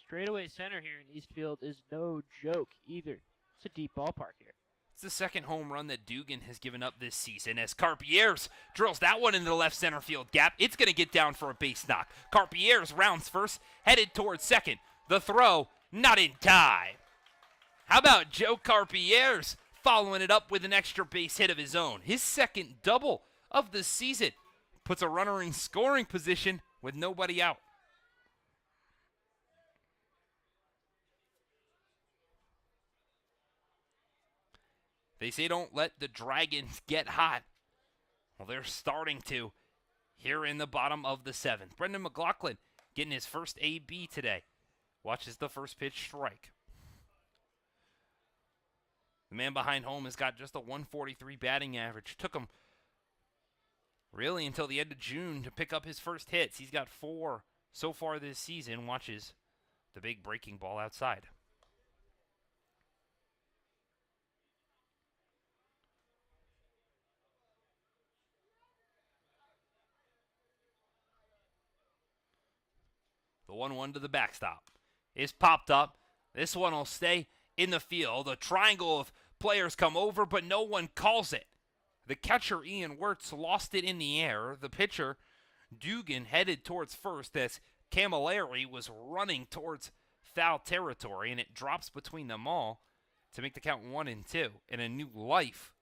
Straightaway center here in Eastfield is no joke either. It's a deep ballpark here. It's the 2nd home run that Dugan has given up this season as Carpieres drills that one into the left center field gap. It's going to get down for a base knock. Carpieres rounds first, headed towards second. The throw, not in time. How about Joe Carpieres following it up with an extra base hit of his own? His 2nd double of the season puts a runner in scoring position with nobody out. They say don't let the Dragons get hot. Well, they're starting to here in the bottom of the 7th. Brendan McLaughlin getting his first AB today. watches the first pitch strike. The man behind home has got just a 143 batting average. Took him really until the end of June to pick up his first hits. He's got 4 so far this season. Watches the big breaking ball outside. The 1-1 to the backstop is popped up. This one will stay in the field. A triangle of players come over, but no one calls it. The catcher, Ian Wirtz, lost it in the air. The pitcher, Dugan, headed towards first as Camilleri was running towards foul territory, and it drops between them all to make the count 1-2, and a new life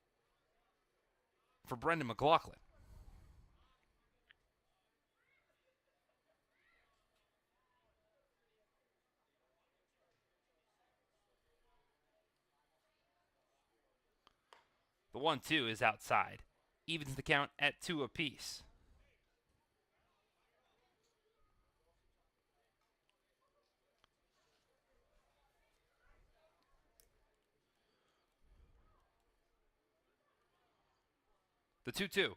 for Brendan McLaughlin. The 1-2 is outside. Evens the count at 2 apiece. The 2-2.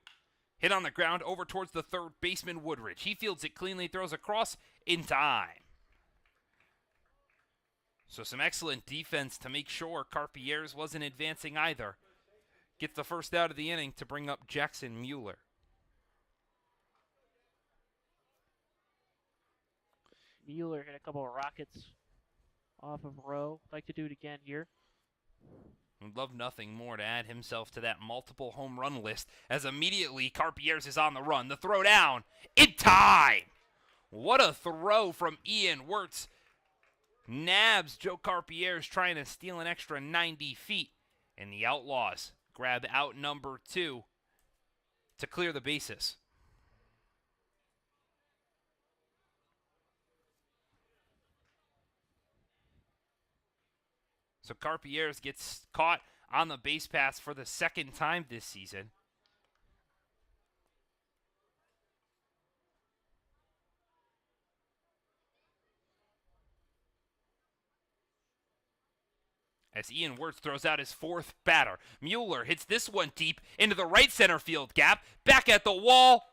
Hit on the ground over towards the third baseman, Woodridge. He fields it cleanly, throws across in time. So some excellent defense to make sure Carpier's wasn't advancing either. Gets the first out of the inning to bring up Jackson Mueller. Mueller hit a couple of rockets off of Rowe. Like to do it again here. Would love nothing more to add himself to that multiple home run list, as immediately Carpier's is on the run. The throw down in time. What a throw from Ian Wirtz. Nabs Joe Carpier's trying to steal an extra 90 feet, and the Outlaws grab out number 2 to clear the bases. So Carpier's gets caught on the base pass for the second time this season. As Ian Wirtz throws out his 4th batter. Mueller hits this one deep into the right center field gap. Back at the wall.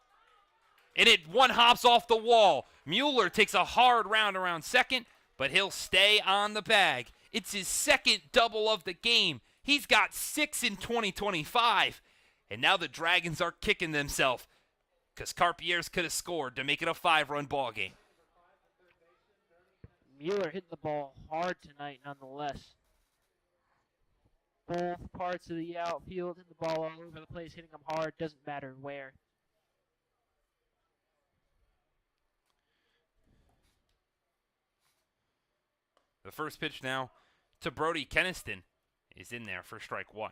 And it one hops off the wall. Mueller takes a hard round around second, but he'll stay on the bag. It's his second double of the game. He's got 6 in 2025. And now the Dragons are kicking themselves because Carpier's could have scored to make it a 5-run ball game. Mueller hitting the ball hard tonight nonetheless. Both parts of the outfield, hitting the ball all over the place, hitting them hard, doesn't matter where. The first pitch now to Brody Keniston is in there for strike 1.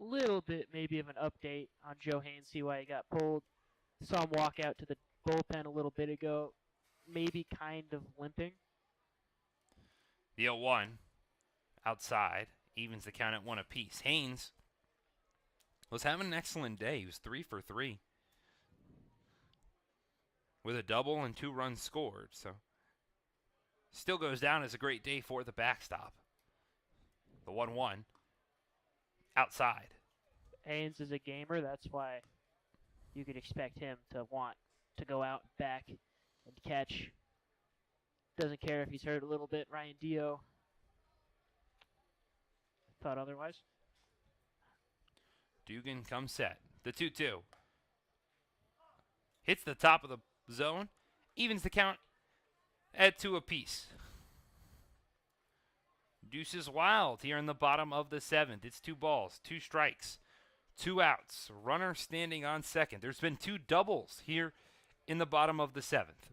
A little bit maybe of an update on Joe Haynes, see why he got pulled. Saw him walk out to the bullpen a little bit ago, maybe kind of limping. The 0-1 outside evens the count at 1 apiece. Haynes was having an excellent day. He was 3 for 3 with a double and 2 runs scored. So still goes down as a great day for the backstop. The 1-1 outside. Haynes is a gamer. That's why you could expect him to want to go out back and catch. Doesn't care if he's hurt a little bit. Ryan Dio thought otherwise. Dugan comes set. The 2-2. Hits the top of the zone. Evens the count at 2 apiece. Deuce is wild here in the bottom of the 7th. It's 2 balls, 2 strikes, 2 outs. Runner standing on second. There's been 2 doubles here in the bottom of the 7th.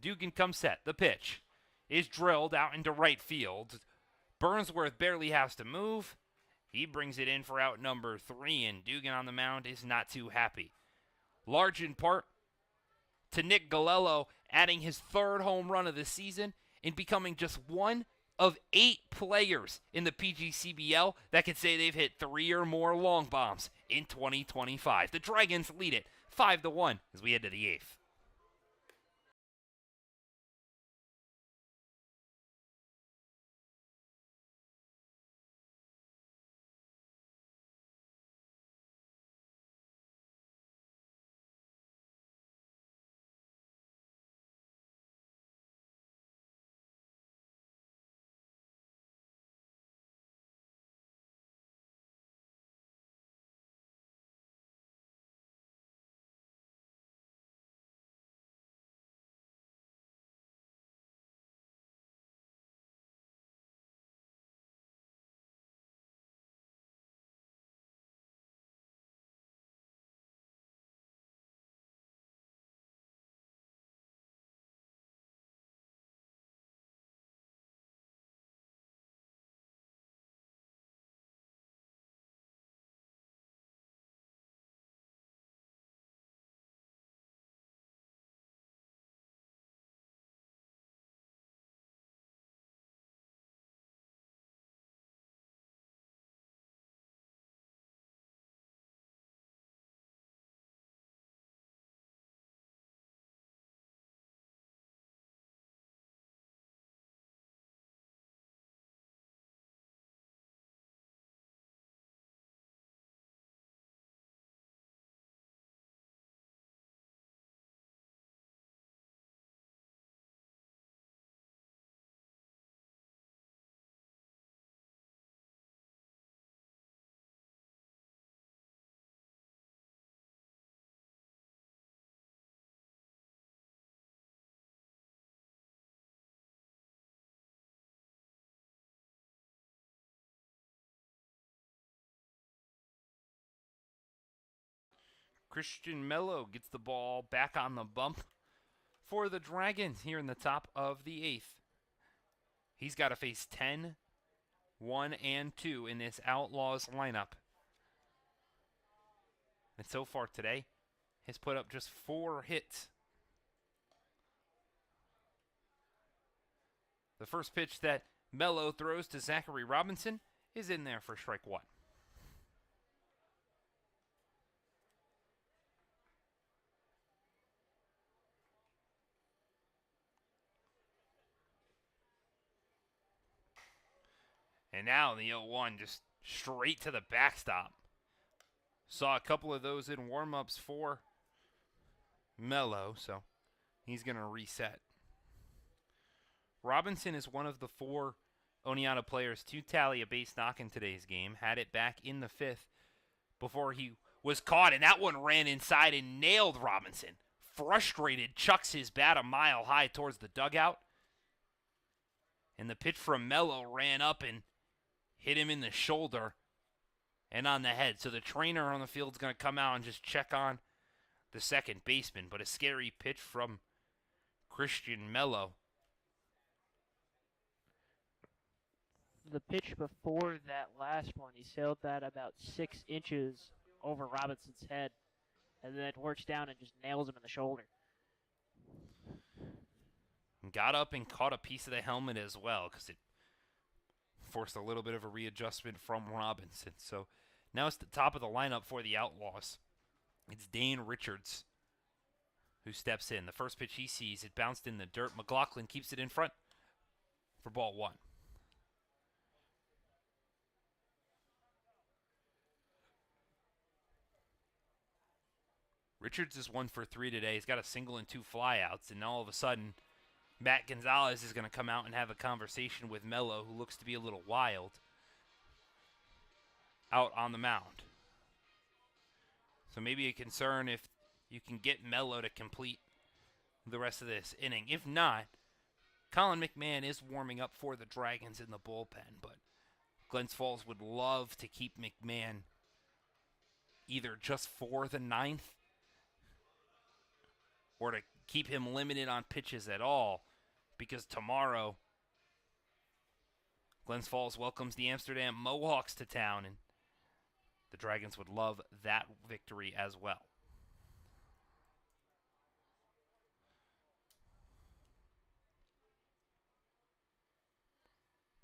Dugan comes set. The pitch is drilled out into right field. Burnsworth barely has to move. He brings it in for out number 3, and Dugan on the mound is not too happy. Large in part to Nick Galello adding his 3rd home run of the season and becoming just one of 8 players in the PGCBL that can say they've hit 3 or more long bombs in 2025. The Dragons lead it 5-1 as we head to the 8th. Christian Mello gets the ball back on the bump for the Dragons here in the top of the 8th. He's got to face 10, 1, and 2 in this Outlaws lineup. And so far today, has put up just 4 hits. The first pitch that Mello throws to Zachary Robinson is in there for strike 1. And now the 0-1 just straight to the backstop. Saw a couple of those in warm-ups for Mello, so he's going to reset. Robinson is one of the 4 Oneonta players to tally a base knock in today's game. Had it back in the 5th before he was caught, and that one ran inside and nailed Robinson. Frustrated, chucks his bat a mile high towards the dugout. And the pitch from Mello ran up and hit him in the shoulder and on the head. So the trainer on the field is going to come out and just check on the second baseman. But a scary pitch from Christian Mello. The pitch before that last one, he sailed that about 6 inches over Robinson's head, and then works down and just nails him in the shoulder. Got up and caught a piece of the helmet as well, because it forced a little bit of a readjustment from Robinson. So now it's the top of the lineup for the Outlaws. It's Dane Richards who steps in. The first pitch he sees, it bounced in the dirt. McLaughlin keeps it in front for ball 1. Richards is 1 for 3 today. He's got a single and 2 flyouts, and all of a sudden, Matt Gonzalez is going to come out and have a conversation with Mello, who looks to be a little wild, out on the mound. So maybe a concern if you can get Mello to complete the rest of this inning. If not, Colin McMahon is warming up for the Dragons in the bullpen, but Glens Falls would love to keep McMahon either just for the 9th or to keep him limited on pitches at all, because tomorrow Glens Falls welcomes the Amsterdam Mohawks to town, and the Dragons would love that victory as well.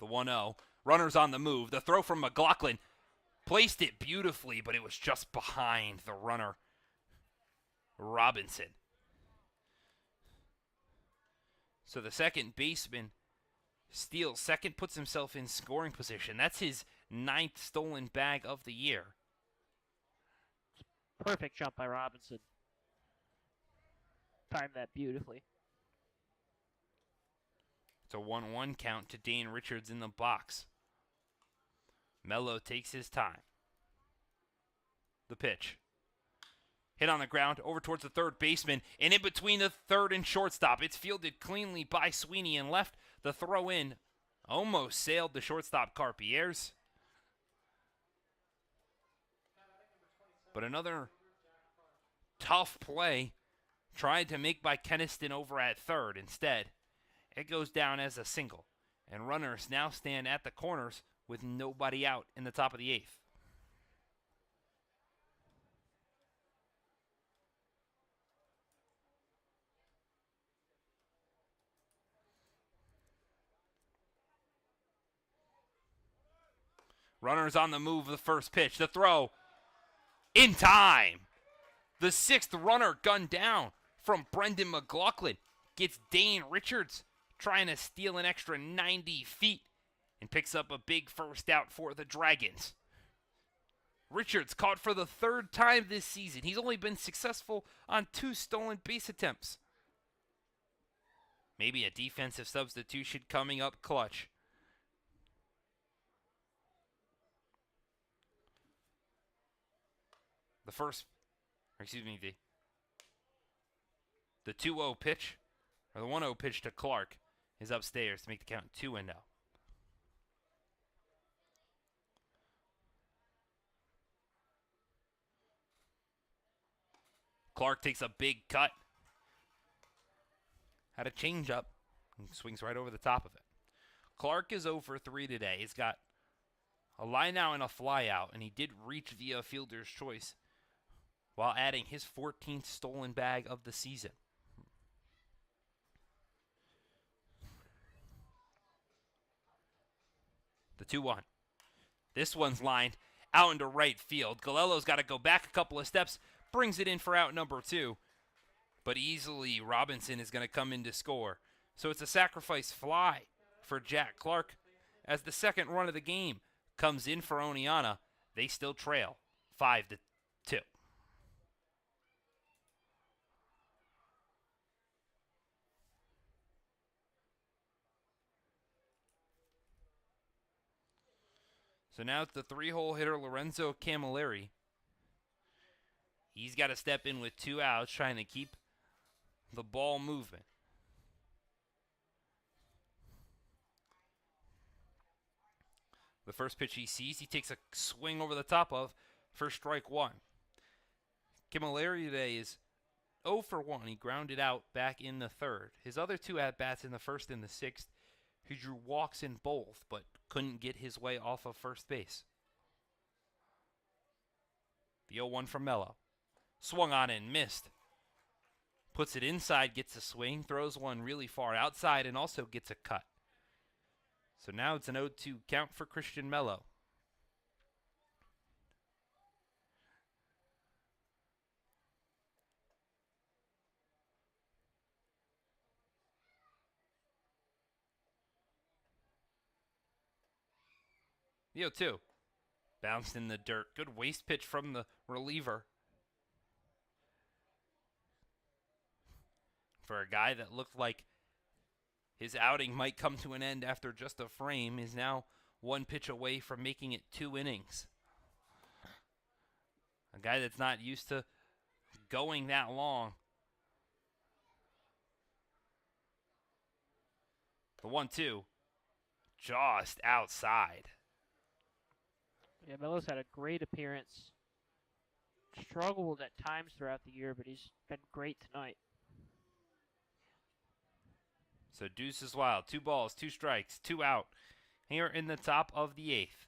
The 1-0. Runners on the move. The throw from McLaughlin placed it beautifully, but it was just behind the runner, Robinson. So the second baseman steals second, puts himself in scoring position. That's his 9th stolen bag of the year. Perfect jump by Robinson. Timed that beautifully. It's a 1-1 count to Dane Richards in the box. Mello takes his time. The pitch. Hit on the ground, over towards the third baseman, and in between the third and shortstop. It's fielded cleanly by Sweeney and left. The throw in almost sailed the shortstop Carpier's. But another tough play tried to make by Keniston over at third. Instead, it goes down as a single, and runners now stand at the corners with nobody out in the top of the 8th. Runners on the move, the first pitch, the throw, in time. The 6th runner gunned down from Brendan McLaughlin gets Dane Richards trying to steal an extra 90 feet and picks up a big first out for the Dragons. Richards caught for the 3rd time this season. He's only been successful on 2 stolen base attempts. Maybe a defensive substitution coming up clutch. The 2-0 pitch, or the 1-0 pitch to Clark is upstairs to make the count 2-0. Clark takes a big cut. Had a changeup and swings right over the top of it. Clark is 0 for 3 today. He's got a line out and a fly out, and he did reach via fielder's choice while adding his 14th stolen bag of the season. The 2-1. This one's lined out into right field. Galello's got to go back a couple of steps, brings it in for out number 2. But easily Robinson is going to come in to score. So it's a sacrifice fly for Jack Clark as the second run of the game comes in for Oneonta. They still trail 5-2. So now it's the 3-hole hitter Lorenzo Camilleri. He's got to step in with 2 outs, trying to keep the ball moving. The first pitch he sees, he takes a swing over the top of for strike 1. Camilleri today is 0 for 1. He grounded out back in the 3rd. His other 2 at-bats in the 1st and the 6th, he drew walks in both, but couldn't get his way off of first base. The 0-1 from Mello. Swung on and missed. Puts it inside, gets a swing, throws one really far outside, and also gets a cut. So now it's an 0-2 count for Christian Mello. The 0-2. Bounced in the dirt. Good waste pitch from the reliever. For a guy that looked like his outing might come to an end after just a frame, is now 1 pitch away from making it 2 innings. A guy that's not used to going that long. The 1-2. Just outside. Yeah, Melo's had a great appearance. Struggled at times throughout the year, but he's been great tonight. So deuce is wild. 2 balls, 2 strikes, 2 out. Here in the top of the 8th.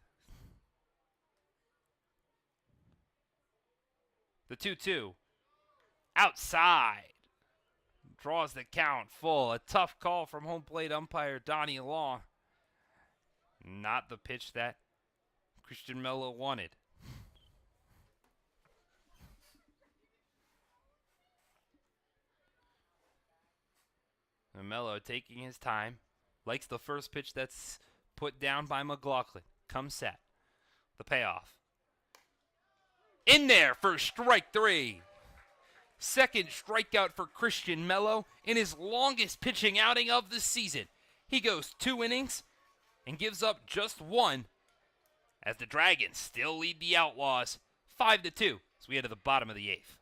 The 2-2. Outside. Draws the count full. A tough call from home plate umpire Donnie Long. Not the pitch that Christian Mello wanted. And Mello taking his time. Likes the first pitch that's put down by McLaughlin. Comes set. The payoff. In there for strike 3. Second strikeout for Christian Mello in his longest pitching outing of the season. He goes 2 innings and gives up just 1 as the Dragons still lead the Outlaws 5-2 as we head to the bottom of the 8th.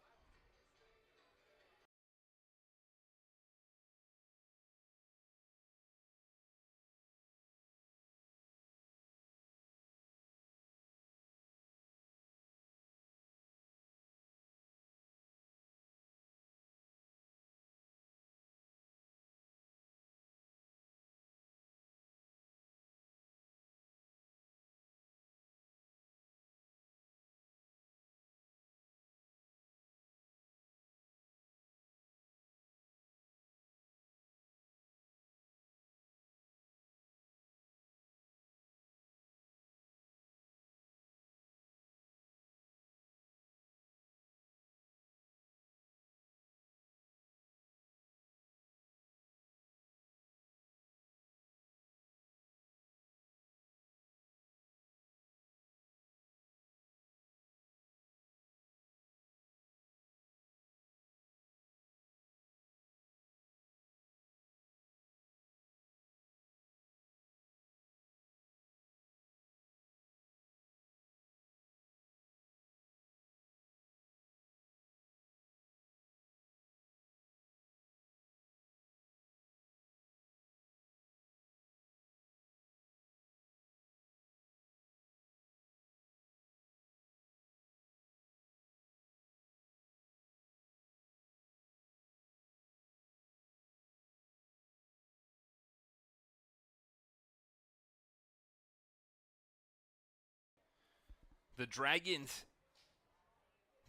The Dragons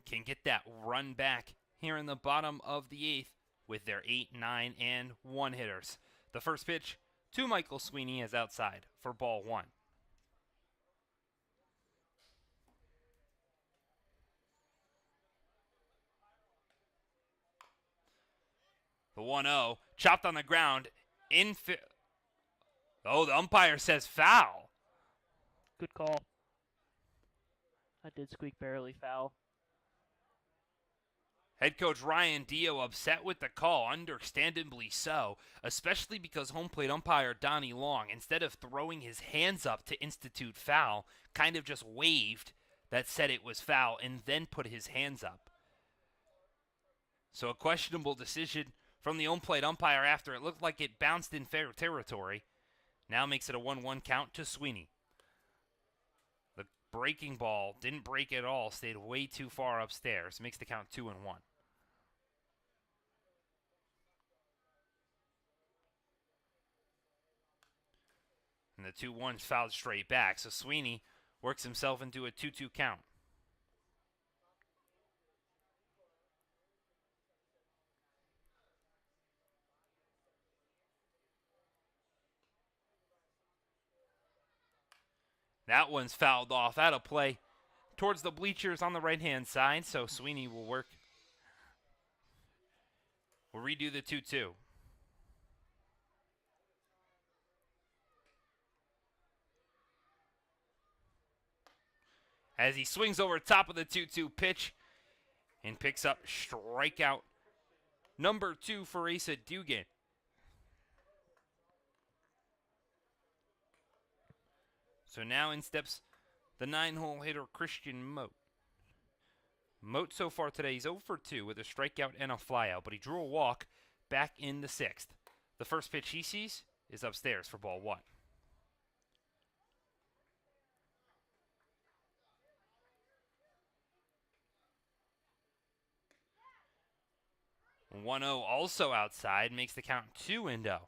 can get that run back here in the bottom of the 8th with their 8, 9, and 1 hitters. The first pitch to Michael Sweeney is outside for ball 1. The 1-0 chopped on the ground. Oh, the umpire says foul. Good call. That did squeak barely foul. Head coach Ryan Dio upset with the call, understandably so, especially because home plate umpire Donnie Long, instead of throwing his hands up to institute foul, kind of just waved that said it was foul and then put his hands up. So a questionable decision from the home plate umpire after it looked like it bounced in fair territory. Now makes it a 1-1 count to Sweeney. The breaking ball didn't break at all, stayed way too far upstairs. Makes the count 2-1. And the 2-1's fouled straight back, so Sweeney works himself into a 2-2 count. That one's fouled off out of play towards the bleachers on the right-hand side, so Sweeney will redo the 2-2. As he swings over top of the 2-2 pitch and picks up strikeout number 2 for Asa Dugan. So now in steps the 9-hole hitter Christian Moat. Moat so far today, he's 0 for 2 with a strikeout and a flyout, but he drew a walk back in the 6th. The first pitch he sees is upstairs for ball 1. And 1-0 also outside makes the count 2-0.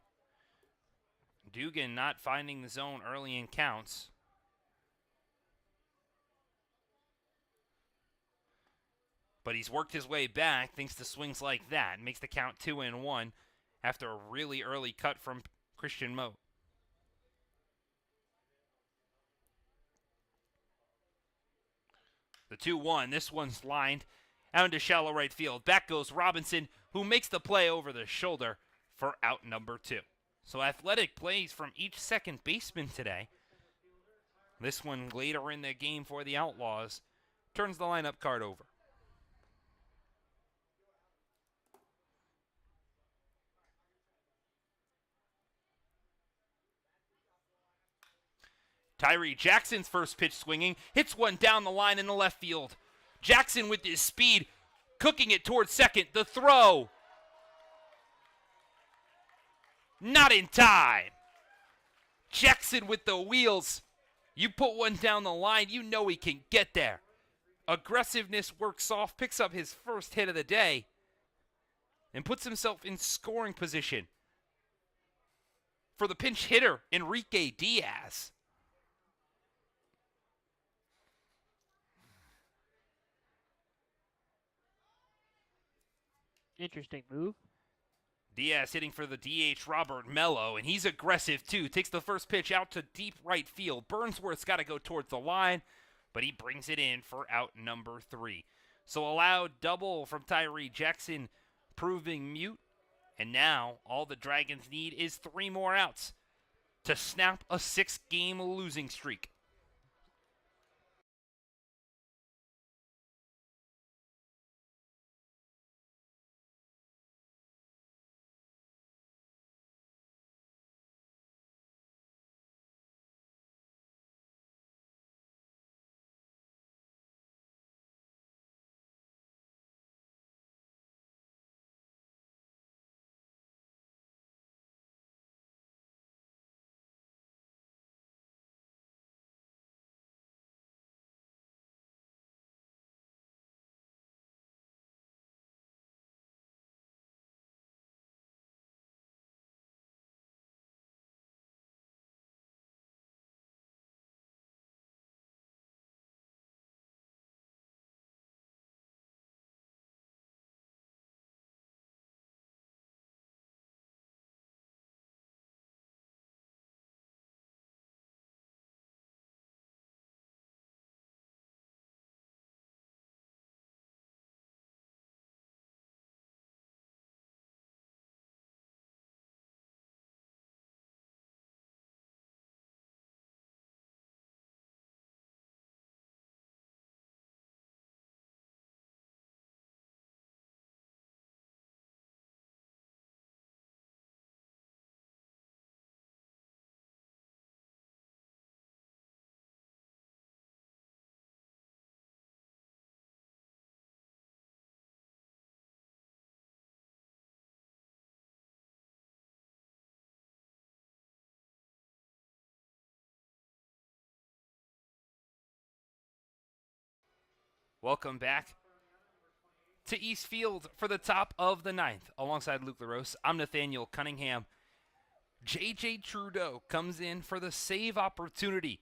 Dugan not finding the zone early in counts. But he's worked his way back thanks to swings like that. Makes the count 2-1 after a really early cut from Christian Moat. The 2-1, this one's lined out into shallow right field. Back goes Robinson, who makes the play over the shoulder for out number 2. So athletic plays from each second baseman today. This one later in the game for the Outlaws turns the lineup card over. Tyree Jackson's first pitch swinging, hits one down the line in the left field. Jackson with his speed, cooking it towards second. The throw, not in time. Jackson with the wheels. You put one down the line, you know he can get there. Aggressiveness works off, picks up his first hit of the day, and puts himself in scoring position for the pinch hitter, Enrique Diaz. Interesting move. Diaz hitting for the DH Robert Mello, and he's aggressive too. Takes the first pitch out to deep right field. Burnsworth's got to go towards the line, but he brings it in for out number 3. So a loud double from Tyree Jackson proving mute. And now all the Dragons need is 3 more outs to snap a 6-game losing streak. Welcome back to Eastfield for the top of the ninth. Alongside Luke LaRose, I'm Nathaniel Cunningham. J.J. Trudeau comes in for the save opportunity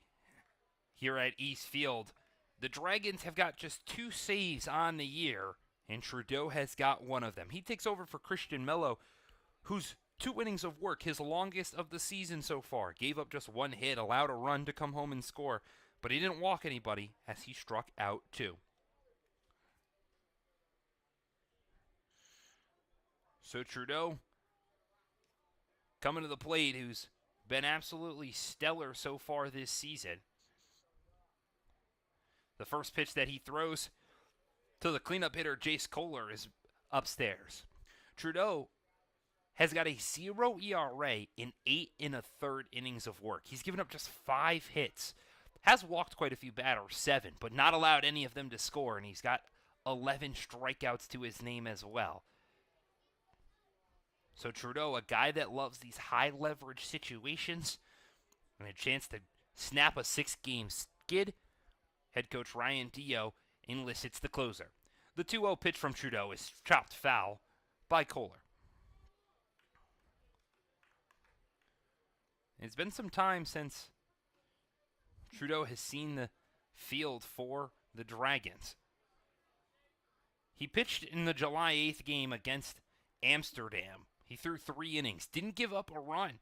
here at Eastfield. The Dragons have got just 2 saves on the year, and Trudeau has got one of them. He takes over for Christian Mello, whose 2 innings of work, his longest of the season so far, gave up just 1 hit, allowed a run to come home and score, but he didn't walk anybody as he struck out 2. So Trudeau coming to the plate, who's been absolutely stellar so far this season. The first pitch that he throws to the cleanup hitter, Jace Kohler, is upstairs. Trudeau has got a 0 ERA in 8 1/3 innings of work. He's given up just 5 hits. Has walked quite a few batters, 7, but not allowed any of them to score, and he's got 11 strikeouts to his name as well. So Trudeau, a guy that loves these high-leverage situations, and a chance to snap a 6-game skid, head coach Ryan Dio elicits the closer. The 2-0 pitch from Trudeau is chopped foul by Kohler. It's been some time since Trudeau has seen the field for the Dragons. He pitched in the July 8th game against Amsterdam. He threw 3 innings, didn't give up a run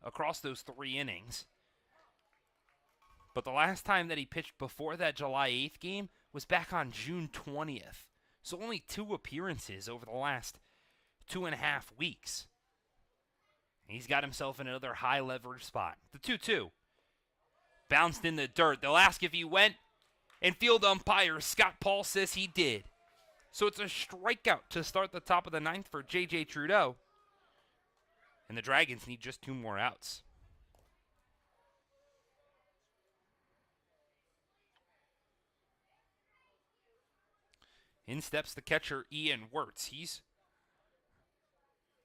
across those 3 innings. But the last time that he pitched before that July 8th game was back on June 20th. So only 2 appearances over the last 2.5 weeks. He's got himself in another high leverage spot. The 2-2 bounced in the dirt. They'll ask if he went, and field umpire Scott Paul says he did. So it's a strikeout to start the top of the 9th for J.J. Trudeau. And the Dragons need just 2 more outs. In steps the catcher, Ian Wirtz. He's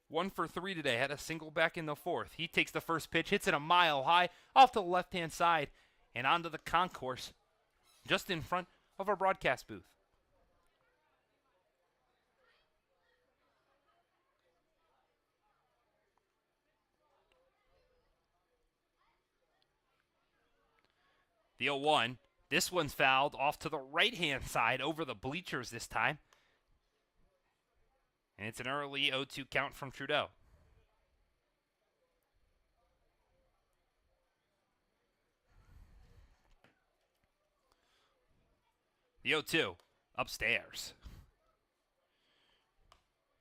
1 for 3 today. Had a single back in the 4th. He takes the first pitch, hits it a mile high, off to the left-hand side, and onto the concourse, just in front of our broadcast booth. The 0-1. This one's fouled off to the right-hand side over the bleachers this time. And it's an early 0-2 count from Trudeau. The 0-2 upstairs.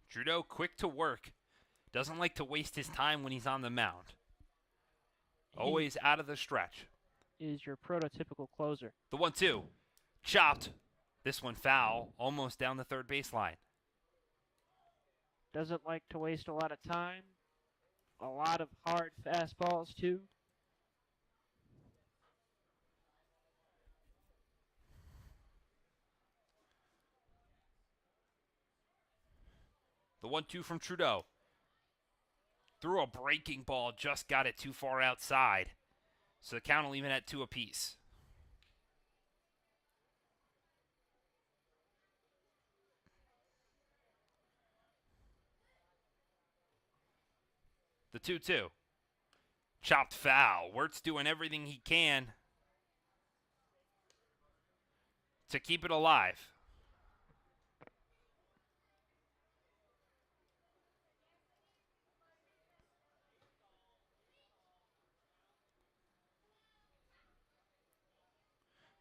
Trudeau quick to work. Doesn't like to waste his time when he's on the mound. Always out of the stretch. Is your prototypical closer. The 1-2. Chopped. This one foul. Almost down the third baseline. Doesn't like to waste a lot of time. A lot of hard fastballs, too. The 1-2 from Trudeau. Threw a breaking ball. Just got it too far outside. So the count will even at 2 apiece. The 2-2. Chopped foul. Wirtz doing everything he can to keep it alive.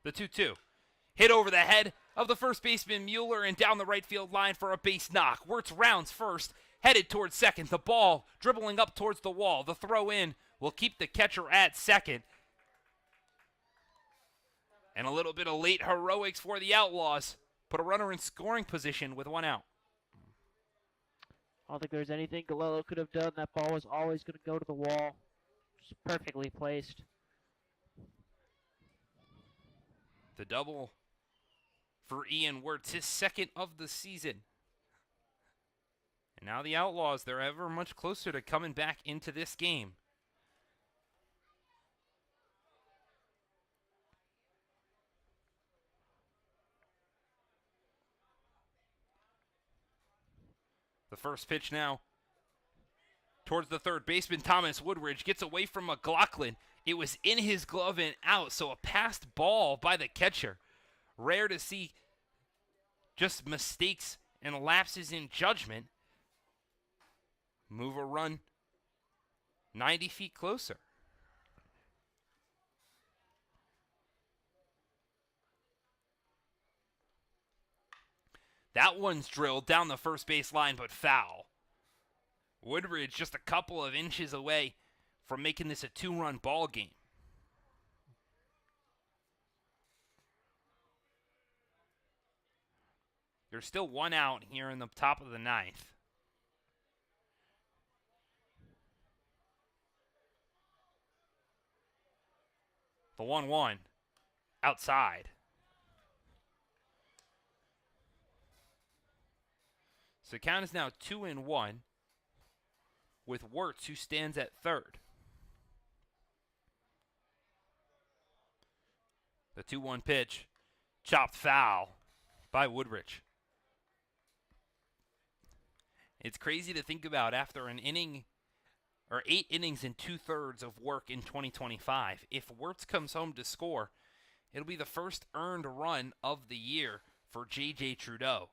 The 2-2. Hit over the head of the first baseman Mueller and down the right field line for a base knock. Wirtz rounds first, headed towards second. The ball dribbling up towards the wall. The throw in will keep the catcher at second. And a little bit of late heroics for the Outlaws. Put a runner in scoring position with 1 out. I don't think there's anything Galello could have done. That ball was always going to go to the wall. Just perfectly placed. The double for Ian Wirtz, his 2nd of the season. And now the Outlaws, they're ever much closer to coming back into this game. The first pitch now towards the third baseman. Thomas Woodridge gets away from McLaughlin. It was in his glove and out, so a passed ball by the catcher. Rare to see just mistakes and lapses in judgment move a run 90 feet closer. That one's drilled down the first base line, but foul. Woodridge just a couple of inches away from making this a 2-run ball game. There's still one out here in the top of the ninth. The 1-1 outside. So the count is now 2-1 with Wirtz, who stands at third. The 2-1 pitch, chopped foul by Woodridge. It's crazy to think about after an inning or 8 innings and 2/3 of work in 2025. If Wirtz comes home to score, it'll be the first earned run of the year for J.J. Trudeau.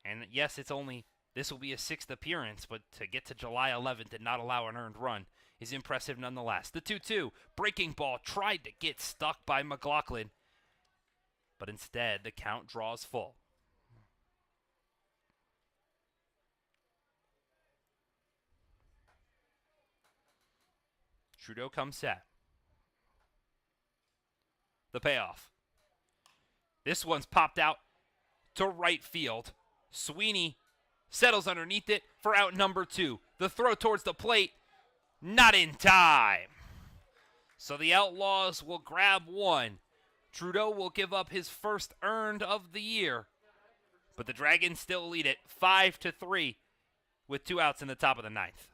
And yes, this will be his 6th appearance, but to get to July 11th and not allow an earned run is impressive nonetheless. The 2-2 breaking ball tried to get stuck by McLaughlin, but instead the count draws full. Trudeau comes set. The payoff. This one's popped out to right field. Sweeney settles underneath it for out number 2. The throw towards the plate, not in time. So the Outlaws will grab one. Trudeau will give up his first earned of the year, but the Dragons still lead it 5-3 with 2 outs in the top of the ninth.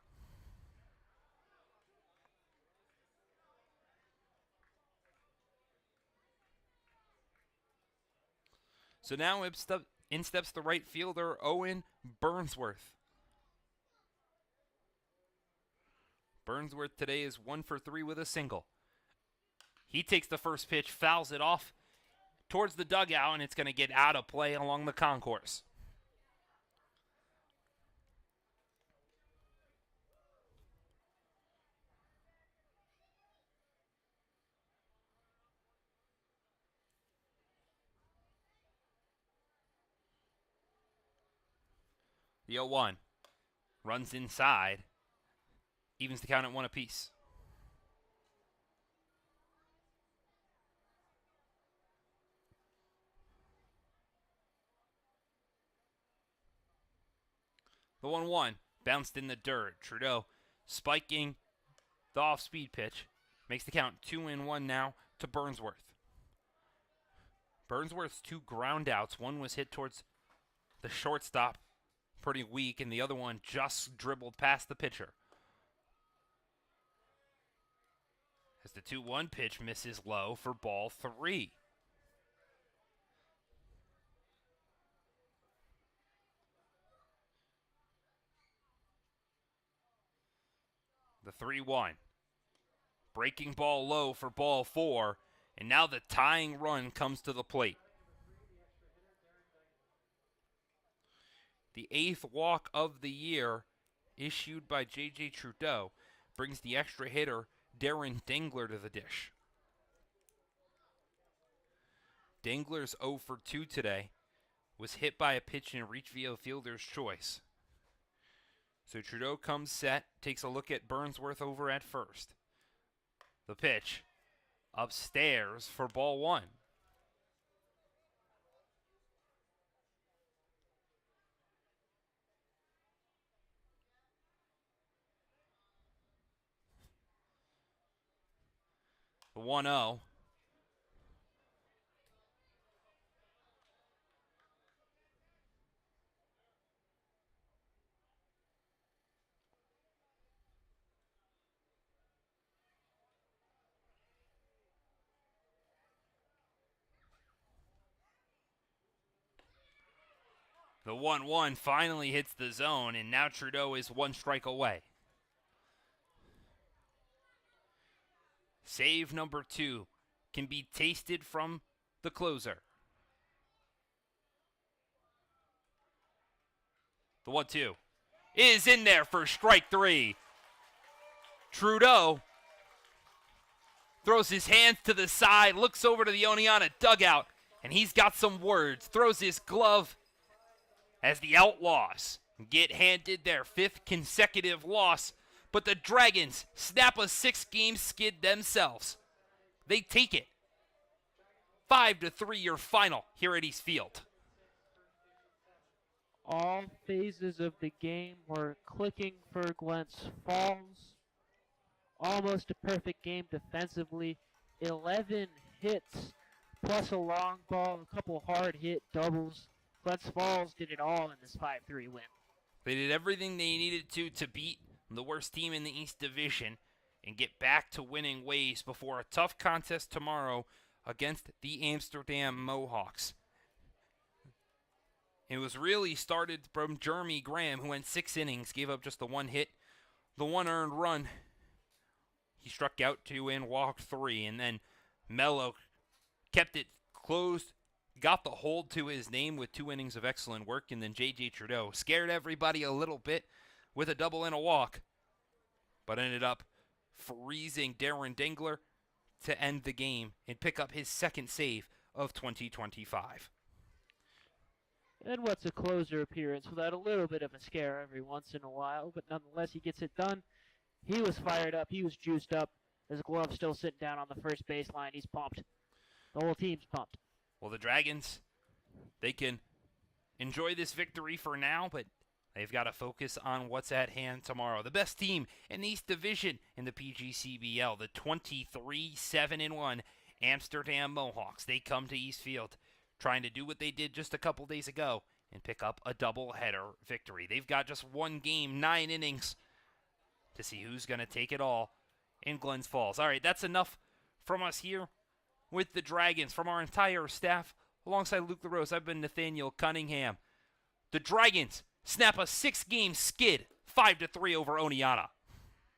So now in steps the right fielder, Owen Burnsworth. Burnsworth today is 1 for 3 with a single. He takes the first pitch, fouls it off towards the dugout, and it's going to get out of play along the concourse. The 0-1 runs inside, evens the count at 1 apiece. The 1-1 bounced in the dirt. Trudeau spiking the off-speed pitch. Makes the count 2-1 now to Burnsworth. Burnsworth's 2 ground outs. One was hit towards the shortstop, pretty weak, and the other one just dribbled past the pitcher. As the 2-1 pitch misses low for ball 3. The 3-1. Breaking ball low for ball 4, and now the tying run comes to the plate. The 8th walk of the year issued by J.J. Trudeau brings the extra hitter Darren Dangler to the dish. Dangler's 0 for 2 today was hit by a pitch in reach via fielder's choice. So Trudeau comes set, takes a look at Burnsworth over at first. The pitch upstairs for ball 1. The 1-0. The 1-1 finally hits the zone, and now Trudeau is one strike away. Save number 2 can be tasted from the closer. The 1-2 is in there for strike 3. Trudeau throws his hands to the side, looks over to the Oneonta dugout, and he's got some words. Throws his glove as the Outlaws get handed their 5th consecutive loss. But the Dragons snap a 6-game skid themselves. They take it. 5-3 your final here at East Field. All phases of the game were clicking for Glens Falls. Almost a perfect game defensively. 11 hits plus a long ball, a couple hard hit doubles. Glens Falls did it all in this 5-3 win. They did everything they needed to beat the worst team in the East Division and get back to winning ways before a tough contest tomorrow against the Amsterdam Mohawks. It was really started from Jeremy Graham, who went 6 innings, gave up just the 1 hit, the 1 earned run. He struck out 2 and walked 3, and then Mello kept it closed, got the hold to his name with 2 innings of excellent work, and then J.J. Trudeau scared everybody a little bit with a double and a walk, but ended up freezing Darren Dingler to end the game and pick up his 2nd save of 2025. And what's a closer appearance without a little bit of a scare every once in a while, but nonetheless he gets it done. He was fired up, he was juiced up. His glove's still sitting down on the first baseline. He's pumped. The whole team's pumped. Well, the Dragons, they can enjoy this victory for now, but they've got to focus on what's at hand tomorrow. The best team in the East Division in the PGCBL, the 23-7-1 Amsterdam Mohawks. They come to East Field trying to do what they did just a couple days ago and pick up a doubleheader victory. They've got just 1 game, 9 innings to see who's going to take it all in Glens Falls. All right, that's enough from us here with the Dragons. From our entire staff, alongside Luke LaRose, I've been Nathaniel Cunningham. The Dragons snap a 6-game skid, 5-3 over Oneonta.